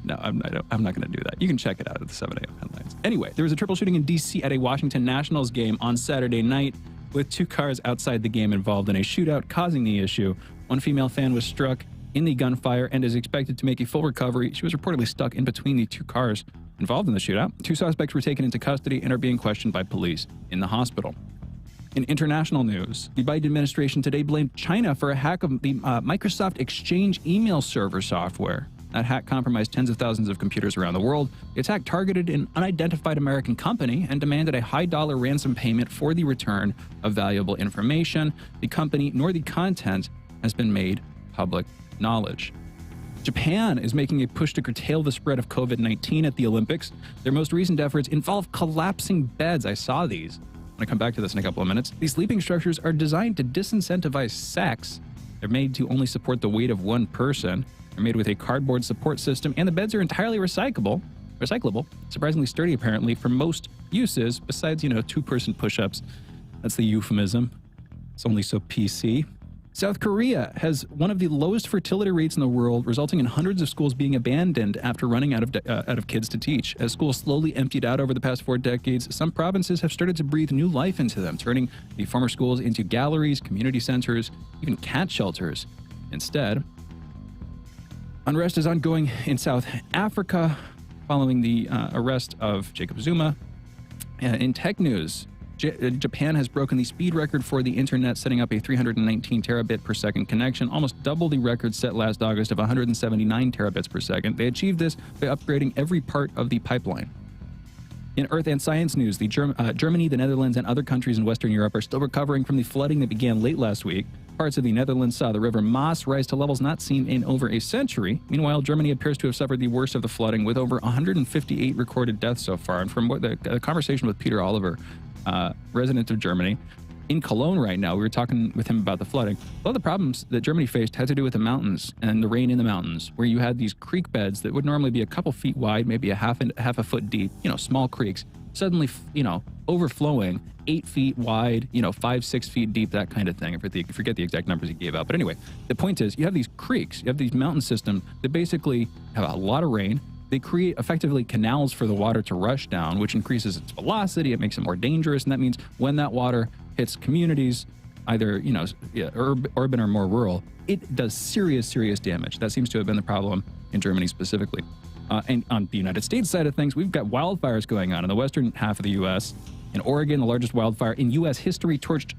No, I'm not going to do that. You can check it out at the 7 a.m. headlines. Anyway, there was a triple shooting in D.C. at a Washington Nationals game on Saturday night, with 2 cars outside the game involved in a shootout, causing the issue. One female fan was struck in the gunfire and is expected to make a full recovery. She was reportedly stuck in between the 2 cars involved in the shootout. 2 suspects were taken into custody and are being questioned by police in the hospital. In international news, the Biden administration today blamed China for a hack of the Microsoft Exchange email server software. That hack compromised tens of thousands of computers around the world. The attack targeted an unidentified American company and demanded a high-dollar ransom payment for the return of valuable information. The company nor the content has been made public knowledge. Japan is making a push to curtail the spread of COVID-19 at the Olympics. Their most recent efforts involve collapsing beds. I saw these. I'm going to come back to this in a couple of minutes. These sleeping structures are designed to disincentivize sex. They're made to only support the weight of one person. They're made with a cardboard support system, and the beds are entirely recyclable. recyclable, surprisingly sturdy apparently for most uses, besides, two-person push-ups. That's the euphemism. It's only so PC. South Korea has one of the lowest fertility rates in the world, resulting in hundreds of schools being abandoned after running out of kids to teach. As schools slowly emptied out over the past 4 decades, some provinces have started to breathe new life into them, turning the former schools into galleries, community centers, even cat shelters. Instead, unrest is ongoing in South Africa following the arrest of Jacob Zuma. In tech news, Japan has broken the speed record for the internet, setting up a 319 terabit per second connection, almost double the record set last August of 179 terabits per second. They achieved this by upgrading every part of the pipeline. In Earth and Science news, Germany, the Netherlands, and other countries in Western Europe are still recovering from the flooding that began late last week. Parts of the Netherlands saw the river Maas rise to levels not seen in over a century. Meanwhile, Germany appears to have suffered the worst of the flooding, with over 158 recorded deaths so far. And from the conversation with Peter Oliver, resident of Germany, in Cologne right now, we were talking with him about the flooding. All the problems that Germany faced had to do with the mountains and the rain in the mountains, where you had these creek beds that would normally be a couple feet wide, maybe half a foot deep, small creeks, suddenly, overflowing 8 feet wide, 5-6 feet deep, that kind of thing. I forget the exact numbers he gave out. But anyway, the point is, you have these creeks, you have these mountain systems that basically have a lot of rain. They create effectively canals for the water to rush down, which increases its velocity. It makes it more dangerous. And that means when that water hits communities, either, urban or more rural, it does serious damage. That seems to have been the problem in Germany specifically. And on the United States side of things, we've got wildfires going on in the western half of the U.S. In Oregon, the largest wildfire in U.S. history torched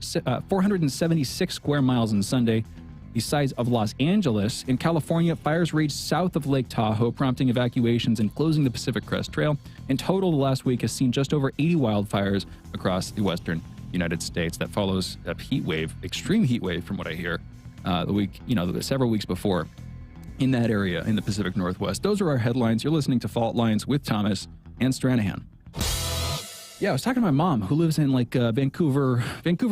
476 square miles on Sunday, the size of Los Angeles. In California, fires raged south of Lake Tahoe, prompting evacuations and closing the Pacific Crest Trail. In total, the last week has seen just over 80 wildfires across the western United States. That follows a heat wave, extreme heat wave, from what I hear, several weeks before in that area in the Pacific Northwest. Those are our headlines. You're listening to Fault Lines with Thomas and Stranahan. Yeah, I was talking to my mom, who lives in Vancouver,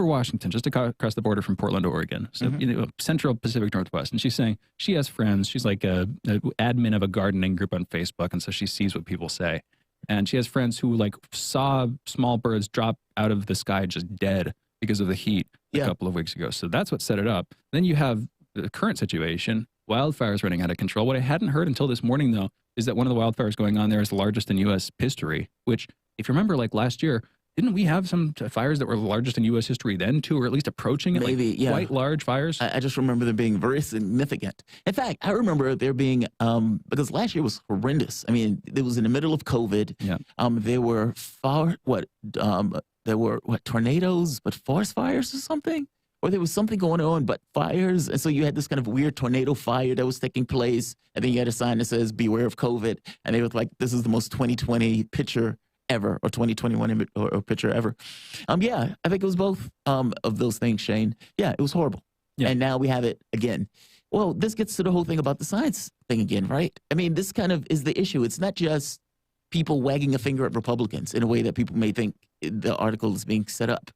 Washington, just across the border from Portland, Oregon. So, central Pacific Northwest. And she's saying she has friends. She's like a admin of a gardening group on Facebook. And so she sees what people say. And she has friends who saw small birds drop out of the sky just dead because of the heat a couple of weeks ago. So that's what set it up. Then you have the current situation, wildfires running out of control. What I hadn't heard until this morning, though, is that one of the wildfires going on there is the largest in U.S. history, which, if you remember, last year, didn't we have some fires that were the largest in U.S. history then, too, or at least approaching it? Maybe, quite large fires? I just remember them being very significant. In fact, I remember there being, because last year was horrendous. I mean, it was in the middle of COVID. Yeah. There were tornadoes, but forest fires or something? Or there was something going on, but fires. And so you had this kind of weird tornado fire that was taking place. And then you had a sign that says, beware of COVID. And they were like, this is the most 2020 picture ever, or 2021 or picture ever. I think it was both of those things, Shane. Yeah, it was horrible. Yeah. And now we have it again. Well, this gets to the whole thing about the science thing again, right? I mean, this kind of is the issue. It's not just people wagging a finger at Republicans in a way that people may think the article is being set up.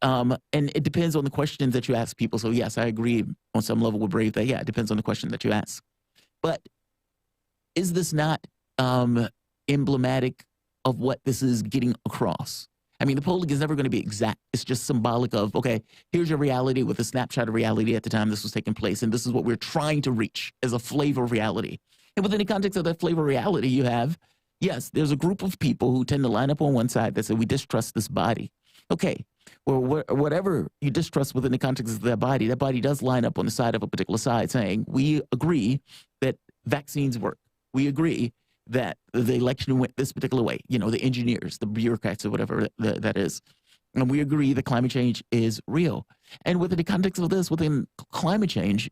And it depends on the questions that you ask people. So, yes, I agree on some level with Brave that, it depends on the question that you ask. But is this not emblematic of what this is getting across? I mean, the polling is never going to be exact. It's just symbolic of, okay, here's your reality with a snapshot of reality at the time this was taking place. And this is what we're trying to reach as a flavor of reality. And within the context of that flavor of reality, you have, yes, there's a group of people who tend to line up on one side that say, we distrust this body. Okay, well, whatever you distrust within the context of that body does line up on the side of a particular side saying, we agree that vaccines work. We agree that the election went this particular way, the engineers, the bureaucrats, or whatever that is. And we agree that climate change is real. And within the context of this, within climate change,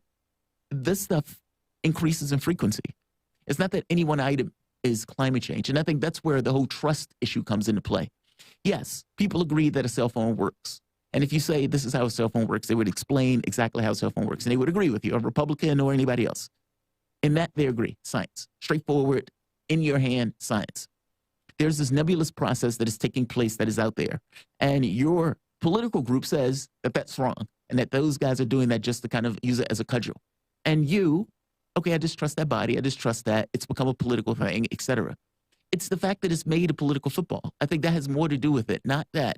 this stuff increases in frequency. It's not that any one item is climate change. And I think that's where the whole trust issue comes into play. Yes, people agree that a cell phone works. And if you say this is how a cell phone works, they would explain exactly how a cell phone works. And they would agree with you, a Republican or anybody else. In that, they agree. Science. Straightforward, in your hand, science. There's this nebulous process that is taking place that is out there. And your political group says that that's wrong and that those guys are doing that just to kind of use it as a cudgel. And you, okay, I distrust that body. I distrust that. It's become a political thing, etc. it's the fact that it's made a political football. I think that has more to do with it, not that.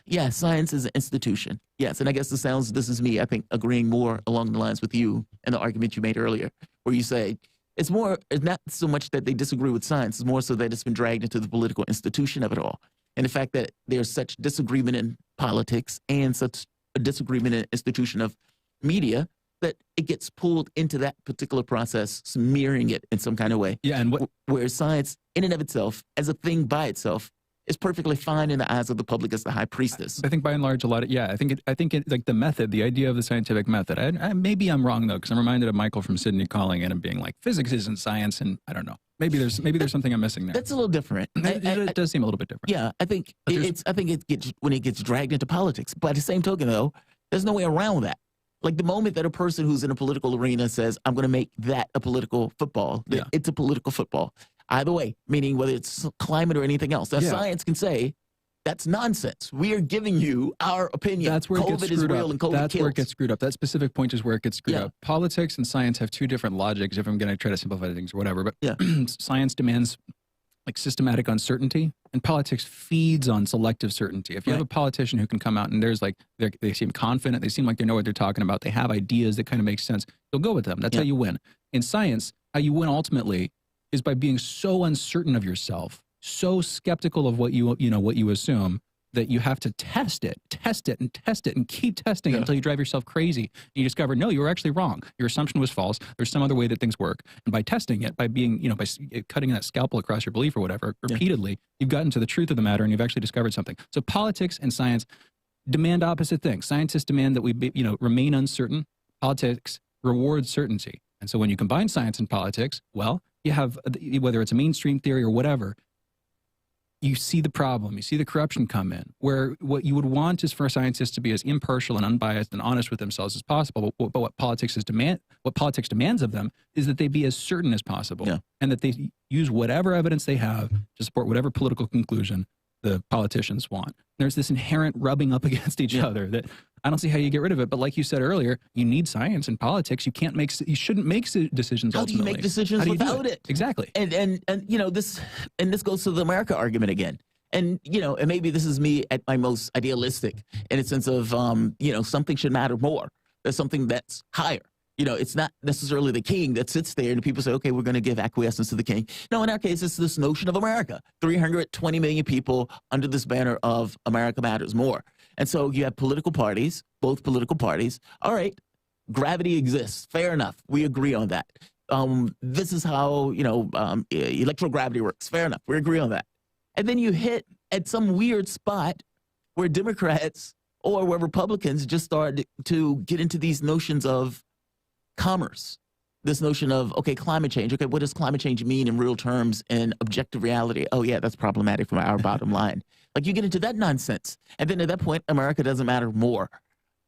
Yeah, science is an institution. Yes, and I guess this is me, I think, agreeing more along the lines with you and the argument you made earlier, where you say it's not so much that they disagree with science, it's more so that it's been dragged into the political institution of it all. And the fact that there's such disagreement in politics and such a disagreement in institution of media that it gets pulled into that particular process, smearing it in some kind of way. Yeah, and where science, in and of itself, as a thing by itself, is perfectly fine in the eyes of the public as the high priestess. I think by and large, I think like the method, the idea of the scientific method. Maybe I'm wrong though, because I'm reminded of Michael from Sydney calling in and being like, physics isn't science, and I don't know. Maybe there's something I'm missing there. That's a little different. It does seem a little bit different. Yeah, I think it gets when it gets dragged into politics. By the same token, though, there's no way around that. Like the moment that a person who's in a political arena says, I'm going to make that a political football, it's a political football. Either way, meaning whether it's climate or anything else. Now, science can say, that's nonsense. We are giving you our opinion. That's where COVID is real and COVID That's kills. where it gets screwed up. That specific point is where it gets screwed up. Politics and science have two different logics, if I'm going to try to simplify things or whatever. But science demands like systematic uncertainty, and politics feeds on selective certainty. If you have a politician who can come out and there's like, they seem confident, they seem like they know what they're talking about, they have ideas that kind of make sense, you'll go with them. That's how you win. In science, how you win ultimately is by being so uncertain of yourself, so skeptical of what you assume, that you have to test it, and keep testing it until you drive yourself crazy. And you discover, no, you were actually wrong. Your assumption was false. There's some other way that things work. And by testing it, by being, by cutting that scalpel across your belief or whatever, repeatedly, you've gotten to the truth of the matter and you've actually discovered something. So politics and science demand opposite things. Scientists demand that we, remain uncertain. Politics rewards certainty. And so when you combine science and politics, well, you have, whether it's a mainstream theory or whatever, you see the problem, you see the corruption come in, where what you would want is for scientists to be as impartial and unbiased and honest with themselves as possible. But what politics demands of them is that they be as certain as possible, and that they use whatever evidence they have to support whatever political conclusion the politicians want. There's this inherent rubbing up against each other that I don't see how you get rid of it. But like you said earlier, you need science and politics. You shouldn't make decisions. How do you make decisions without it? Exactly. And this goes to the America argument again. And and maybe this is me at my most idealistic in a sense of something should matter more. There's something that's higher. It's not necessarily the king that sits there and people say, okay, we're going to give acquiescence to the king. No, in our case, it's this notion of America. 320 million people under this banner of America Matters More. And so you have political parties, both political parties. All right, gravity exists. Fair enough. We agree on that. This is how, electoral gravity works. Fair enough. We agree on that. And then you hit at some weird spot where Democrats or where Republicans just started to get into these notions of commerce, this notion of, okay, climate change. Okay, what does climate change mean in real terms and objective reality? Oh, yeah, that's problematic from our bottom line. Like you get into that nonsense. And then at that point, America doesn't matter more.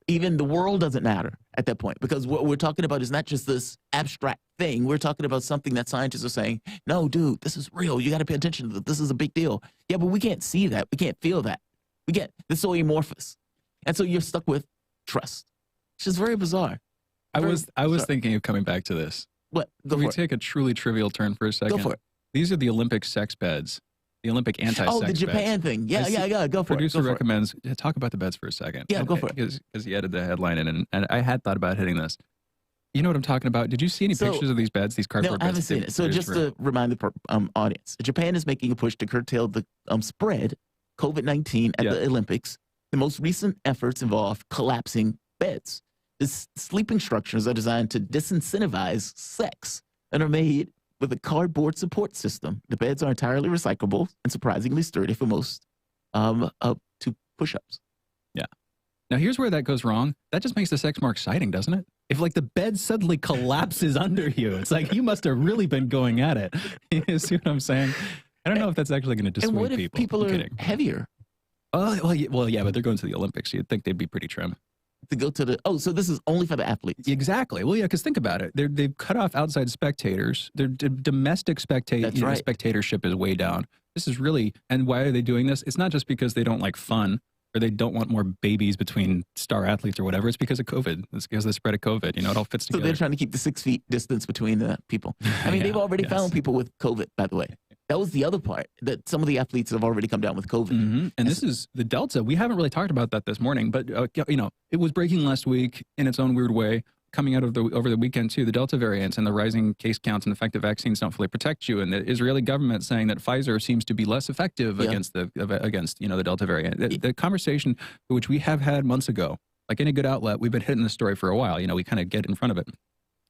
Even the world doesn't matter at that point, because what we're talking about is not just this abstract thing. We're talking about something that scientists are saying, no, dude, this is real. You got to pay attention to this. This is a big deal. Yeah, but we can't see that. We can't feel that. It's so amorphous. And so you're stuck with trust. It's just very bizarre. I was thinking of coming back to this. What? Can we take a truly trivial turn for a second? Go for it. These are the Olympic sex beds, the Olympic anti-sex beds. Oh, the Japan thing. Yeah, go for it. Producer recommends, talk about the beds for a second. Yeah, go for it. Because he added the headline in, and I had thought about hitting this. You know what I'm talking about? Did you see any pictures of these beds, these cardboard beds? No, I haven't seen it. So just to remind the audience, Japan is making a push to curtail the spread COVID-19 at the Olympics. The most recent efforts involve collapsing beds. The sleeping structures are designed to disincentivize sex and are made with a cardboard support system. The beds are entirely recyclable and surprisingly sturdy for most up to push-ups. Yeah. Now, here's where that goes wrong. That just makes the sex more exciting, doesn't it? If, like, the bed suddenly collapses under you, it's like you must have really been going at it. You see what I'm saying? I don't know if that's actually going to dissuade people. And what if people are heavier? Well, yeah, but they're going to the Olympics. You'd think they'd be pretty trim. To go to so this is only for the athletes. Exactly. Well, yeah, because think about it. They've cut off outside spectators. Their domestic spectatorship is way down. This is really, and why are they doing this? It's not just because they don't like fun or they don't want more babies between star athletes or whatever. It's because of COVID. It's because of the spread of COVID. It all fits together. So they're trying to keep the 6 feet distance between the people. I mean, they've already found people with COVID, by the way. That was the other part, that some of the athletes have already come down with COVID. Mm-hmm. And this is the Delta. We haven't really talked about that this morning, but it was breaking last week in its own weird way, coming out of over the weekend too. The Delta variant and the rising case counts and the fact that vaccines don't fully protect you, and the Israeli government saying that Pfizer seems to be less effective against the Delta variant. The conversation which we have had months ago, like any good outlet, we've been hitting the story for a while. We kind of get in front of it.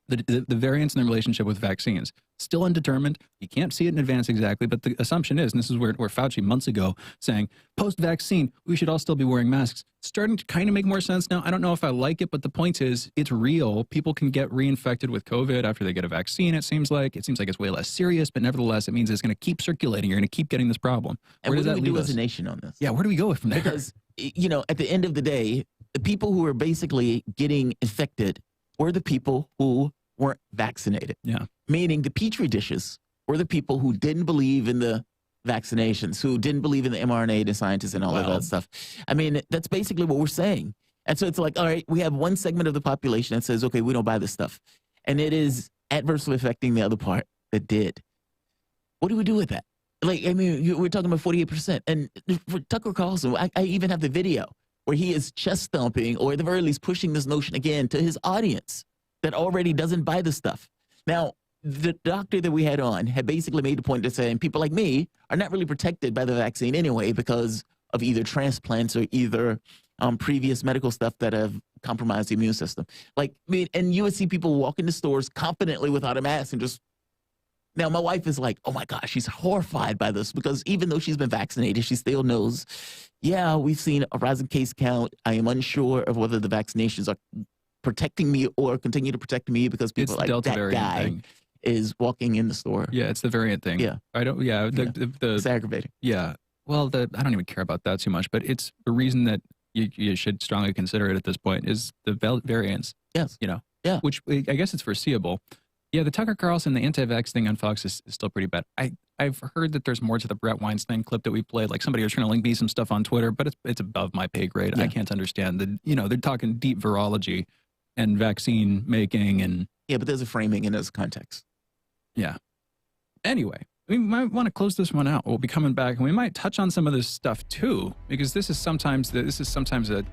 The variance in the relationship with vaccines, still undetermined. You can't see it in advance exactly, but the assumption is, and this is where Fauci months ago saying, post-vaccine, we should all still be wearing masks. Starting to kind of make more sense now. I don't know if I like it, but the point is, it's real. People can get reinfected with COVID after they get a vaccine, it seems like. It seems like it's way less serious, but nevertheless, it means it's going to keep circulating. You're going to keep getting this problem. And where does that leave us as a nation on this? Yeah, where do we go from there? Because, at the end of the day, the people who are basically getting infected were the people who weren't vaccinated. Yeah. Meaning the Petri dishes were the people who didn't believe in the vaccinations, who didn't believe in the mRNA, the scientists and all of that stuff. I mean, that's basically what we're saying. And so it's like, all right, we have one segment of the population that says, okay, we don't buy this stuff. And it is adversely affecting the other part that did. What do we do with that? Like, I mean, we're talking about 48%. And for Tucker Carlson, I even have the video where he is chest thumping, or at the very least pushing this notion again to his audience that already doesn't buy the stuff. Now, the doctor that we had on had basically made the point of saying people like me are not really protected by the vaccine anyway because of either transplants or either previous medical stuff that have compromised the immune system. Like, I mean, and you would see people walk into stores confidently without a mask and just. Now, my wife is like, oh my gosh, she's horrified by this because even though she's been vaccinated, she still knows, yeah, we've seen a rising case count. I am unsure of whether the vaccinations are protecting me or continue to protect me because people like that guy thing is walking in the store. Yeah, it's the variant thing. Yeah. It's aggravating. Yeah. Well, I don't even care about that too much, but it's the reason that you should strongly consider it at this point is the variants. Yes. Yeah. Which I guess it's foreseeable. Yeah, the Tucker Carlson, the anti-vax thing on Fox is still pretty bad. I've heard that there's more to the Brett Weinstein clip that we played. Like somebody was trying to link me some stuff on Twitter, but it's above my pay grade. Yeah. I can't understand they're talking deep virology and vaccine making and. Yeah, but there's a framing and there's context. Yeah. Anyway, we might want to close this one out. We'll be coming back and we might touch on some of this stuff too, because this is sometimes a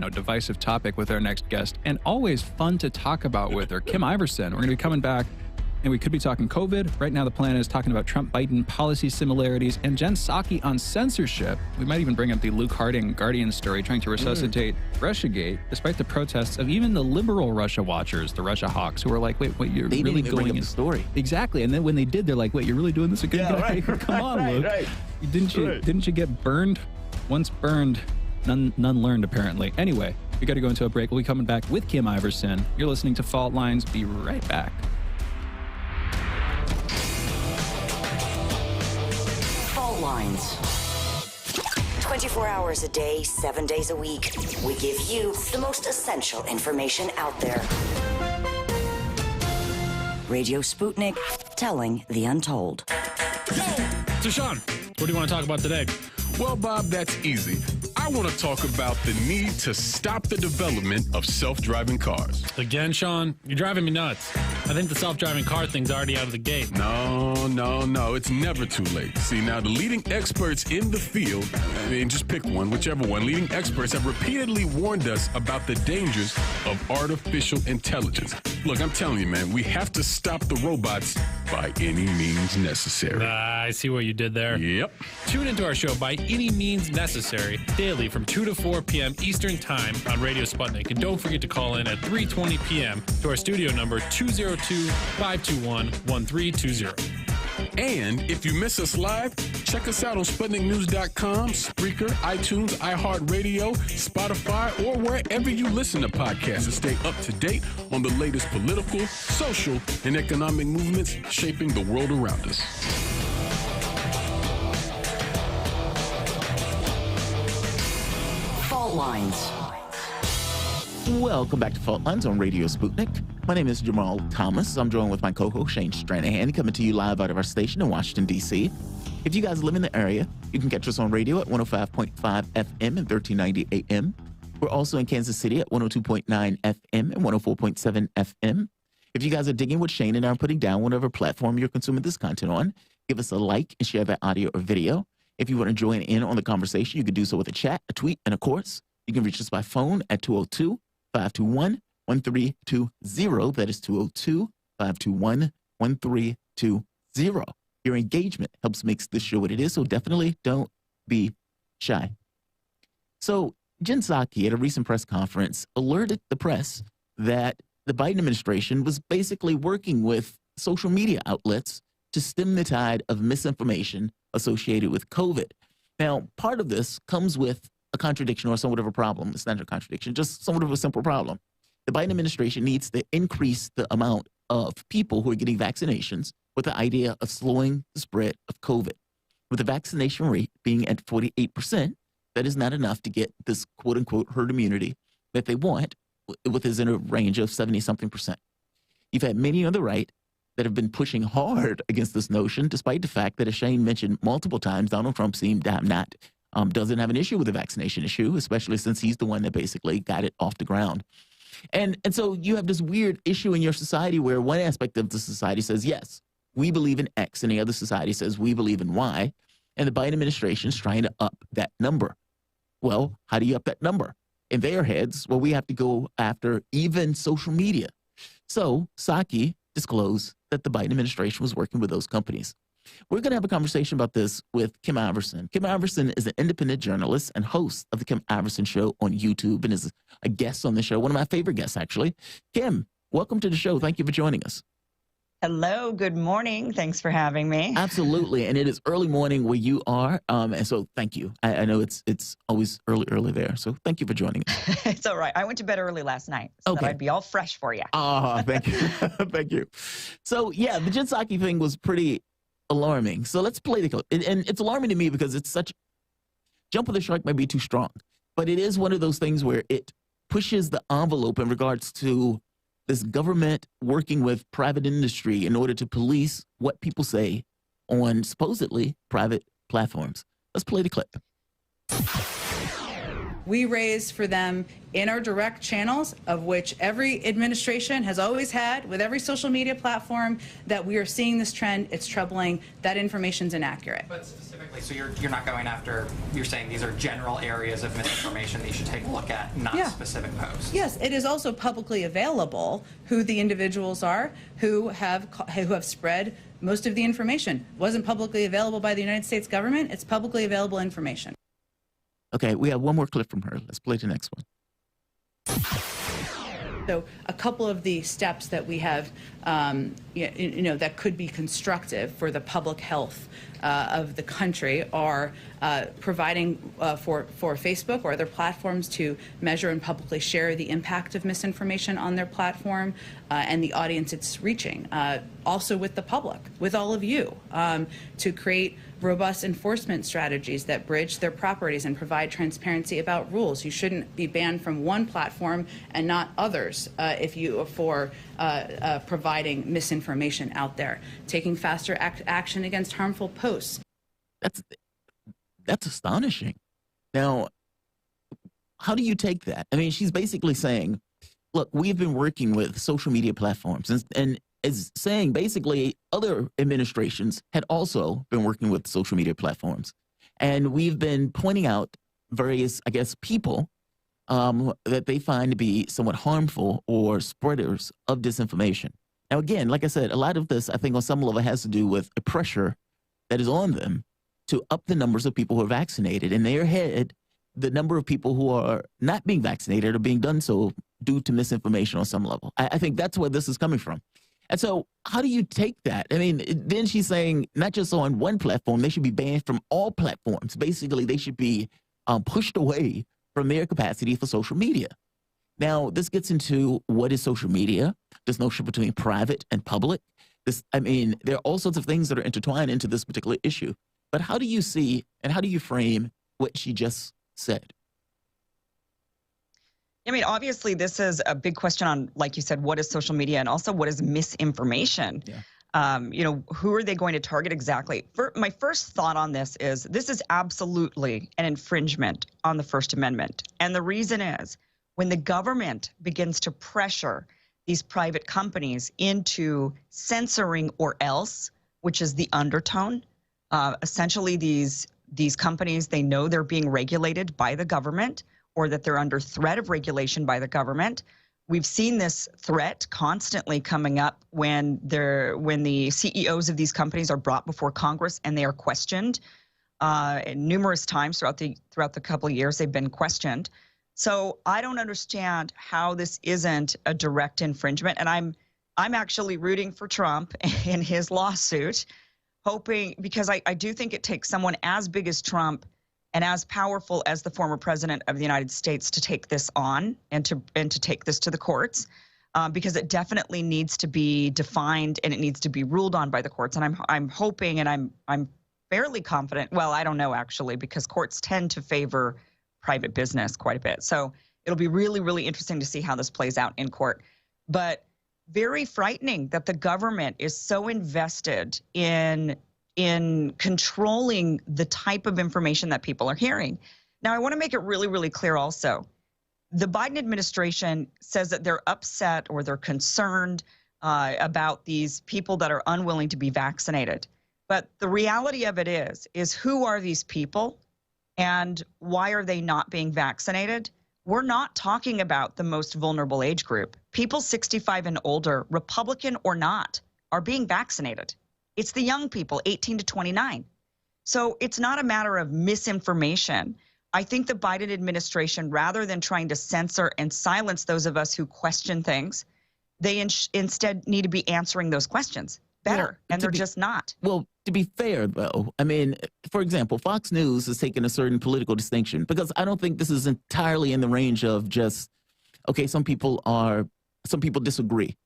divisive topic with our next guest and always fun to talk about with her, Kim Iverson. We're going to be coming back and we could be talking COVID. Right now, the plan is talking about Trump-Biden policy similarities and Jen Psaki on censorship. We might even bring up the Luke Harding Guardian story trying to resuscitate Russiagate, despite the protests of even the liberal Russia watchers, the Russia hawks, who are like, wait, you're they really didn't even going bring up the story. Exactly. And then when they did, they're like, wait, you're really doing this again? Yeah, right. Come on, Luke. Right. Didn't you get burned? Once burned, none learned, apparently. Anyway, we got to go into a break. We'll be coming back with Kim Iverson. You're listening to Fault Lines. Be right back. Lines. 24 hours a day, 7 days a week. We give you the most essential information out there. Radio Sputnik, telling the untold. So, Sean, what do you want to talk about today? Well, Bob, that's easy. I want to talk about the need to stop the development of self-driving cars. Again, Sean, you're driving me nuts. I think the self-driving car thing's already out of the gate. No. It's never too late. See, now the leading experts in the field, I mean, just pick one, whichever one, leading experts have repeatedly warned us about the dangers of artificial intelligence. Look, I'm telling you, man, we have to stop the robots by any means necessary. I see what you did there. Yep. Tune into our show By Any Means Necessary daily from 2 to 4 p.m. Eastern Time on Radio Sputnik. And don't forget to call in at 3:20 p.m. to our studio number 202-521-1320. And if you miss us live, check us out on SputnikNews.com, Spreaker, iTunes, iHeartRadio, Spotify, or wherever you listen to podcasts and stay up to date on the latest political, social, and economic movements shaping the world around us. Fault Lines. Welcome back to Fault Lines on Radio Sputnik. My name is Jamarl Thomas. I'm joined with my co-host Shane Stranahan, coming to you live out of our station in Washington, D.C. If you guys live in the area, you can catch us on radio at 105.5 FM and 1390 AM. We're also in Kansas City at 102.9 FM and 104.7 FM. If you guys are digging what Shane and I are putting down, whatever platform you're consuming this content on, give us a like and share that audio or video. If you want to join in on the conversation, you can do so with a chat, a tweet, and of course, you can reach us by phone at 202-521-1320. That is 202-521-1320. Your engagement helps make this show what it is, so definitely don't be shy. So Jen Psaki at a recent press conference alerted the press that the Biden administration was basically working with social media outlets to stem the tide of misinformation associated with COVID. Now, part of this comes with a contradiction or somewhat of a problem. It's not a contradiction, just somewhat of a simple problem. The Biden administration needs to increase the amount of people who are getting vaccinations with the idea of slowing the spread of COVID. With the vaccination rate being at 48%, that is not enough to get this quote-unquote herd immunity that they want, within a range of 70-something%. You've had many on the right that have been pushing hard against this notion, despite the fact that, as Shane mentioned multiple times, Donald Trump doesn't have an issue with the vaccination issue, especially since he's the one that basically got it off the ground. And so you have this weird issue in your society where one aspect of the society says, yes, we believe in X, and the other society says we believe in Y, and the Biden administration is trying to up that number. Well, how do you up that number? In their heads, well, we have to go after even social media. So Psaki disclosed that the Biden administration was working with those companies. We're going to have a conversation about this with Kim Iverson. Kim Iverson is an independent journalist and host of the Kim Iverson Show on YouTube and is a guest on the show, one of my favorite guests, actually. Kim, welcome to the show. Thank you for joining us. Hello, good morning. Thanks for having me. Absolutely. And it is early morning where you are. And so thank you. I know it's always early there. So thank you for joining us. It's all right. I went to bed early last night so that I'd be all fresh for you. Oh, thank you. Thank you. So yeah, the Jen Psaki thing was pretty alarming. So let's play the clip. And it's alarming to me because it's such, jump of the shark might be too strong, but it is one of those things where it pushes the envelope in regards to this government working with private industry in order to police what people say on supposedly private platforms. Let's play the clip. We raise for them in our direct channels, of which every administration has always had with every social media platform, that we are seeing this trend. It's troubling. That information's inaccurate. But specifically, so you're not going after, you're saying these are general areas of misinformation that you should take a look at, not specific posts. Yes, it is also publicly available who the individuals are who have spread most of the information. It wasn't publicly available by the United States government. It's publicly available information. Okay, we have one more clip from her. Let's play the next one. So a couple of the steps that we have, that could be constructive for the public health of the country are providing for Facebook or other platforms to measure and publicly share the impact of misinformation on their platform and the audience it's reaching. Also with the public, with all of you, to create robust enforcement strategies that bridge their properties and provide transparency about rules. You shouldn't be banned from one platform and not others for providing misinformation out there. Taking faster action against harmful posts. That's astonishing. Now, how do you take that? I mean, she's basically saying, look, we've been working with social media platforms and is saying basically other administrations had also been working with social media platforms. And we've been pointing out various, I guess, people that they find to be somewhat harmful or spreaders of disinformation. Now, again, like I said, a lot of this, I think on some level has to do with a pressure that is on them to up the numbers of people who are vaccinated. In their head, the number of people who are not being vaccinated are being done so due to misinformation on some level. I think that's where this is coming from. And so how do you take that? I mean, then she's saying not just on one platform, they should be banned from all platforms. Basically, they should be pushed away from their capacity for social media. Now, this gets into what is social media, this notion between private and public. There are all sorts of things that are intertwined into this particular issue. But how do you see and how do you frame what she just said? I mean, obviously, this is a big question on, like you said, what is social media and also what is misinformation? Yeah. Who are they going to target exactly? My first thought on this is absolutely an infringement on the First Amendment. And the reason is when the government begins to pressure these private companies into censoring or else which is the undertone. Essentially, these companies, they know they're being regulated by the government or that they're under threat of regulation by the government. We've seen this threat constantly coming up when the CEOs of these companies are brought before Congress and they are questioned. Numerous times throughout the couple of years, they've been questioned. So I don't understand how this isn't a direct infringement. And I'm actually rooting for Trump in his lawsuit, hoping, because I do think it takes someone as big as Trump and as powerful as the former president of the United States to take this on and to take this to the courts, because it definitely needs to be defined and it needs to be ruled on by the courts. And I'm hoping, and I'm fairly confident. Well, I don't know actually, because courts tend to favor private business quite a bit. So it'll be really, really interesting to see how this plays out in court. But very frightening that the government is so invested in controlling the type of information that people are hearing. Now, I want to make it really, really clear also. The Biden administration says that they're upset or they're concerned about these people that are unwilling to be vaccinated. But the reality of it is who are these people and why are they not being vaccinated? We're not talking about the most vulnerable age group. People 65 and older, Republican or not, are being vaccinated. It's the young people, 18 to 29. So it's not a matter of misinformation. I think the Biden administration, rather than trying to censor and silence those of us who question things, they instead need to be answering those questions better, and they're just not. Well, to be fair, though, I mean, for example, Fox News has taken a certain political distinction, because I don't think this is entirely in the range of just, okay, some people disagree.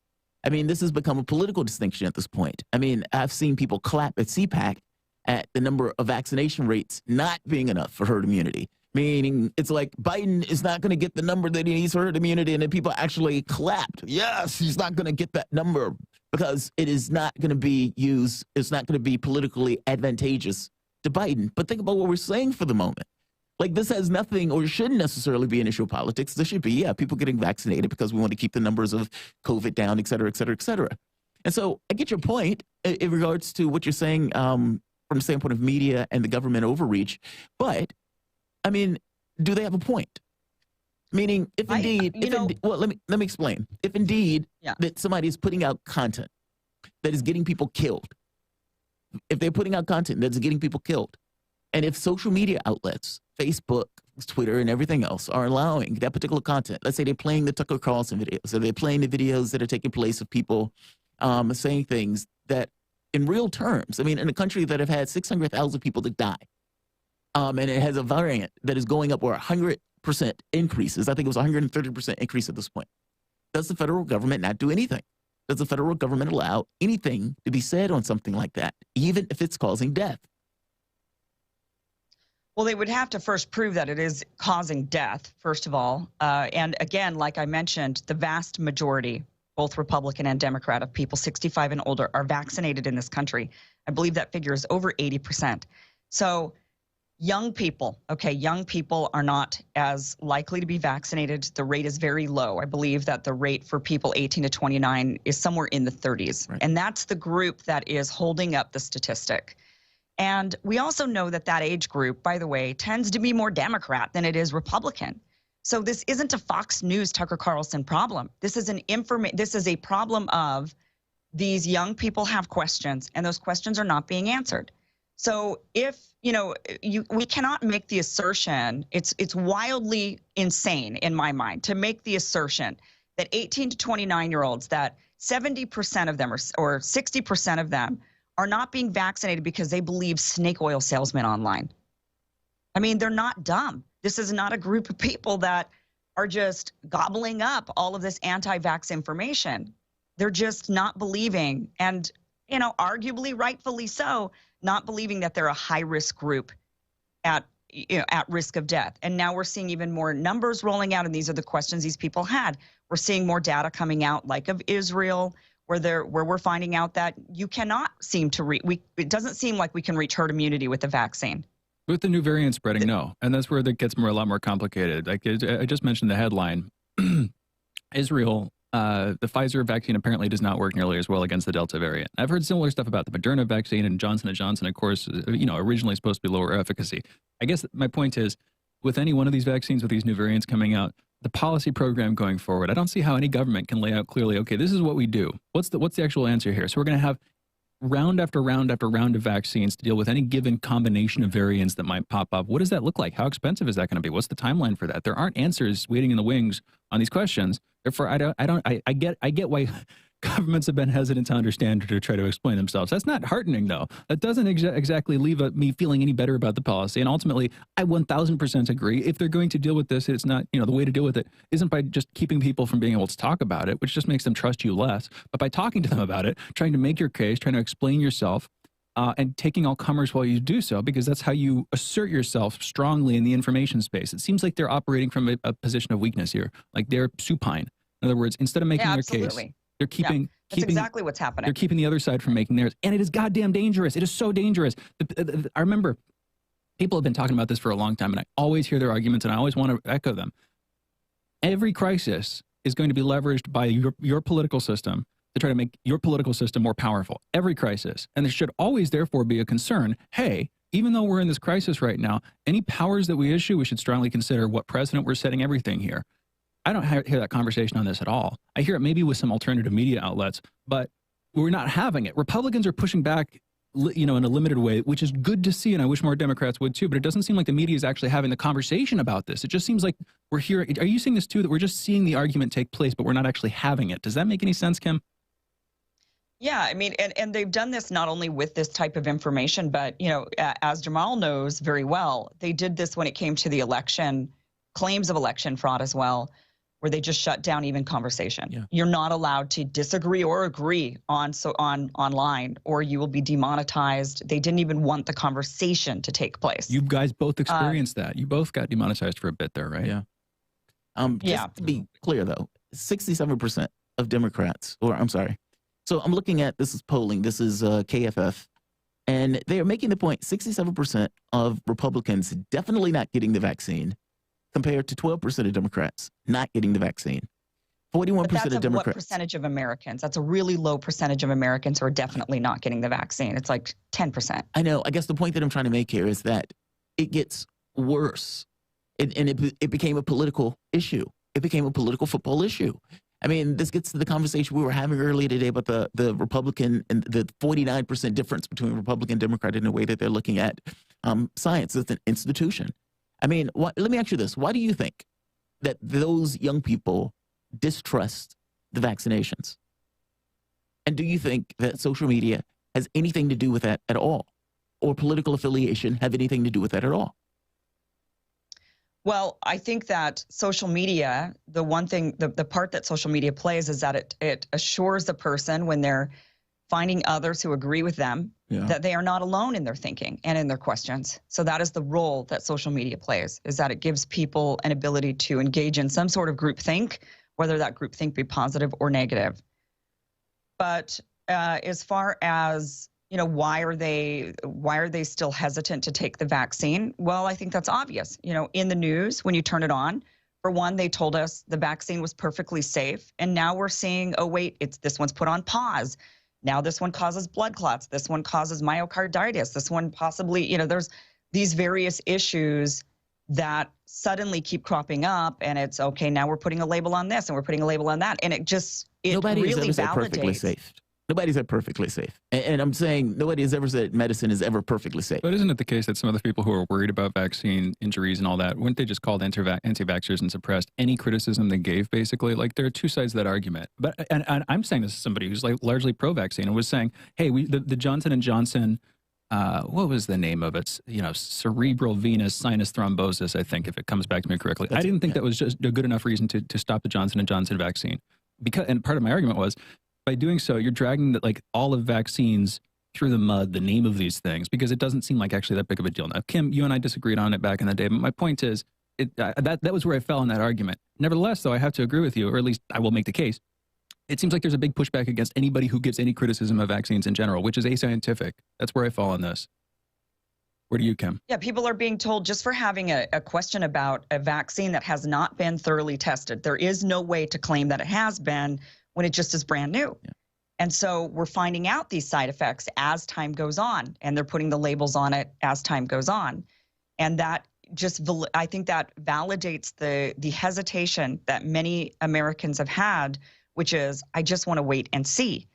I mean, this has become a political distinction at this point. I mean, I've seen people clap at CPAC at the number of vaccination rates not being enough for herd immunity, meaning it's like Biden is not going to get the number that he needs for herd immunity, and then people actually clapped. Yes, he's not going to get that number because it is not going to be used. It's not going to be politically advantageous to Biden. But think about what we're saying for the moment. Like, this has nothing or shouldn't necessarily be an issue of politics. This should be, yeah, people getting vaccinated because we want to keep the numbers of COVID down, et cetera, et cetera, et cetera. And so I get your point in regards to what you're saying from the standpoint of media and the government overreach. But, I mean, do they have a point? Meaning, if indeed, well, let me explain. If indeed that somebody is putting out content that is getting people killed, if they're putting out content that's getting people killed, and if social media outlets, Facebook, Twitter, and everything else are allowing that particular content, let's say they're playing the Tucker Carlson videos, or they're playing the videos that are taking place of people saying things that in real terms, I mean, in a country that have had 600,000 people that die, and it has a variant that is going up, or 100% increases. I think it was 130% increase at this point. Does the federal government not do anything? Does the federal government allow anything to be said on something like that, even if it's causing death? Well, they would have to first prove that it is causing death, first of all. And again, like I mentioned, the vast majority, both Republican and Democrat, of people 65 and older are vaccinated in this country. I believe that figure is over 80%. So young people, okay, young people are not as likely to be vaccinated. The rate is very low. I believe that the rate for people 18 to 29 is somewhere in the 30s. Right. And that's the group that is holding up the statistic. And we also know that that age group, by the way, tends to be more Democrat than it is Republican. So this isn't a Fox News Tucker Carlson problem. This is a problem of these young people have questions, and those questions are not being answered. So if, we cannot make the assertion, it's wildly insane in my mind to make the assertion that 18 to 29-year-olds, that 70% of them or 60% of them are not being vaccinated because they believe snake oil salesmen online. I mean, they're not dumb. This is not a group of people that are just gobbling up all of this anti-vax information. They're just not believing, and, arguably rightfully so, not believing that they're a high-risk group at risk of death. And now we're seeing even more numbers rolling out, and these are the questions these people had. We're seeing more data coming out, like of Israel, where we're finding out that you cannot seem to it doesn't seem like we can reach herd immunity with the vaccine. With the new variant spreading, no. And that's where it gets a lot more complicated. Like I just mentioned the headline. Israel the Pfizer vaccine apparently does not work nearly as well against the Delta variant. I've heard similar stuff about the Moderna vaccine, and Johnson & Johnson, of course, originally supposed to be lower efficacy. I guess my point is, with any one of these vaccines, with these new variants coming out, the policy program going forward, I don't see how any government can lay out clearly, okay, this is what we do. What's the actual answer here? So we're going to have round after round after round of vaccines to deal with any given combination of variants that might pop up. What does that look like? How expensive is that going to be? What's the timeline for that? There aren't answers waiting in the wings on these questions. Therefore, I get why governments have been hesitant to understand or to try to explain themselves. That's not heartening, though. That doesn't exactly leave me feeling any better about the policy. And ultimately, I 1000% agree. If they're going to deal with this, it's not, the way to deal with it isn't by just keeping people from being able to talk about it, which just makes them trust you less, but by talking to them about it, trying to make your case, trying to explain yourself, and taking all comers while you do so, because that's how you assert yourself strongly in the information space. It seems like they're operating from a position of weakness here, like they're supine. In other words, instead of making their case, they're keeping. That's exactly what's happening. They're keeping the other side from making theirs, and it is goddamn dangerous. It is so dangerous. I remember people have been talking about this for a long time, and I always hear their arguments, and I always want to echo them. Every crisis is going to be leveraged by your political system to try to make your political system more powerful. Every crisis, and there should always, therefore, be a concern. Hey, even though we're in this crisis right now, any powers that we issue, we should strongly consider what precedent we're setting everything here. I don't hear that conversation on this at all. I hear it maybe with some alternative media outlets, but we're not having it. Republicans are pushing back, in a limited way, which is good to see, and I wish more Democrats would too, but it doesn't seem like the media is actually having the conversation about this. It just seems like we're hearing, are you seeing this too, that we're just seeing the argument take place, but we're not actually having it? Does that make any sense, Kim? Yeah, I mean, and they've done this not only with this type of information, but, as Jamarl knows very well, they did this when it came to the election, claims of election fraud as well, where they just shut down even conversation. Yeah. You're not allowed to disagree or agree online, or you will be demonetized. They didn't even want the conversation to take place. You guys both experienced that. You both got demonetized for a bit there, right? Yeah. Just to be clear, though, 67% of Democrats, so I'm looking at, this is polling, this is KFF, and they are making the point 67% of Republicans definitely not getting the vaccine, compared to 12% of Democrats not getting the vaccine. 41% of Democrats. What percentage of Americans? That's a really low percentage of Americans who are definitely not getting the vaccine. It's like 10%. I know. I guess the point that I'm trying to make here is that it gets worse. And it became a political issue. It became a political football issue. I mean, this gets to the conversation we were having earlier today about the Republican and the 49% difference between Republican and Democrat in the way that they're looking at science as an institution. I mean, let me ask you this. Why do you think that those young people distrust the vaccinations? And do you think that social media has anything to do with that at all? Or political affiliation have anything to do with that at all? Well, I think that social media, the one thing, the part that social media plays is that it assures the person when they're finding others who agree with them, that they are not alone in their thinking and in their questions. So that is the role that social media plays, is that it gives people an ability to engage in some sort of groupthink, whether that groupthink be positive or negative. But as far as, why are they still hesitant to take the vaccine? Well, I think that's obvious. In the news, when you turn it on, for one, they told us the vaccine was perfectly safe. And now we're seeing, oh, wait, this one's put on pause. Now this one causes blood clots. This one causes myocarditis. This one possibly, there's these various issues that suddenly keep cropping up, and it's okay. Now we're putting a label on this, and we're putting a label on that, and it Nobody's really ever said perfectly safe. Nobody's said perfectly safe, and I'm saying nobody has ever said medicine is ever perfectly safe. But isn't it the case that some of the people who are worried about vaccine injuries and all that, weren't they just called anti-vaxxers and suppressed any criticism they gave, basically? Like, there are two sides to that argument. But and I'm saying this as somebody who's like largely pro-vaccine and was saying, hey, the Johnson & Johnson, what was the name of it? Cerebral venous sinus thrombosis, I think, if it comes back to me correctly. I didn't think that was just a good enough reason to stop the Johnson & Johnson vaccine. And part of my argument was, by doing so, you're dragging all of vaccines through the mud, the name of these things, because it doesn't seem like actually that big of a deal. Now, Kim, you and I disagreed on it back in the day, but my point is that was where I fell in that argument. Nevertheless, though, I have to agree with you, or at least I will make the case. It seems like there's a big pushback against anybody who gives any criticism of vaccines in general, which is ascientific. That's where I fall on this. Where do you, Kim? Yeah, people are being told just for having a question about a vaccine that has not been thoroughly tested. There is no way to claim that it has been when it just is brand new. Yeah. And so we're finding out these side effects as time goes on, and they're putting the labels on it as time goes on. And that just, I think that validates the hesitation that many Americans have had, which is, I just want to wait and see.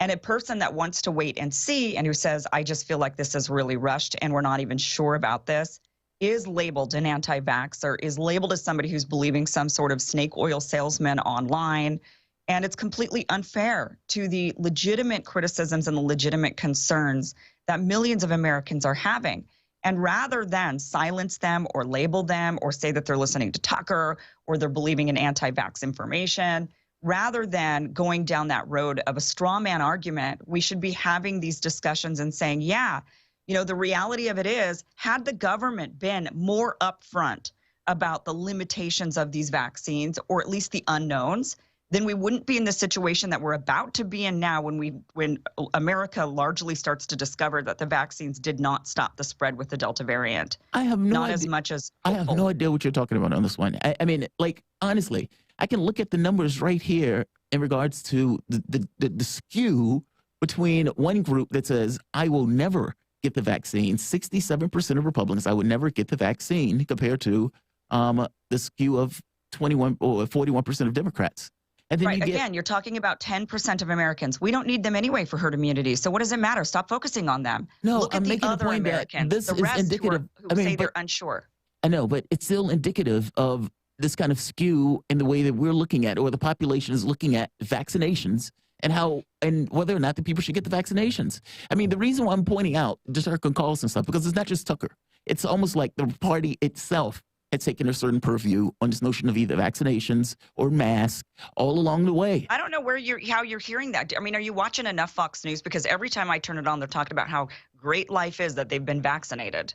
And a person that wants to wait and see and who says, I just feel like this is really rushed and we're not even sure about this, is labeled an anti-vaxxer, is labeled as somebody who's believing some sort of snake oil salesman online. And it's completely unfair to the legitimate criticisms and the legitimate concerns that millions of Americans are having. And rather than silence them or label them or say that they're listening to Tucker or they're believing in anti-vax information, rather than going down that road of a straw man argument, we should be having these discussions and saying, yeah, you know, the reality of it is, had the government been more upfront about the limitations of these vaccines, or at least the unknowns, then we wouldn't be in the situation that we're about to be in now when America largely starts to discover that the vaccines did not stop the spread with the Delta variant. I have no idea. As much as I have no idea what you're talking about on this one. I mean, like, honestly, I can look at the numbers right here in regards to the skew between one group that says, I will never get the vaccine. 67% of Republicans, I would never get the vaccine, compared to the skew of 21 or 41% of Democrats. And then right, again, you're talking about 10% of Americans. We don't need them anyway for herd immunity. So what does it matter? Stop focusing on them. No, Look I'm at making the the other point Americans, that this the is rest indicative. who say they're unsure. I know, but it's still indicative of this kind of skew in the way that we're looking at, or the population is looking at vaccinations and how, and whether or not the people should get the vaccinations. I mean, the reason why I'm pointing out just our calls and stuff, because it's not just Tucker. It's almost like the party itself had taken a certain purview on this notion of either vaccinations or masks all along the way. I don't know how you're hearing that. I mean, are you watching enough Fox News? Because every time I turn it on, they're talking about how great life is that they've been vaccinated.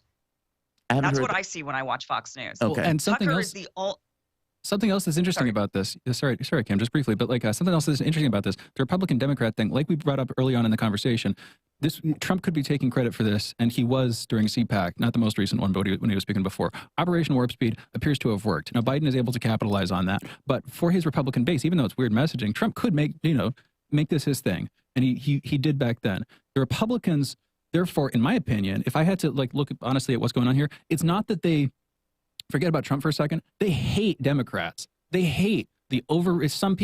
That's what I see when I watch Fox News. Okay. Well, and something Tucker else. is Something else that's interesting about this, sorry, Kim, just briefly, but like something else that's interesting about this, the Republican-Democrat thing, like we brought up early on in the conversation, Trump could be taking credit for this, and he was during CPAC, not the most recent one, but when he was speaking before. Operation Warp Speed appears to have worked. Now, Biden is able to capitalize on that, but for his Republican base, even though it's weird messaging, Trump could make this his thing, and he did back then. The Republicans, therefore, in my opinion, if I had to look honestly at what's going on here, it's not that they forget about Trump for a second. They hate Democrats. They hate some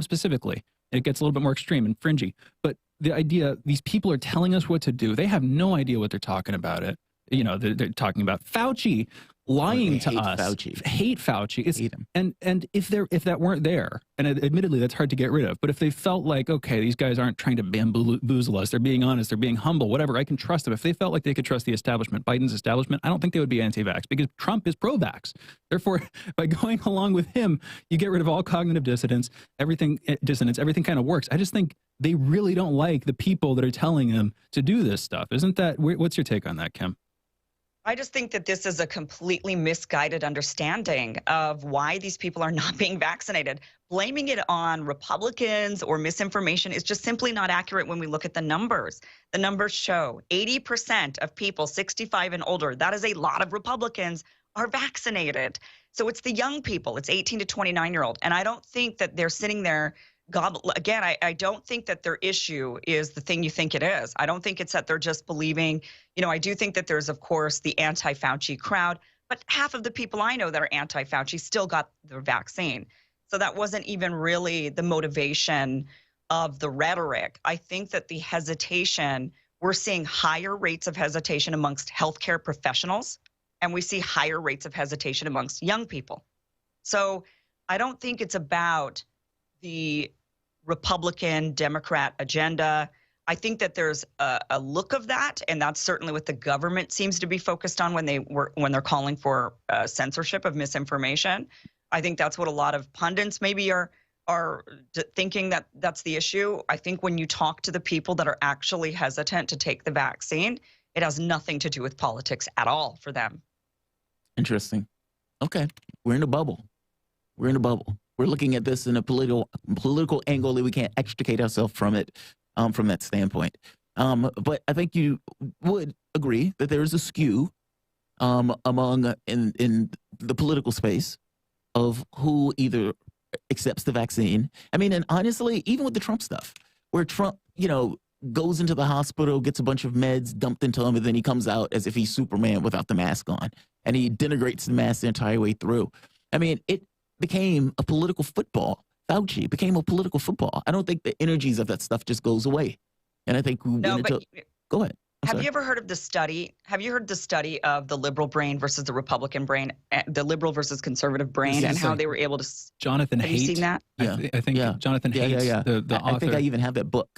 specifically. It gets a little bit more extreme and fringy. But the idea, these people are telling us what to do. They have no idea what they're talking about. They're talking about Fauci lying to us. Hate Fauci. Hate him. And if that weren't there, and admittedly that's hard to get rid of, but if they felt like, okay, these guys aren't trying to bamboozle us, they're being honest, they're being humble, whatever, I can trust them. If they felt like they could trust the establishment, Biden's establishment, I don't think they would be anti-vax, because Trump is pro-vax. Therefore, by going along with him, you get rid of all cognitive dissonance, everything kind of works. I just think they really don't like the people that are telling them to do this stuff. Isn't that, what's your take on that, Kim? I just think that this is a completely misguided understanding of why these people are not being vaccinated. Blaming it on Republicans or misinformation is just simply not accurate when we look at the numbers. The numbers show 80% of people 65 and older, that is a lot of Republicans, are vaccinated. So it's the young people, it's 18 to 29-year-old. And I don't think that they're sitting there again, I don't think that their issue is the thing you think it is. I don't think it's that they're just believing, I do think that there's, of course, the anti-Fauci crowd, but half of the people I know that are anti-Fauci still got the vaccine. So that wasn't even really the motivation of the rhetoric. I think that the hesitation, we're seeing higher rates of hesitation amongst healthcare professionals, and we see higher rates of hesitation amongst young people. So I don't think it's about the Republican Democrat agenda. I think that there's a look of that, and that's certainly what the government seems to be focused on when they're calling for censorship of misinformation. I think that's what a lot of pundits maybe are thinking that that's the issue. I think when you talk to the people that are actually hesitant to take the vaccine, it has nothing to do with politics at all for them. Interesting. Okay, we're in a bubble. We're in a bubble. We're looking at this in a political angle that we can't extricate ourselves from it, from that standpoint. But I think you would agree that there is a skew among in the political space of who either accepts the vaccine. I mean, and honestly, even with the Trump stuff, where Trump, goes into the hospital, gets a bunch of meds dumped into him, and then he comes out as if he's Superman without the mask on, and he denigrates the mask the entire way through. I mean, it became a political football. Fauci became a political football. I don't think the energies of that stuff just goes away. And I think we went into... Go ahead. Have you ever heard of the study? Have you heard the study of the liberal brain versus the Republican brain, the liberal versus conservative brain, and how they were able to? Jonathan Haidt. Have you seen that? Yeah, I think Jonathan Haidt, the author. I think I even have that book.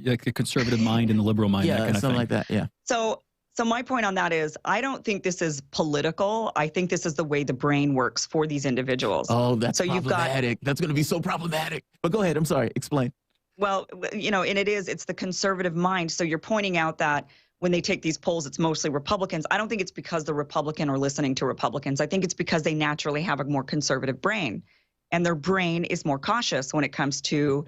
Like the conservative mind and the liberal mind. Yeah, that kind of something thing. like that. Yeah. So my point on that is, I don't think this is political. I think this is the way the brain works for these individuals. Oh, that's problematic. That's going to be so problematic. But go ahead. I'm sorry. Explain. Well, and it's the conservative mind. So you're pointing out that when they take these polls, it's mostly Republicans. I don't think it's because the Republican are listening to Republicans. I think it's because they naturally have a more conservative brain, and their brain is more cautious when it comes to,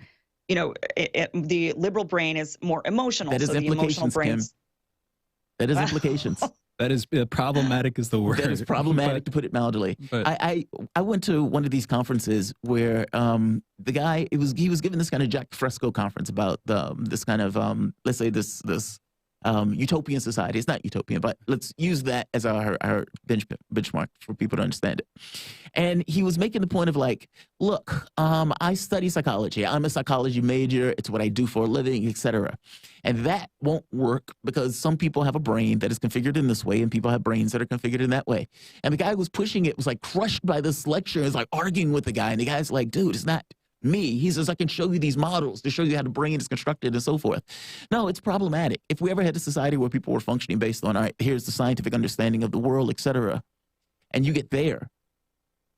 the liberal brain is more emotional. That is so implications, the emotional Kim. That is implications. That is problematic is the word. That is problematic, to put it mildly. I went to one of these conferences where the guy, he was giving this kind of Jack Fresco conference about this kind of let's say this utopian society. It's not utopian, but let's use that as our benchmark for people to understand it. And he was making the point of like, look, I study psychology. I'm a psychology major. It's what I do for a living, etc. And that won't work because some people have a brain that is configured in this way, and people have brains that are configured in that way. And the guy who was pushing it was like crushed by this lecture. Is like arguing with the guy, and the guy's like, dude, it's not me. He says, I can show you these models to show you how the brain is constructed and so forth. No, it's problematic. If we ever had a society where people were functioning based on, all right, here's the scientific understanding of the world, etc., and you get there,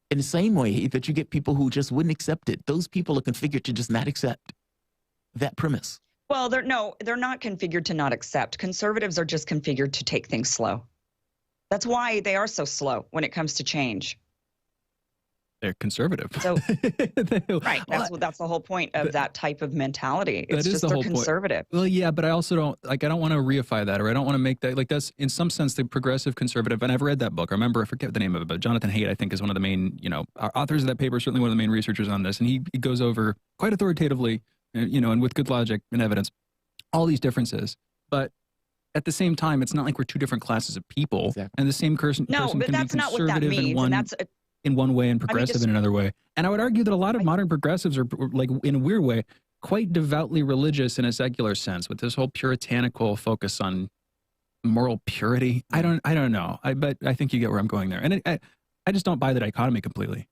in the same way that you get people who just wouldn't accept it, those people are configured to just not accept that premise. Well, they're not configured to not accept. Conservatives are just configured to take things slow. That's why they are so slow when it comes to change. They're conservative. So, right. That's the whole point of that type of mentality. It's that is just the they're whole conservative. Point. Well, yeah, but I also don't I don't want to reify that, or I don't want to make that like that's in some sense the progressive conservative. And I've read that book. I forget the name of it, but Jonathan Haidt, I think, is one of the main authors of that paper. Certainly one of the main researchers on this, and he goes over quite authoritatively, and with good logic and evidence, all these differences. But at the same time, it's not like we're two different classes of people, and the same person can be conservative in one way and progressive in another way. And I would argue that a lot of modern progressives are, like, in a weird way, quite devoutly religious in a secular sense, with this whole puritanical focus on moral purity. I don't know. But I think you get where I'm going there. And I just don't buy the dichotomy completely.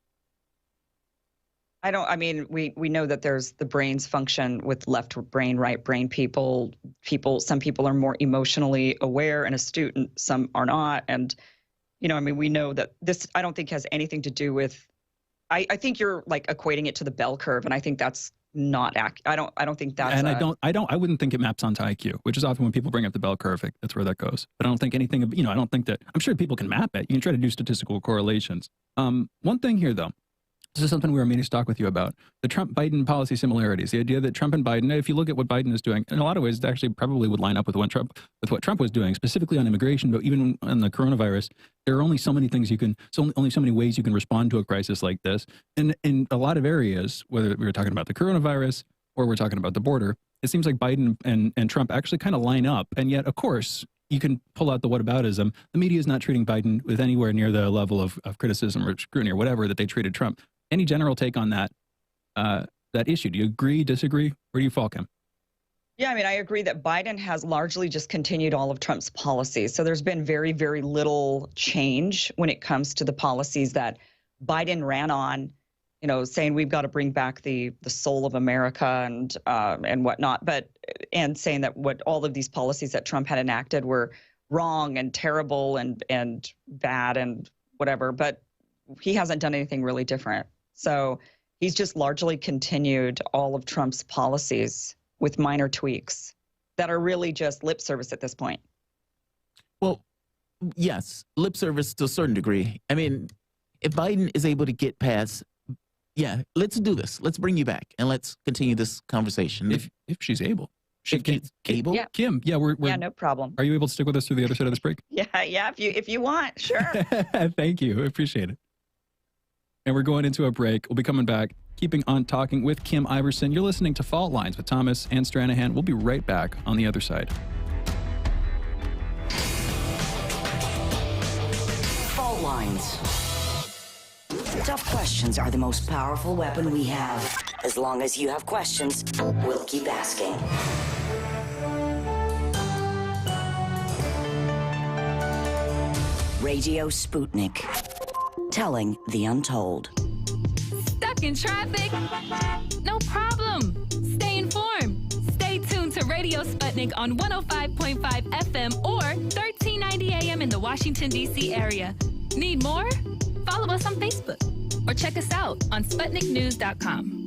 We know that there's the brain's function with left brain, right brain people. Some people are more emotionally aware and astute, and some are not. And we know that this, I don't think, has anything to do with, I think you're like equating it to the bell curve, and I think that's not accurate. I don't think that's. And I wouldn't think it maps onto IQ, which is often when people bring up the bell curve, that's where that goes. But I don't think anything, I don't think that, I'm sure people can map it. You can try to do statistical correlations. One thing here, though, this is something we were meaning to talk with you about, the Trump-Biden policy similarities, the idea that Trump and Biden, if you look at what Biden is doing, in a lot of ways, it actually probably would line up with what Trump was doing, specifically on immigration, but even on the coronavirus. There are only so many things only so many ways you can respond to a crisis like this. And in a lot of areas, whether we were talking about the coronavirus or we're talking about the border, it seems like Biden and Trump actually kind of line up. And yet, of course, you can pull out the whataboutism. The media is not treating Biden with anywhere near the level of criticism or scrutiny or whatever that they treated Trump. Any general take on that issue? Do you agree, disagree? Where do you fall, Kim? Yeah, I agree that Biden has largely just continued all of Trump's policies. So there's been very, very little change when it comes to the policies that Biden ran on, saying we've got to bring back the soul of America and whatnot, and saying that what all of these policies that Trump had enacted were wrong and terrible and bad and whatever. But he hasn't done anything really different. So he's just largely continued all of Trump's policies with minor tweaks that are really just lip service at this point. Well, yes, lip service to a certain degree. If Biden is able to get past, let's do this. Let's bring you back and let's continue this conversation. If she's able. Cable? Yeah. Kim, yeah, we're Yeah, no problem. Are you able to stick with us through the other side of this break? Yeah, if you want, sure. Thank you. I appreciate it. And we're going into a break. We'll be coming back, keeping on talking with Kim Iverson. You're listening to Fault Lines with Thomas and Stranahan. We'll be right back on the other side. Fault Lines. Tough questions are the most powerful weapon we have. As long as you have questions, we'll keep asking. Radio Sputnik. Telling the untold. Stuck in traffic? No problem. Stay informed. Stay tuned to Radio Sputnik on 105.5 FM or 1390 AM in the Washington, D.C. area. Need more? Follow us on Facebook or check us out on SputnikNews.com.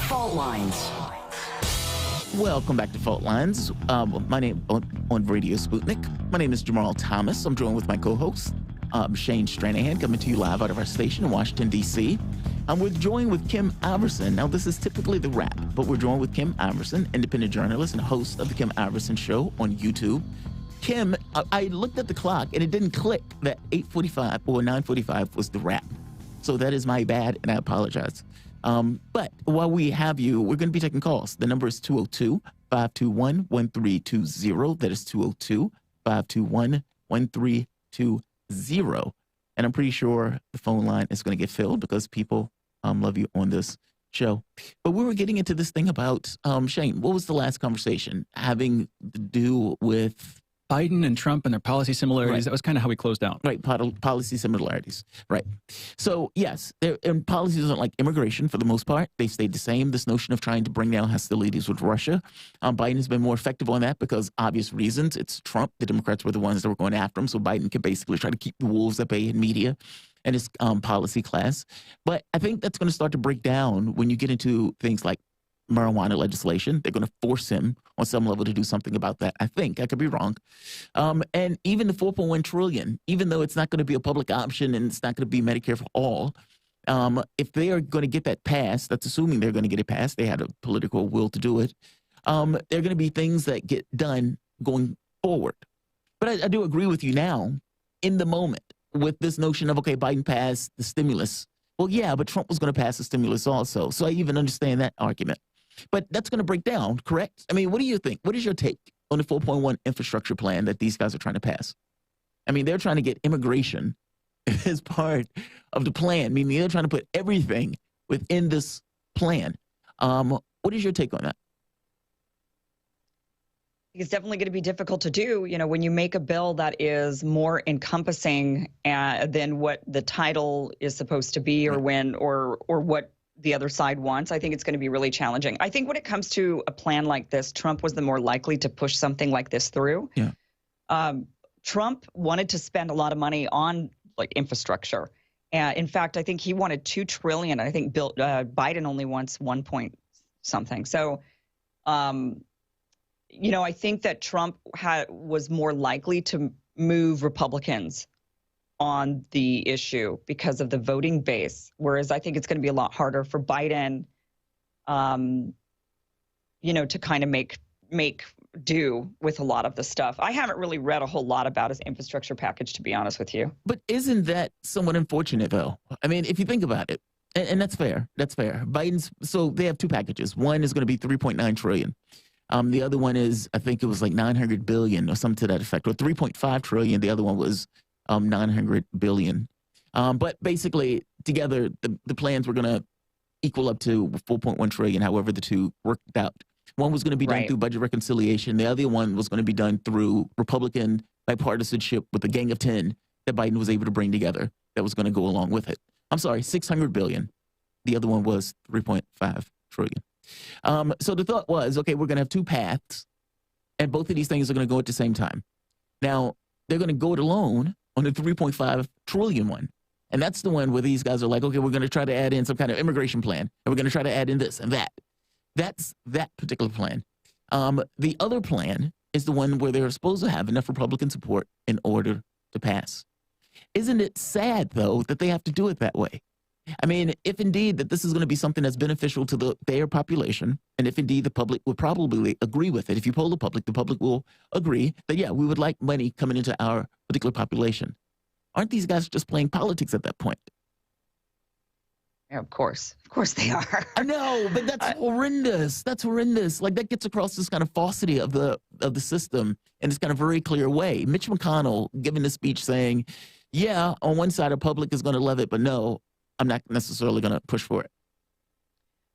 Fault Lines. Welcome back to Fault Lines. My name on Radio Sputnik. My name is Jamarl Thomas. I'm joined with my co-host, Shane Stranahan, coming to you live out of our station in Washington, D.C. We're joined with Kim Iverson. Now, this is typically the wrap, but we're joined with Kim Iverson, independent journalist and host of the Kim Iverson Show on YouTube. Kim, I looked at the clock and it didn't click that 8:45 or 9:45 was the wrap. So that is my bad, and I apologize. But while we have you, we're going to be taking calls. The number is 202-521-1320. That is 202-521-1320. And I'm pretty sure the phone line is going to get filled because people love you on this show. But we were getting into this thing about, Shane, what was the last conversation having to do with Biden and Trump and their policy similarities? Right. That was kind of how we closed out. Right, policy similarities. Right. So, yes, and policies on like immigration, for the most part, they stayed the same. This notion of trying to bring down hostilities with Russia, Biden has been more effective on that because obvious reasons. It's Trump. The Democrats were the ones that were going after him, so Biden can basically try to keep the wolves at bay in media and his policy class. But I think that's going to start to break down when you get into things like marijuana legislation. They're going to force him on some level to do something about that. I think I could be wrong. And even the 4.1 trillion, even though it's not going to be a public option and it's not going to be Medicare for all, if they are going to get that passed, that's assuming they're going to get it passed. They had a political will to do it. There are going to be things that get done going forward. But I do agree with you now in the moment with this notion of, okay, Biden passed the stimulus. Well, yeah, but Trump was going to pass the stimulus also. So I even understand that argument. But that's going to break down, correct? I mean, what do you think? What is your take on the 4.1 infrastructure plan that these guys are trying to pass? I mean, they're trying to get immigration as part of the plan, meaning they're trying to put everything within this plan. What is your take on that? It's definitely going to be difficult to do, you know, when you make a bill that is more encompassing than what the title is supposed to be, or what the other side wants. I think it's going to be really challenging. I think when it comes to a plan like this, Trump was the more likely to push something like this through. Yeah. Trump wanted to spend a lot of money on like infrastructure. In fact, I think he wanted $2 trillion. I think Biden only wants 1 point something. So, you know, I think that Trump was more likely to move Republicans on the issue because of the voting base, whereas I think it's going to be a lot harder for Biden, you know, to kind of make do with a lot of the stuff. I haven't really read a whole lot about his infrastructure package, to be honest with you. But isn't that somewhat unfortunate, though? I mean, if you think about it, and that's fair. That's fair. So they have two packages. One is going to be 3.9 trillion. The other one is, I think it was like 900 billion or something to that effect, or 3.5 trillion. The other one was 900 billion. But basically, together, the plans were going to equal up to 4.1 trillion, however the two worked out. One was going to be done through budget reconciliation. The other one was going to be done through Republican bipartisanship with the Gang of 10 that Biden was able to bring together that was going to go along with it. I'm sorry, 600 billion. The other one was 3.5 trillion. So the thought was, okay, we're going to have two paths, and both of these things are going to go at the same time. Now, they're going to go it alone on the 3.5 trillion one. And that's the one where these guys are like, okay, we're going to try to add in some kind of immigration plan, and we're going to try to add in this and that. That's that particular plan. The other plan is the one where they're supposed to have enough Republican support in order to pass. Isn't it sad, though, that they have to do it that way? I mean, if indeed that this is going to be something that's beneficial to their population, and if indeed the public would probably agree with it, if you poll the public will agree that, yeah, we would like money coming into our particular population. Aren't these guys just playing politics at that point? Yeah, of course they are. I know, but that's horrendous. That's horrendous. Like, that gets across this kind of falsity of the system in this kind of very clear way. Mitch McConnell giving the speech saying, yeah, on one side, the public is going to love it, but no, I'm not necessarily going to push for it.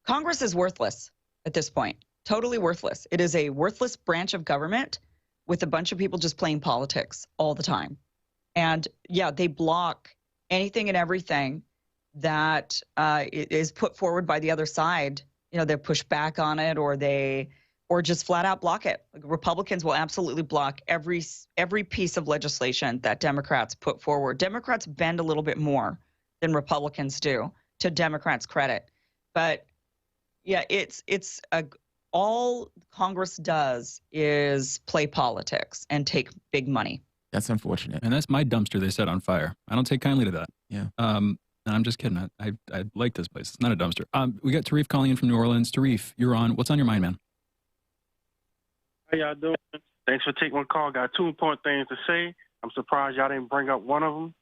Congress is worthless at this point. Totally worthless. It is a worthless branch of government with a bunch of people just playing politics all the time. And yeah, they block anything and everything that is put forward by the other side. You know, they push back on it, or just flat out block it. Like, Republicans will absolutely block every piece of legislation that Democrats put forward. Democrats bend a little bit more than Republicans do, to Democrats' credit. But yeah, all Congress does is play politics and take big money. That's unfortunate. And that's my dumpster they set on fire. I don't take kindly to that. Yeah. And I'm just kidding. I like this place. It's not a dumpster. We got Tarif calling in from New Orleans. Tarif, you're on. What's on your mind, man? How y'all doing? Thanks for taking my call. Got two important things to say. I'm surprised y'all didn't bring up one of them.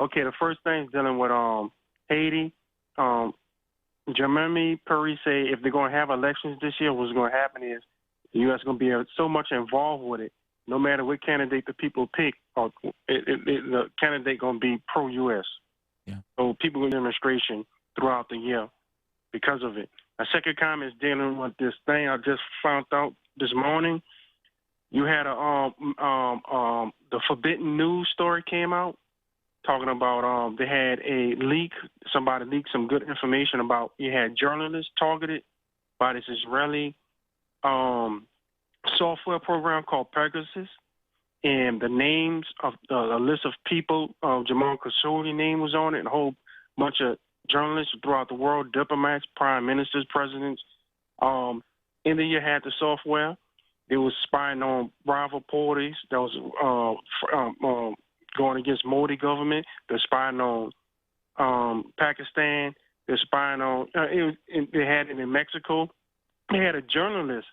Okay, the first thing is dealing with Haiti. Jermaine Perry say if they're going to have elections this year, what's going to happen is the U.S. is going to be so much involved with it. No matter what candidate the people pick, the candidate going to be pro-U.S. Yeah. So people in demonstration throughout the year because of it. My second comment is dealing with this thing I just found out this morning. You had the Forbidden News story came out talking about they had a leak. Somebody leaked some good information about you had journalists targeted by this Israeli software program called Pegasus, and the names of a list of people, Jamal Khashoggi's name was on it, and a whole bunch of journalists throughout the world, diplomats, prime ministers, presidents. And then you had the software. It was spying on rival parties that was going against Modi government. They're spying on Pakistan. They're spying on. They had it in Mexico. They had a journalist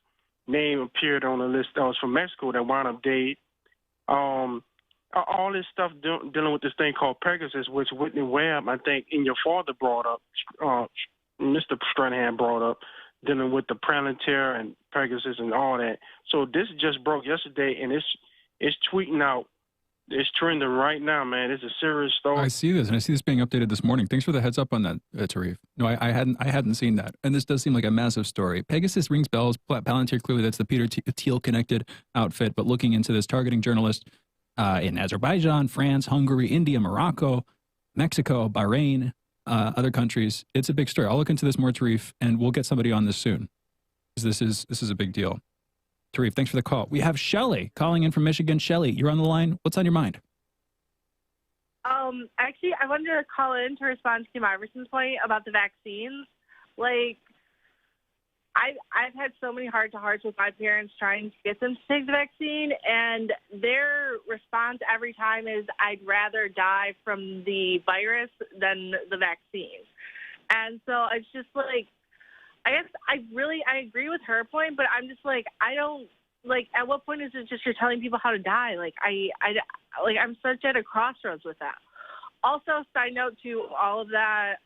name appeared on the list that was from Mexico that wound up dead. All this stuff dealing with this thing called Pegasus, which Whitney Webb, I think, and your father brought up, Mr. Stranahan brought up, dealing with the Palantir and Pegasus and all that. So this just broke yesterday, and it's tweeting out. It's trending right now, man. It's a serious story. I see this, and I see this being updated this morning. Thanks for the heads up on that, Tarif. No, I hadn't seen that, and this does seem like a massive story. Pegasus rings bells. Palantir, clearly that's the Peter Thiel connected outfit. But looking into this, targeting journalists in Azerbaijan, France, Hungary, India, Morocco, Mexico, Bahrain, other countries. It's a big story. I'll look into this more, Tarif, and we'll get somebody on this soon, because this is a big deal. Tarif, thanks for the call. We have Shelly calling in from Michigan. Shelly, you're on the line. What's on your mind? Actually, I wanted to call in to respond to Kim Iverson's point about the vaccines. Like, I've had so many heart-to-hearts with my parents trying to get them to take the vaccine, and their response every time is, I'd rather die from the virus than the vaccine. And so it's just like, I guess I agree with her point, but I'm just like, I don't, like, at what point is it just you're telling people how to die? Like, I'm such at a crossroads with that. Also, side note to all of that,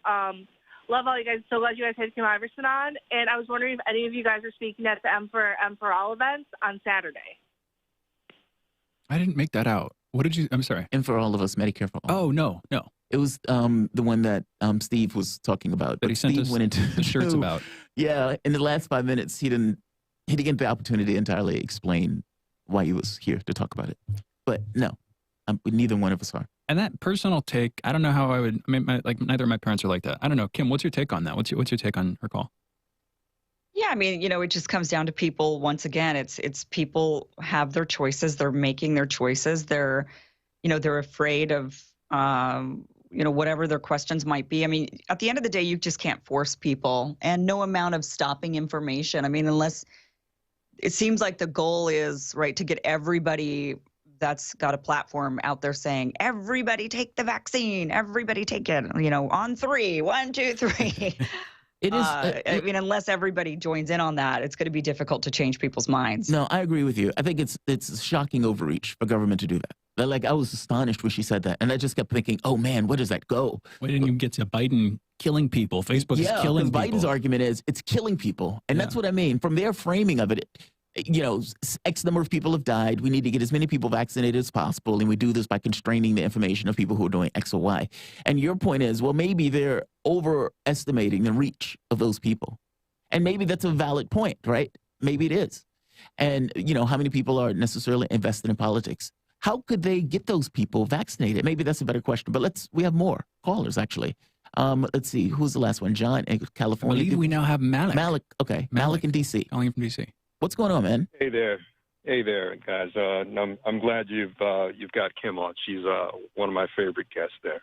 love all you guys. So glad you guys had Kim Iverson on. And I was wondering if any of you guys are speaking at the M for All events on Saturday. I didn't make that out. What did you, I'm sorry. M for All of Us, Medicare for All. Oh, no. It was the one that Steve was talking about. That he sent Steve us went into the shirts about. Yeah, in the last 5 minutes, he didn't get the opportunity to entirely explain why he was here to talk about it. But no, neither one of us are. And that personal take, I don't know how I would. I mean, neither of my parents are like that. I don't know, Kim. What's your take on that? What's your take on her call? Yeah, I mean, it just comes down to people. Once again, it's people have their choices. They're making their choices. They're afraid of whatever their questions might be. I mean, at the end of the day, you just can't force people, and no amount of stopping information. I mean, unless it seems like the goal is, right, to get everybody that's got a platform out there saying, everybody take the vaccine, everybody take it, on 3, 1, 2, 3. It is. I mean, unless everybody joins in on that, it's going to be difficult to change people's minds. No, I agree with you. I think it's a shocking overreach for government to do that. Like, I was astonished when she said that. And I just kept thinking, oh, man, where does that go? We didn't even get to Biden killing people. Facebook is killing people. Biden's argument is it's killing people. And that's what I mean. From their framing of it, X number of people have died. We need to get as many people vaccinated as possible. And we do this by constraining the information of people who are doing X or Y. And your point is, well, maybe they're overestimating the reach of those people. And maybe that's a valid point, right? Maybe it is. And, how many people are necessarily invested in politics? How could they get those people vaccinated? Maybe that's a better question. But we have more callers, actually. Let's see. Who's the last one? John in California. I believe we now have Malik. Malik. Okay. Malik in D.C. Calling from D.C. What's going on, man? Hey there, guys. I'm glad you've got Kim on. She's one of my favorite guests there.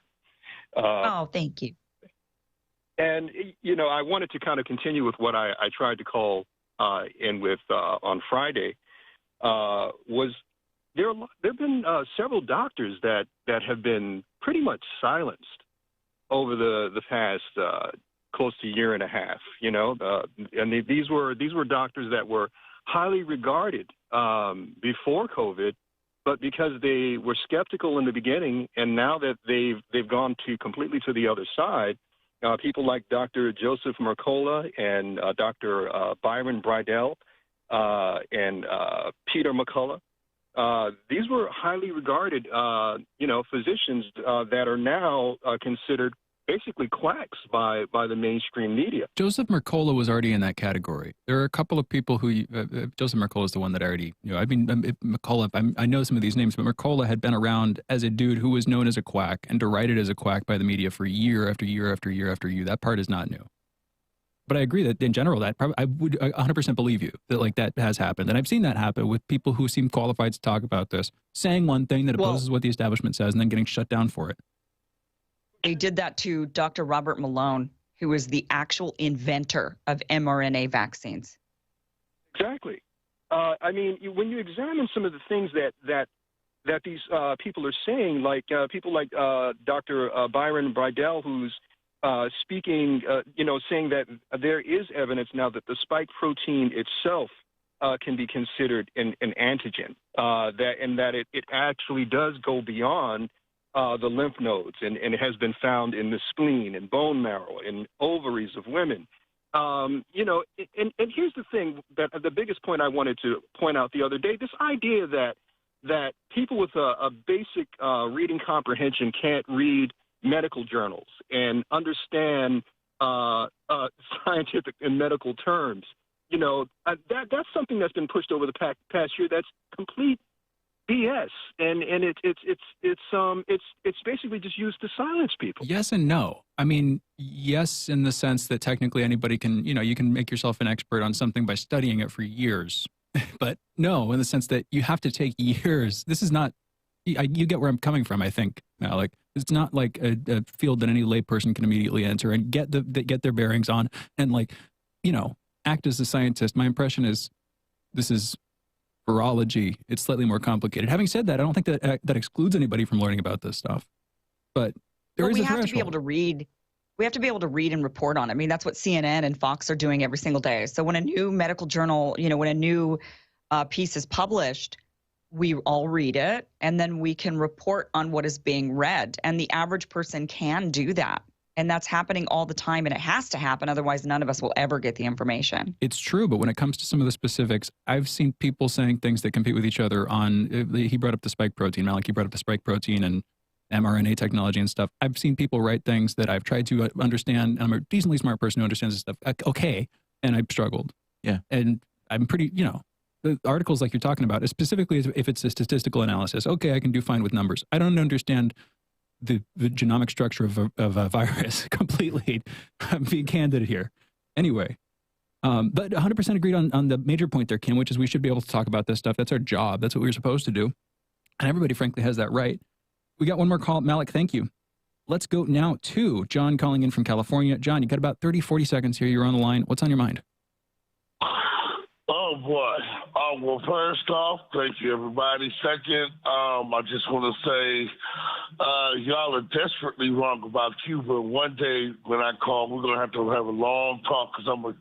Thank you. And I wanted to kind of continue with what I tried to call in with on Friday. Was there have been several doctors that have been pretty much silenced over the past close to year and a half, and these were doctors that were highly regarded before COVID, but because they were skeptical in the beginning, and now that they've gone completely to the other side, people like Dr. Joseph Mercola and Dr. Byron Bridell and Peter McCullough. These were highly regarded, physicians that are now considered basically quacks by the mainstream media. Joseph Mercola was already in that category. There are a couple of people who, Joseph Mercola is the one that I already, McCullough, I know some of these names, but Mercola had been around as a dude who was known as a quack and derided as a quack by the media for year after year after year after year. That part is not new. But I agree that in general, I would 100% believe you that that has happened. And I've seen that happen with people who seem qualified to talk about this, saying one thing that opposes what the establishment says and then getting shut down for it. They did that to Dr. Robert Malone, who is the actual inventor of mRNA vaccines. Exactly. I mean, when you examine some of the things that these people are saying, like people like Dr. Byron Bridell, who's speaking, saying that there is evidence now that the spike protein itself can be considered an antigen, that it actually does go beyond the lymph nodes, and it has been found in the spleen and bone marrow and ovaries of women. And here's the thing, that the biggest point I wanted to point out the other day, this idea that people with a basic reading comprehension can't read medical journals and understand scientific and medical terms. That's something that's been pushed over the past year. That's complete BS, and it's basically just used to silence people. Yes and no. I mean, yes, in the sense that technically anybody can, you can make yourself an expert on something by studying it for years. But no, in the sense that you have to take years. This is not. You get where I'm coming from, I think, Malik. It's not like a field that any layperson can immediately enter and get their bearings on and act as a scientist. My impression is this is virology. It's slightly more complicated. Having said that, I don't think that excludes anybody from learning about this stuff. But we have to be able to read. We have to be able to read and report on it. I mean, that's what CNN and Fox are doing every single day. So when a new medical journal, when a new piece is published, we all read it, and then we can report on what is being read. And the average person can do that. And that's happening all the time, and it has to happen. Otherwise, none of us will ever get the information. It's true, but when it comes to some of the specifics, I've seen people saying things that compete with each other on, he brought up the spike protein, Malik, he brought up the spike protein and mRNA technology and stuff. I've seen people write things that I've tried to understand. I'm a decently smart person who understands this stuff. Okay. And I've struggled. Yeah. And I'm pretty, the articles like you're talking about, specifically if it's a statistical analysis, okay, I can do fine with numbers. I don't understand the genomic structure of a virus completely. I'm being candid here. Anyway, but 100% agreed on the major point there, Kim, which is we should be able to talk about this stuff. That's our job. That's what we're supposed to do. And everybody, frankly, has that right. We got one more call. Malik, thank you. Let's go now to John calling in from California. John, you got about 30, 40 seconds here. You're on the line. What's on your mind? Oh, Oh boy. Well, first off, thank you, everybody. Second, I just want to say y'all are desperately wrong about Cuba. One day when I call, we're gonna have a long talk because I'm a.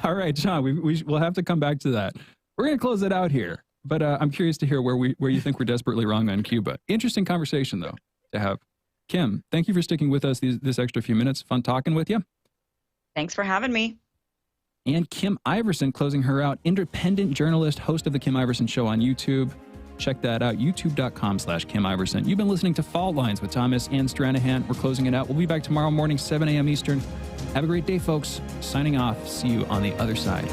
All right, Sean, we'll have to come back to that. We're going to close it out here, but I'm curious to hear where you think we're desperately wrong on Cuba. Interesting conversation, though, to have. Kim, thank you for sticking with us this extra few minutes. Fun talking with you. Thanks for having me. And Kim Iverson closing her out, independent journalist, host of The Kim Iverson Show on YouTube. Check that out, youtube.com/Kim Iverson. You've been listening to Fault Lines with Thomas and Stranahan. We're closing it out. We'll be back tomorrow morning, 7 a.m. Eastern. Have a great day, folks. Signing off. See you on the other side.